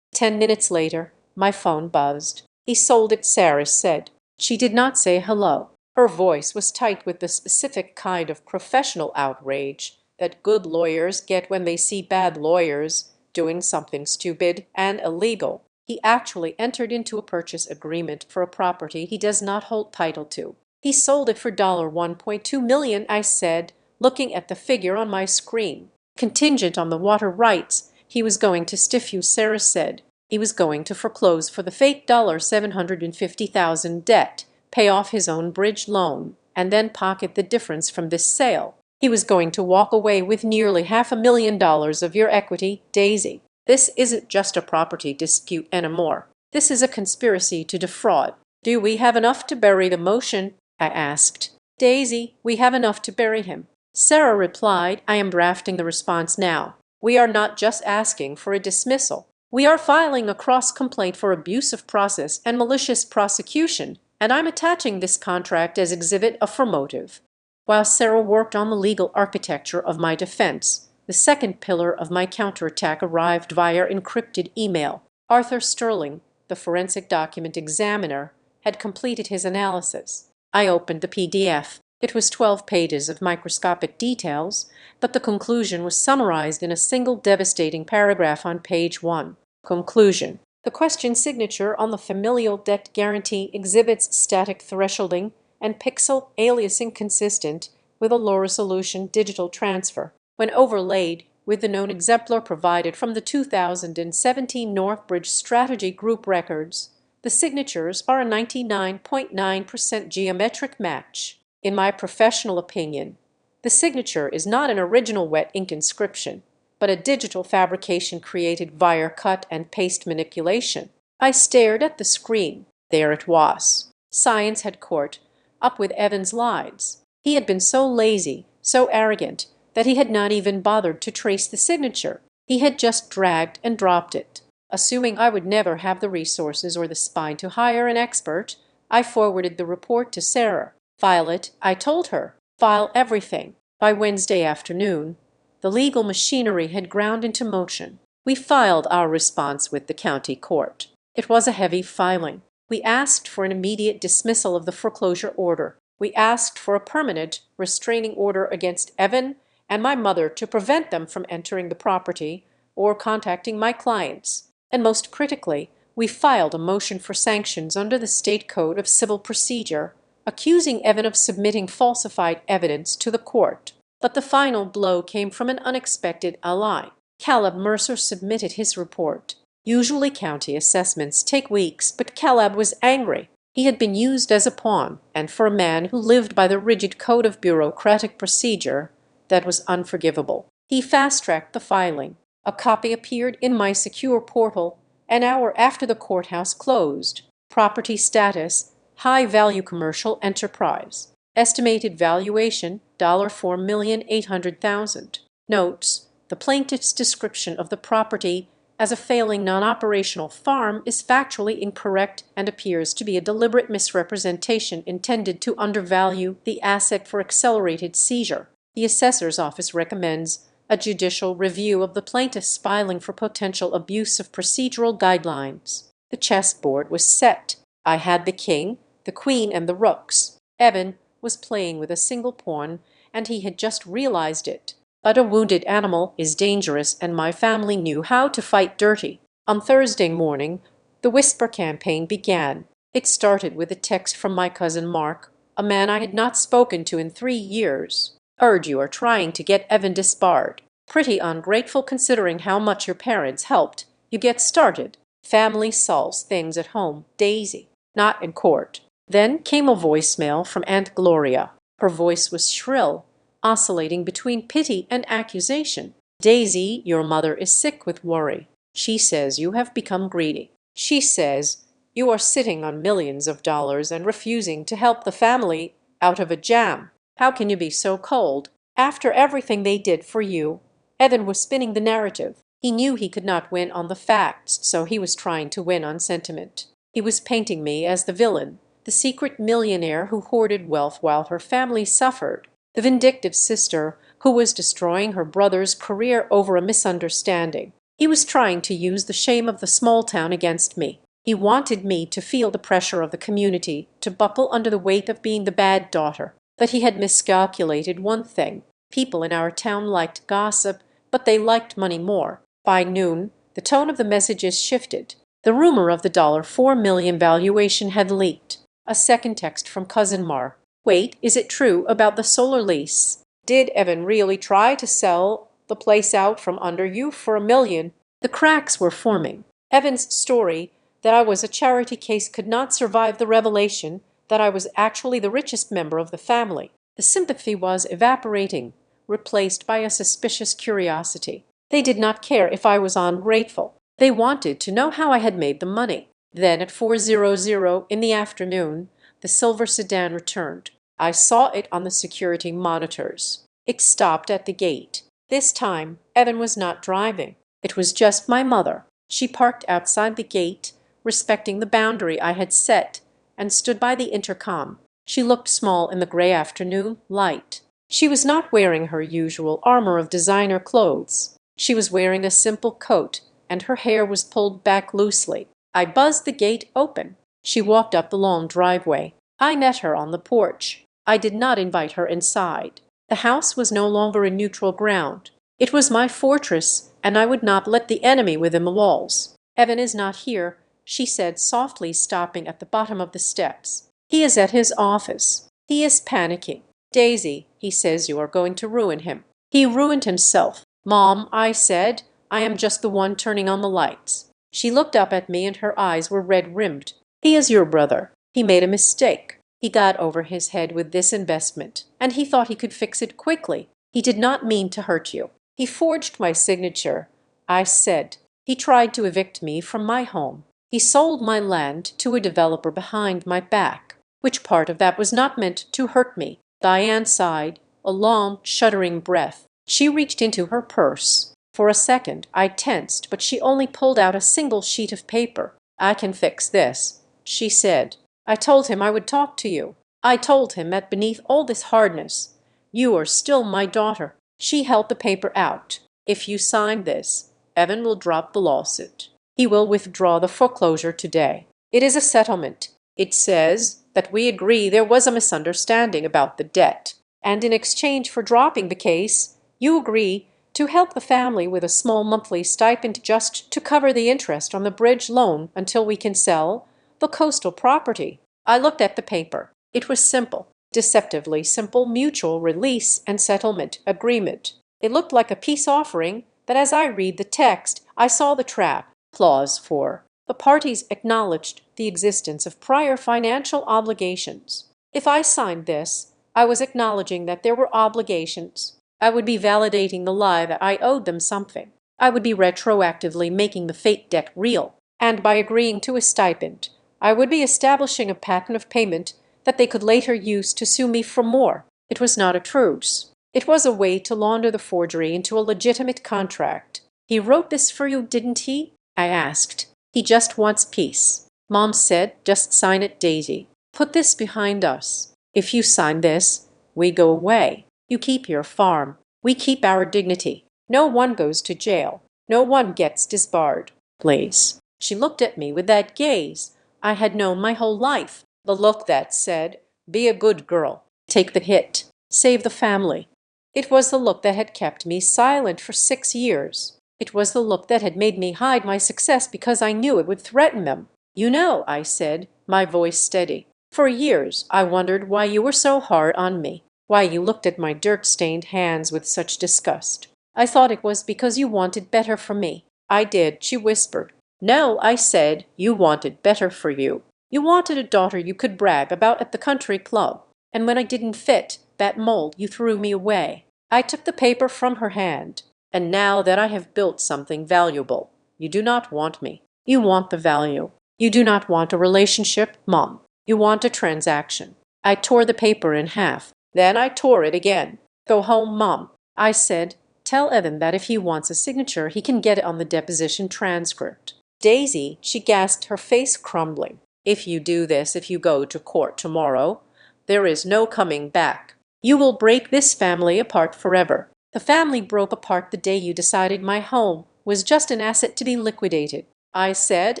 10 minutes later, my phone buzzed. "He sold it," Sarah said. She did not say hello. Her voice was tight with the specific kind of professional outrage that good lawyers get when they see bad lawyers doing something stupid and illegal. He actually entered into a purchase agreement for a property he does not hold title to. He sold it for $1.2 million, I said, looking at the figure on my screen. Contingent on the water rights, he was going to stiff you, Sarah said. He was going to foreclose for the fake $750,000 debt, pay off his own bridge loan, and then pocket the difference from this sale. He was going to walk away with nearly $500,000 of your equity, Daisy. This isn't just a property dispute anymore. This is a conspiracy to defraud. Do we have enough to bury the motion? I asked. Daisy, we have enough to bury him. Sarah replied, I am drafting the response now. We are not just asking for a dismissal. We are filing a cross-complaint for abuse of process and malicious prosecution, and I'm attaching this contract as exhibit for motive. While Sarah worked on the legal architecture of my defense, the second pillar of my counterattack arrived via encrypted email. Arthur Sterling, the forensic document examiner, had completed his analysis. I opened the PDF. It was 12 pages of microscopic details, but the conclusion was summarized in a single devastating paragraph on page 1. Conclusion. The question signature on the familial debt guarantee exhibits static thresholding and pixel aliasing consistent with a low-resolution digital transfer. When overlaid with the known exemplar provided from the 2017 Northbridge Strategy Group records, the signatures are a 99.9% geometric match. In my professional opinion, the signature is not an original wet ink inscription, but a digital fabrication created via cut and paste manipulation. I stared at the screen. There it was. Science had caught up with Evan's lies. He had been so lazy, so arrogant, that he had not even bothered to trace the signature. He had just dragged and dropped it. Assuming I would never have the resources or the spine to hire an expert, I forwarded the report to Sarah. File it, I told her. File everything. By Wednesday afternoon, the legal machinery had ground into motion. We filed our response with the county court. It was a heavy filing. We asked for an immediate dismissal of the foreclosure order. We asked for a permanent restraining order against Evan and my mother to prevent them from entering the property or contacting my clients. And most critically, we filed a motion for sanctions under the State Code of Civil Procedure, accusing Evan of submitting falsified evidence to the court. But the final blow came from an unexpected ally. Caleb Mercer submitted his report. Usually county assessments take weeks, but Caleb was angry. He had been used as a pawn, and for a man who lived by the rigid code of bureaucratic procedure, that was unforgivable. He fast-tracked the filing. A copy appeared in my secure portal an hour after the courthouse closed. Property status: high-value commercial enterprise. Estimated valuation: $4,800,000. Notes: the plaintiff's description of the property as a failing non-operational farm is factually incorrect and appears to be a deliberate misrepresentation intended to undervalue the asset for accelerated seizure. The assessor's office recommends a judicial review of the plaintiff's filing for potential abuse of procedural guidelines. The chessboard was set. I had the king, the queen, and the rooks. Evan was playing with a single pawn, and he had just realized it. But a wounded animal is dangerous, and my family knew how to fight dirty. On Thursday morning, the whisper campaign began. It started with a text from my cousin Mark, a man I had not spoken to in 3 years. Heard you are trying to get Evan disbarred. Pretty ungrateful considering how much your parents helped you get started. Family solves things at home, Daisy, not in court. Then came a voicemail from Aunt Gloria. Her voice was shrill, oscillating between pity and accusation. Daisy, your mother is sick with worry. She says you have become greedy. She says you are sitting on millions of dollars and refusing to help the family out of a jam. How can you be so cold? After everything they did for you. Evan was spinning the narrative. He knew he could not win on the facts, so he was trying to win on sentiment. He was painting me as the villain, the secret millionaire who hoarded wealth while her family suffered, the vindictive sister who was destroying her brother's career over a misunderstanding. He was trying to use the shame of the small town against me. He wanted me to feel the pressure of the community, to buckle under the weight of being the bad daughter. But he had miscalculated one thing. People in our town liked gossip, but they liked money more. By noon, the tone of the messages shifted. The rumor of the $4 million valuation had leaked. A second text from Cousin Mar. Wait, is it true about the solar lease? Did Evan really try to sell the place out from under you for $1 million? The cracks were forming. Evan's story that I was a charity case could not survive the revelation that I was actually the richest member of the family. The sympathy was evaporating, replaced by a suspicious curiosity. They did not care if I was ungrateful. They wanted to know how I had made the money. Then at 4:00 in the afternoon, the silver sedan returned. I saw it on the security monitors. It stopped at the gate. This time, Evan was not driving. It was just my mother. She parked outside the gate, respecting the boundary I had set, and stood by the intercom. She looked small in the gray afternoon light. She was not wearing her usual armor of designer clothes. She was wearing a simple coat, and her hair was pulled back loosely. I buzzed the gate open. She walked up the long driveway. I met her on the porch. I did not invite her inside. The house was no longer a neutral ground. It was my fortress, and I would not let the enemy within the walls. Evan is not here, she said softly, stopping at the bottom of the steps. He is at his office. He is panicking. Daisy, he says you are going to ruin him. He ruined himself. Mom, I said, I am just the one turning on the lights. She looked up at me and her eyes were red-rimmed. He is your brother. He made a mistake. He got over his head with this investment, and he thought he could fix it quickly. He did not mean to hurt you. He forged my signature. I said. He tried to evict me from my home. He sold my land to a developer behind my back. Which part of that was not meant to hurt me? Diane sighed, a long, shuddering breath. She reached into her purse. For a second I tensed, but she only pulled out a single sheet of paper. I can fix this, she said. I told him I would talk to you. I told him that beneath all this hardness, you are still my daughter. She held the paper out. If you sign this, Evan will drop the lawsuit. He will withdraw the foreclosure today. It is a settlement. It says that we agree there was a misunderstanding about the debt, and in exchange for dropping the case, you agree to help the family with a small monthly stipend just to cover the interest on the bridge loan until we can sell the coastal property. I looked at the paper. It was simple, deceptively simple mutual release and settlement agreement. It looked like a peace offering, but as I read the text, I saw the trap. Clause 4. The parties acknowledged the existence of prior financial obligations. If I signed this, I was acknowledging that there were obligations. I would be validating the lie that I owed them something. I would be retroactively making the fake debt real. And by agreeing to a stipend, I would be establishing a pattern of payment that they could later use to sue me for more. It was not a truce. It was a way to launder the forgery into a legitimate contract. He wrote this for you, didn't he? I asked. He just wants peace. Mom said, just sign it, Daisy. Put this behind us. If you sign this, we go away. You keep your farm. We keep our dignity. No one goes to jail. No one gets disbarred. Please. She looked at me with that gaze I had known my whole life. The look that said, be a good girl. Take the hit. Save the family. It was the look that had kept me silent for 6 years. It was the look that had made me hide my success because I knew it would threaten them. You know, I said, my voice steady. For years I wondered why you were so hard on me, why you looked at my dirt-stained hands with such disgust. I thought it was because you wanted better for me. I did, she whispered. No, I said, you wanted better for you. You wanted a daughter you could brag about at the country club. And when I didn't fit that mold, you threw me away. I took the paper from her hand. And now that I have built something valuable, you do not want me. You want the value. You do not want a relationship, Mom. You want a transaction. I tore the paper in half. Then I tore it again. Go home, Mom. I said, tell Evan that if he wants a signature, he can get it on the deposition transcript. Daisy, she gasped, her face crumbling. If you do this, if you go to court tomorrow, there is no coming back. You will break this family apart forever. The family broke apart the day you decided my home was just an asset to be liquidated. I said,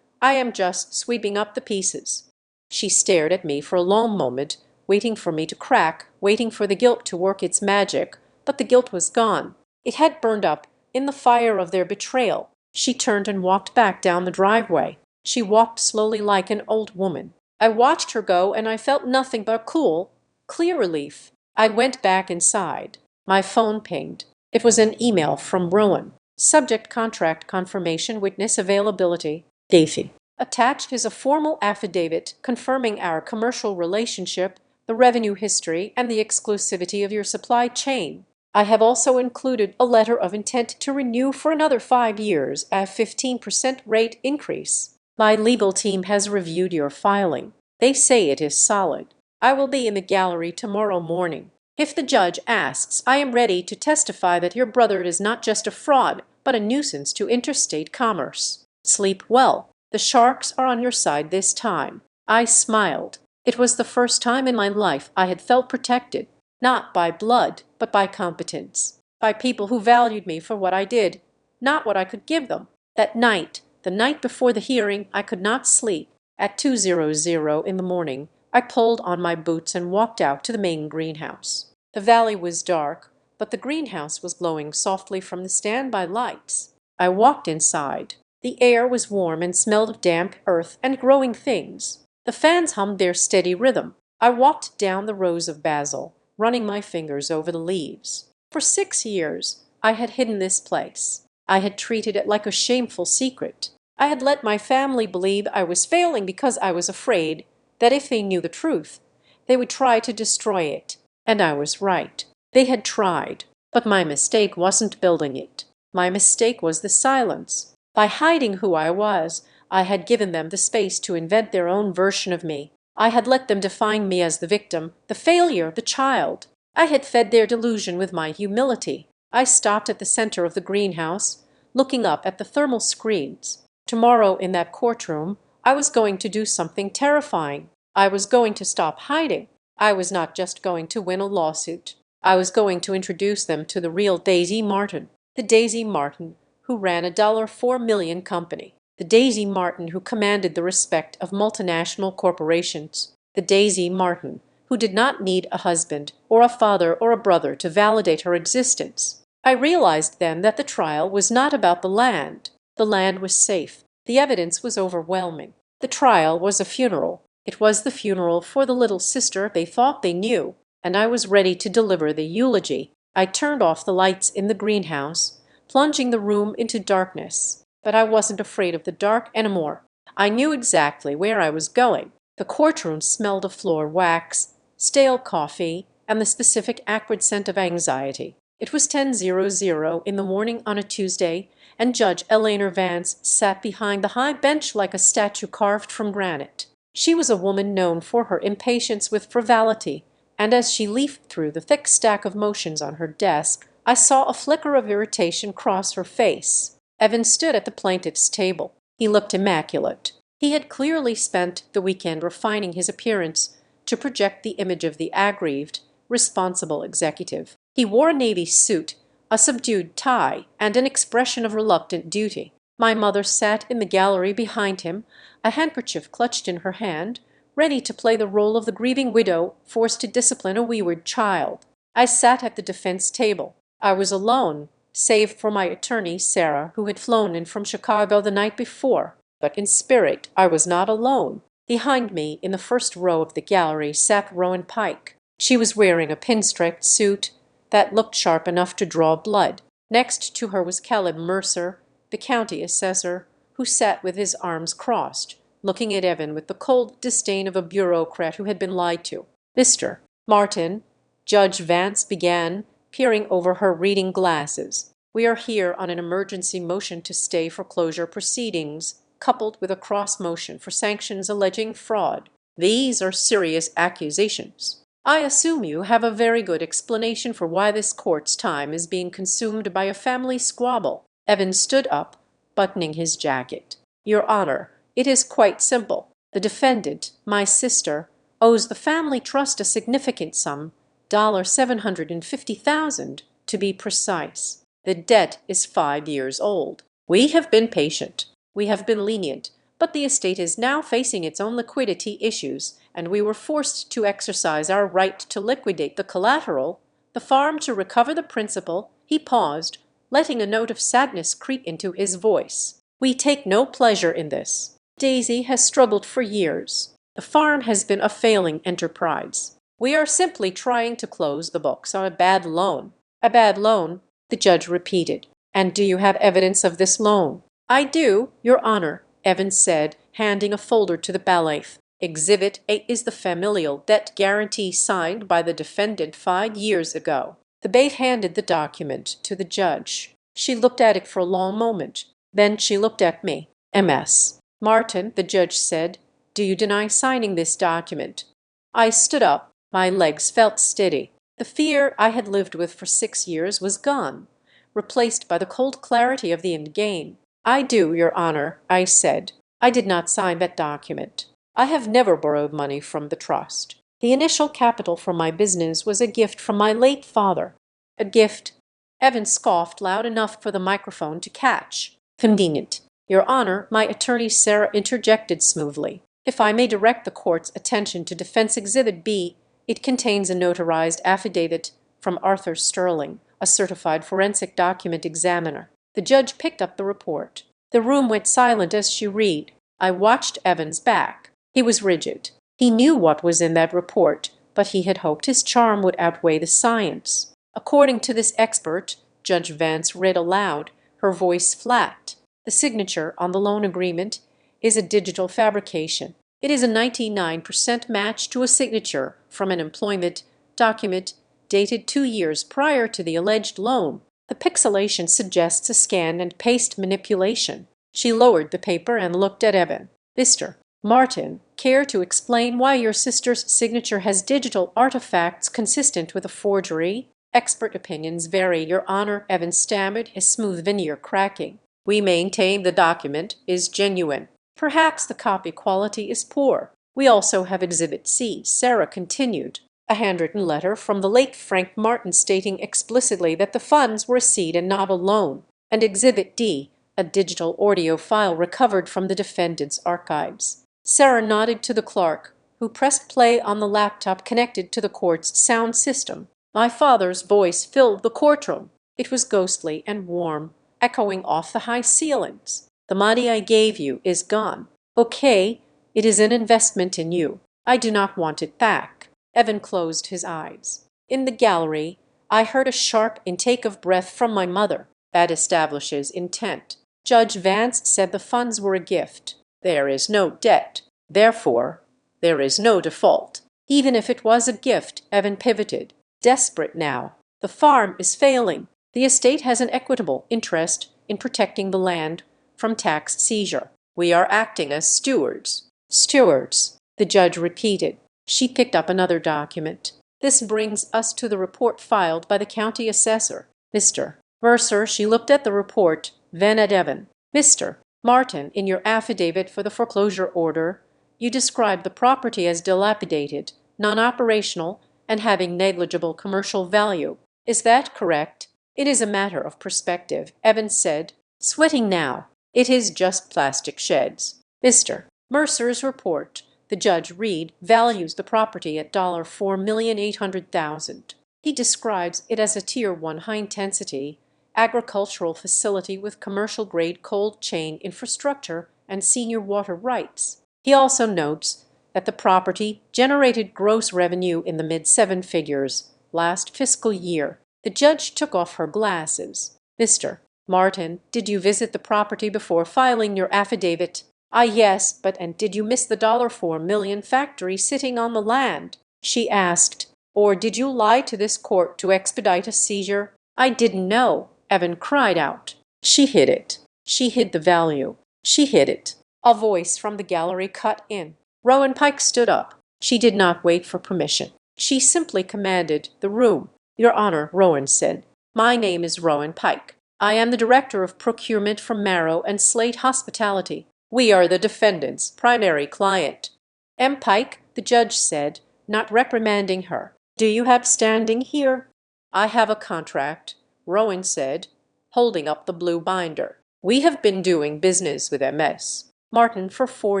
I am just sweeping up the pieces. She stared at me for a long moment, waiting for me to crack, waiting for the guilt to work its magic, but the guilt was gone. It had burned up in the fire of their betrayal. She turned and walked back down the driveway. She walked slowly like an old woman. I watched her go and I felt nothing but cool, clear relief. I went back inside. My phone pinged. It was an email from Rowan. Subject: contract confirmation, witness availability. Davy. Attached is a formal affidavit confirming our commercial relationship, the revenue history, and the exclusivity of your supply chain. I have also included a letter of intent to renew for another 5 years at a 15% rate increase. My legal team has reviewed your filing. They say it is solid. I will be in the gallery tomorrow morning. If the judge asks, I am ready to testify that your brother is not just a fraud, but a nuisance to interstate commerce. Sleep well. The sharks are on your side this time. I smiled. It was the first time in my life I had felt protected, not by blood, but by competence, by people who valued me for what I did, not what I could give them. That night, the night before the hearing, I could not sleep. At 2:00 in the morning, I pulled on my boots and walked out to the main greenhouse. The valley was dark, but the greenhouse was glowing softly from the standby lights. I walked inside. The air was warm and smelled of damp earth and growing things. The fans hummed their steady rhythm. I walked down the rows of basil, running my fingers over the leaves. For 6 years, I had hidden this place. I had treated it like a shameful secret. I had let my family believe I was failing because I was afraid that if they knew the truth, they would try to destroy it. And I was right. They had tried. But my mistake wasn't building it. My mistake was the silence. By hiding who I was, I had given them the space to invent their own version of me. I had let them define me as the victim, the failure, the child. I had fed their delusion with my humility. I stopped at the center of the greenhouse, looking up at the thermal screens. Tomorrow in that courtroom, I was going to do something terrifying. I was going to stop hiding. I was not just going to win a lawsuit. I was going to introduce them to the real Daisy Martin. The Daisy Martin who ran a $4 million company. The Daisy Martin who commanded the respect of multinational corporations. The Daisy Martin who did not need a husband or a father or a brother to validate her existence. I realized then that the trial was not about the land. The land was safe. The evidence was overwhelming. The trial was a funeral. It was the funeral for the little sister they thought they knew, and I was ready to deliver the eulogy. I turned off the lights in the greenhouse, plunging the room into darkness. But I wasn't afraid of the dark anymore. I knew exactly where I was going. The courtroom smelled of floor wax, stale coffee, and the specific acrid scent of anxiety. It was 10:00 in the morning on a Tuesday, and Judge Eleanor Vance sat behind the high bench like a statue carved from granite. She was a woman known for her impatience with frivolity, and as she leafed through the thick stack of motions on her desk, I saw a flicker of irritation cross her face. Evan stood at the plaintiff's table. He looked immaculate. He had clearly spent the weekend refining his appearance to project the image of the aggrieved, responsible executive. He wore a navy suit, a subdued tie, and an expression of reluctant duty. My mother sat in the gallery behind him, a handkerchief clutched in her hand, ready to play the role of the grieving widow forced to discipline a wayward child. I sat at the defense table. I was alone, save for my attorney, Sarah, who had flown in from Chicago the night before. But in spirit, I was not alone. Behind me, in the first row of the gallery, sat Rowan Pike. She was wearing a pinstriped suit that looked sharp enough to draw blood. Next to her was Caleb Mercer, the county assessor, who sat with his arms crossed, looking at Evan with the cold disdain of a bureaucrat who had been lied to. "Mr. Martin," Judge Vance began, peering over her reading glasses, "we are here on an emergency motion to stay foreclosure proceedings, coupled with a cross motion for sanctions alleging fraud. These are serious accusations. I assume you have a very good explanation for why this court's time is being consumed by a family squabble." Evan stood up, buttoning his jacket. "Your Honor, it is quite simple. The defendant, my sister, owes the family trust a significant sum, $750,000 to be precise. The debt is 5 years old. We have been patient. We have been lenient, but the estate is now facing its own liquidity issues, and we were forced to exercise our right to liquidate the collateral, the farm to recover the principal. He paused, letting a note of sadness creep into his voice. We take no pleasure in this. Daisy has struggled for years. The farm has been a failing enterprise. We are simply trying to close the books on a bad loan. A bad loan, the judge repeated. And do you have evidence of this loan? I do, Your Honor, Evans said, handing a folder to the bailiff. Exhibit A is the familial debt guarantee signed by the defendant 5 years ago. The bailiff handed the document to the judge. She looked at it for a long moment. Then she looked at me. Ms. Martin, the judge said, do you deny signing this document? I stood up. My legs felt steady. The fear I had lived with for 6 years was gone, replaced by the cold clarity of the end game. I do, Your Honor, I said. I did not sign that document. I have never borrowed money from the trust. The initial capital for my business was a gift from my late father. A gift? Evans scoffed loud enough for the microphone to catch. Convenient. Your Honor, my attorney Sarah interjected smoothly. If I may direct the court's attention to Defense Exhibit B, it contains a notarized affidavit from Arthur Sterling, a certified forensic document examiner. The judge picked up the report. The room went silent as she read. I watched Evans' back. He was rigid. He knew what was in that report, but he had hoped his charm would outweigh the science. According to this expert, Judge Vance read aloud, her voice flat. The signature on the loan agreement is a digital fabrication. It is a 99% match to a signature from an employment document dated 2 years prior to the alleged loan. The pixelation suggests a scan and paste manipulation. She lowered the paper and looked at Evan. Mr. Martin, care to explain why your sister's signature has digital artifacts consistent with a forgery? Expert opinions vary, Your Honor, Evan stammered, his smooth veneer cracking. We maintain the document is genuine. Perhaps the copy quality is poor. We also have Exhibit C, Sarah continued, a handwritten letter from the late Frank Martin stating explicitly that the funds were a seed and not a loan, and Exhibit D, a digital audio file recovered from the defendant's archives. Sarah nodded to the clerk, who pressed play on the laptop connected to the court's sound system. My father's voice filled the courtroom. It was ghostly and warm, echoing off the high ceilings. The money I gave you is gone. Okay, it is an investment in you. I do not want it back. Evan closed his eyes. In the gallery, I heard a sharp intake of breath from my mother. That establishes intent. Judge Vance said the funds were a gift. There is no debt. Therefore, there is no default. Even if it was a gift, Evan pivoted. Desperate now. The farm is failing. The estate has an equitable interest in protecting the land from tax seizure. We are acting as stewards. Stewards, the judge repeated. She picked up another document. This brings us to the report filed by the county assessor. Mr. Mercer, she looked at the report, then at Evan. Mr. Martin, in your affidavit for the foreclosure order, you described the property as dilapidated, non-operational, and having negligible commercial value. Is that correct? It is a matter of perspective, Evans said, sweating now. It is just plastic sheds. Mr. Mercer's report, the judge read, values the property at $4,800,000. He describes it as a Tier 1 high-intensity agricultural facility with commercial-grade cold chain infrastructure and senior water rights. He also notes that the property generated gross revenue in the mid-seven figures last fiscal year. The judge took off her glasses. Mr. Martin, did you visit the property before filing your affidavit? Yes, but and did you miss the $4 million factory sitting on the land? She asked. Or did you lie to this court to expedite a seizure? I didn't know, Evan cried out. She hid it. She hid the value. She hid it. A voice from the gallery cut in. Rowan Pike stood up. She did not wait for permission. She simply commanded the room. Your Honor, Rowan said. My name is Rowan Pike. I am the Director of Procurement from Marrow and Slate Hospitality. We are the defendant's primary client. M. Pike, the judge said, not reprimanding her. Do you have standing here? I have a contract, Rowan said, holding up the blue binder. We have been doing business with MS Martin for 4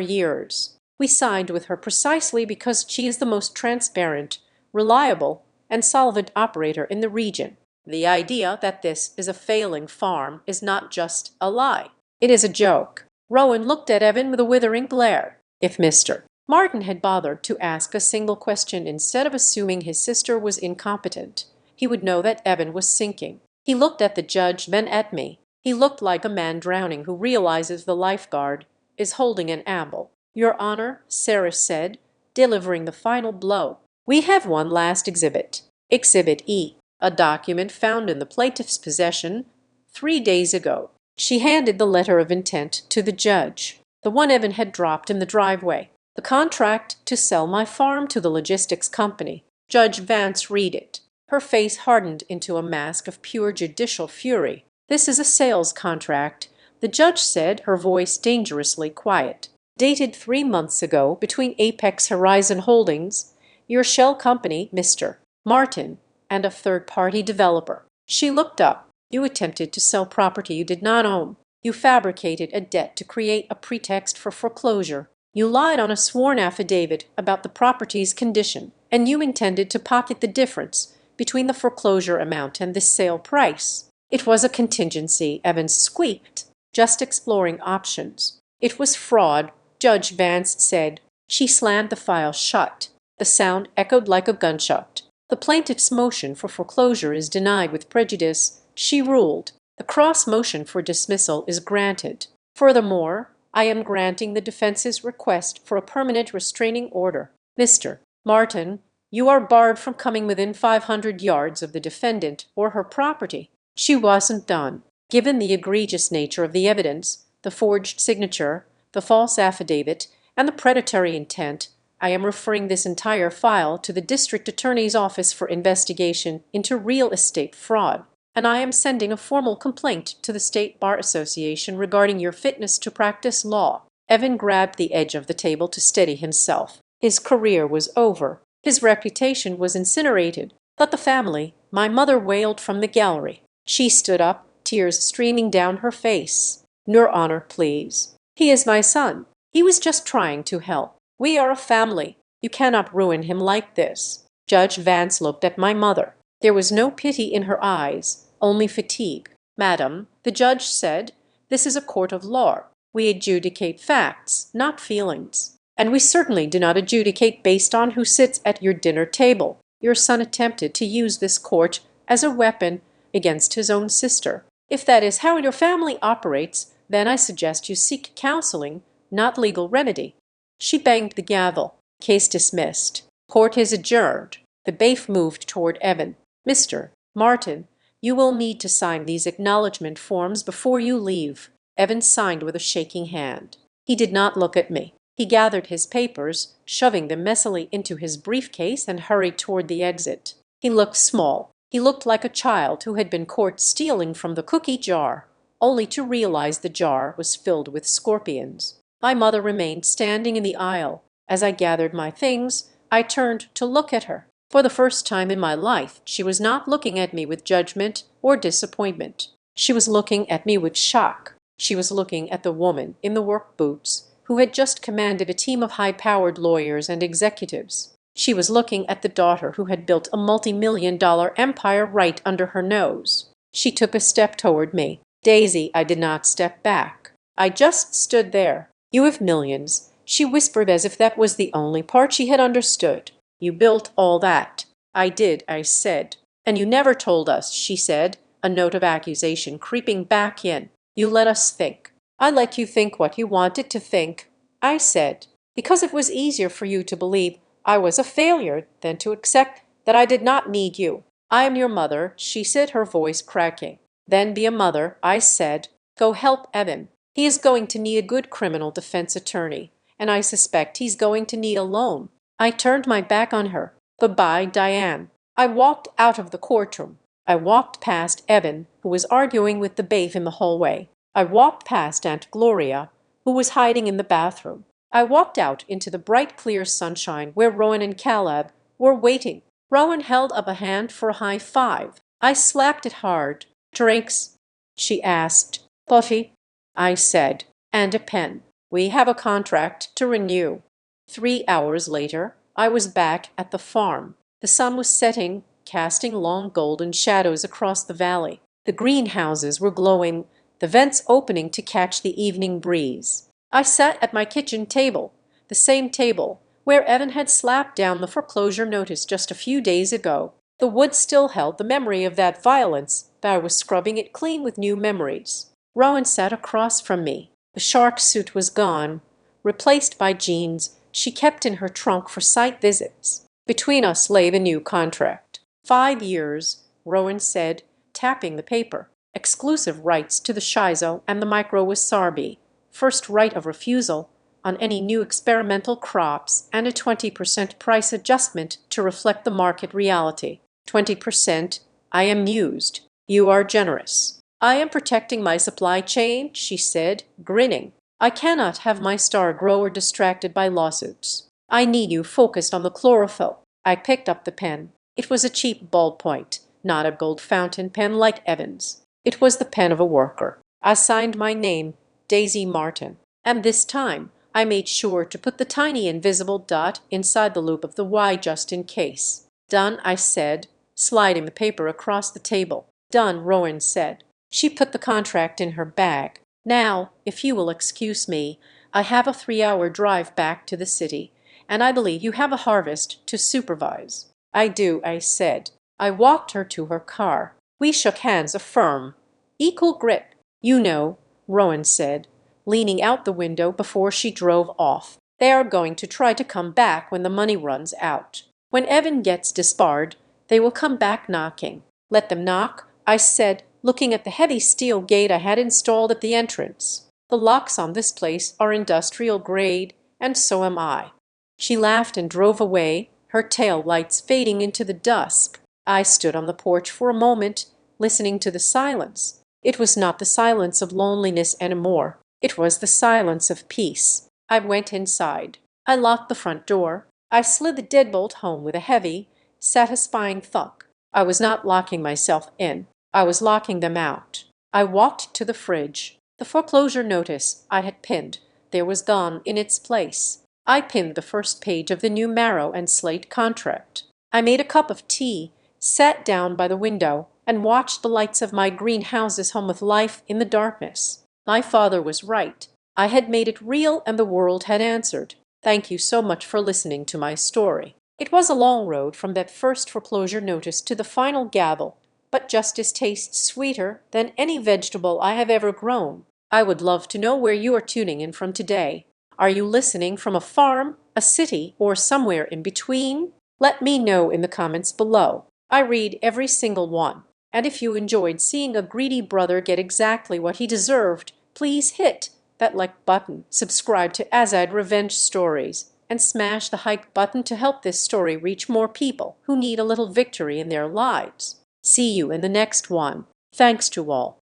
years. We signed with her precisely because she is the most transparent, reliable, and solvent operator in the region. The idea that this is a failing farm is not just a lie. It is a joke. Rowan looked at Evan with a withering glare. If Mr. Martin had bothered to ask a single question instead of assuming his sister was incompetent, he would know that Evan was sinking. He looked at the judge, then at me. He looked like a man drowning who realizes the lifeguard is holding an amble. Your Honor, Sarah said, delivering the final blow. We have one last exhibit. Exhibit E, a document found in the plaintiff's possession 3 days ago. She handed the letter of intent to the judge, the one Evan had dropped in the driveway. The contract to sell my farm to the logistics company. Judge Vance read it. Her face hardened into a mask of pure judicial fury. This is a sales contract, the judge said, her voice dangerously quiet. Dated 3 months ago between Apex Horizon Holdings, your shell company, Mr. Martin, and a third-party developer. She looked up. You attempted to sell property you did not own. You fabricated a debt to create a pretext for foreclosure. You lied on a sworn affidavit about the property's condition, and you intended to pocket the difference between the foreclosure amount and the sale price. It was a contingency, Evans squeaked, just exploring options. It was fraud, Judge Vance said. She slammed the file shut. The sound echoed like a gunshot. The plaintiff's motion for foreclosure is denied with prejudice, she ruled. The cross motion for dismissal is granted. Furthermore, I am granting the defense's request for a permanent restraining order. Mr. Martin, you are barred from coming within 500 yards of the defendant or her property. She wasn't done. Given the egregious nature of the evidence, the forged signature, the false affidavit, and the predatory intent, I am referring this entire file to the District Attorney's Office for investigation into real estate fraud, and I am sending a formal complaint to the State Bar Association regarding your fitness to practice law. Evan grabbed the edge of the table to steady himself. His career was over. His reputation was incinerated. But the family, my mother wailed from the gallery. She stood up, tears streaming down her face. Your Honor, please. He is my son. He was just trying to help. We are a family. You cannot ruin him like this. Judge Vance looked at my mother. There was no pity in her eyes, only fatigue. Madam, the judge said, this is a court of law. We adjudicate facts, not feelings. And we certainly do not adjudicate based on who sits at your dinner table. Your son attempted to use this court as a weapon against his own sister. If that is how your family operates, then I suggest you seek counseling, not legal remedy. She banged the gavel. Case dismissed. Court is adjourned. The bailiff moved toward Evan. Mr. Martin, you will need to sign these acknowledgement forms before you leave. Evan signed with a shaking hand. He did not look at me. He gathered his papers, shoving them messily into his briefcase, and hurried toward the exit. He looked small. He looked like a child who had been caught stealing from the cookie jar, only to realize the jar was filled with scorpions. My mother remained standing in the aisle. As I gathered my things, I turned to look at her. For the first time in my life, she was not looking at me with judgment or disappointment. She was looking at me with shock. She was looking at the woman in the work boots who had just commanded a team of high-powered lawyers and executives. She was looking at the daughter who had built a multi-million-dollar empire right under her nose. She took a step toward me. Daisy, I did not step back. I just stood there. You have millions, she whispered as if that was the only part she had understood. You built all that. I did, I said. And you never told us, she said, a note of accusation creeping back in. You let us think. I let you think what you wanted to think, I said, because it was easier for you to believe I was a failure than to accept that I did not need you. I am your mother, she said, her voice cracking. Then be a mother, I said. Go help Evan. He is going to need a good criminal defense attorney, and I suspect he's going to need a loan. I turned my back on her. Goodbye, Diane. I walked out of the courtroom. I walked past Evan, who was arguing with the bailiff in the hallway. I walked past Aunt Gloria, who was hiding in the bathroom. I walked out into the bright, clear sunshine where Rowan and Caleb were waiting. Rowan held up a hand for a high five. I slapped it hard. "Drinks?" she asked. "Coffee," I said, "and a pen. We have a contract to renew." 3 hours later, I was back at the farm. The sun was setting, casting long golden shadows across the valley. The greenhouses were glowing, the vents opening to catch the evening breeze. I sat at my kitchen table, the same table where Evan had slapped down the foreclosure notice just a few days ago. The wood still held the memory of that violence, but I was scrubbing it clean with new memories. Rowan sat across from me. The shark suit was gone, replaced by jeans she kept in her trunk for site visits. Between us lay the new contract. 5 years, Rowan said, tapping the paper. Exclusive rights to the shizo and the micro-wasabi. First right of refusal on any new experimental crops and a 20% price adjustment to reflect the market reality. 20%? I am mused. You are generous. I am protecting my supply chain, she said, grinning. I cannot have my star grower distracted by lawsuits. I need you focused on the chlorophyll. I picked up the pen. It was a cheap ballpoint, not a gold fountain pen like Evan's. It was the pen of a worker. I signed my name, Daisy Martin, and this time I made sure to put the tiny invisible dot inside the loop of the Y just in case. "Done," I said, sliding the paper across the table. "Done," Rowan said. She put the contract in her bag. "Now, if you will excuse me, I have a 3-hour drive back to the city, and I believe you have a harvest to supervise." "I do," I said. I walked her to her car. We shook hands, a firm, equal grip. "You know," Rowan said, leaning out the window before she drove off. "They are going to try to come back when the money runs out. When Evan gets disbarred, they will come back knocking." "Let them knock," I said, looking at the heavy steel gate I had installed at the entrance. "The locks on this place are industrial grade, and so am I." She laughed and drove away, her tail lights fading into the dusk. I stood on the porch for a moment, listening to the silence. It was not the silence of loneliness anymore. It was the silence of peace. I went inside. I locked the front door. I slid the deadbolt home with a heavy, satisfying thunk. I was not locking myself in. I was locking them out. I walked to the fridge. The foreclosure notice I had pinned there was gone in its place. I pinned the first page of the new Marrow and Slate contract. I made a cup of tea, sat down by the window, and watched the lights of my greenhouses hum with life in the darkness. My father was right. I had made it real and the world had answered. Thank you so much for listening to my story. It was a long road from that first foreclosure notice to the final gavel, but justice tastes sweeter than any vegetable I have ever grown. I would love to know where you are tuning in from today. Are you listening from a farm, a city, or somewhere in between? Let me know in the comments below. I read every single one. And if you enjoyed seeing a greedy brother get exactly what he deserved, please hit that like button, subscribe to Azad Revenge Stories, and smash the like button to help this story reach more people who need a little victory in their lives. See you in the next one. Thanks to all.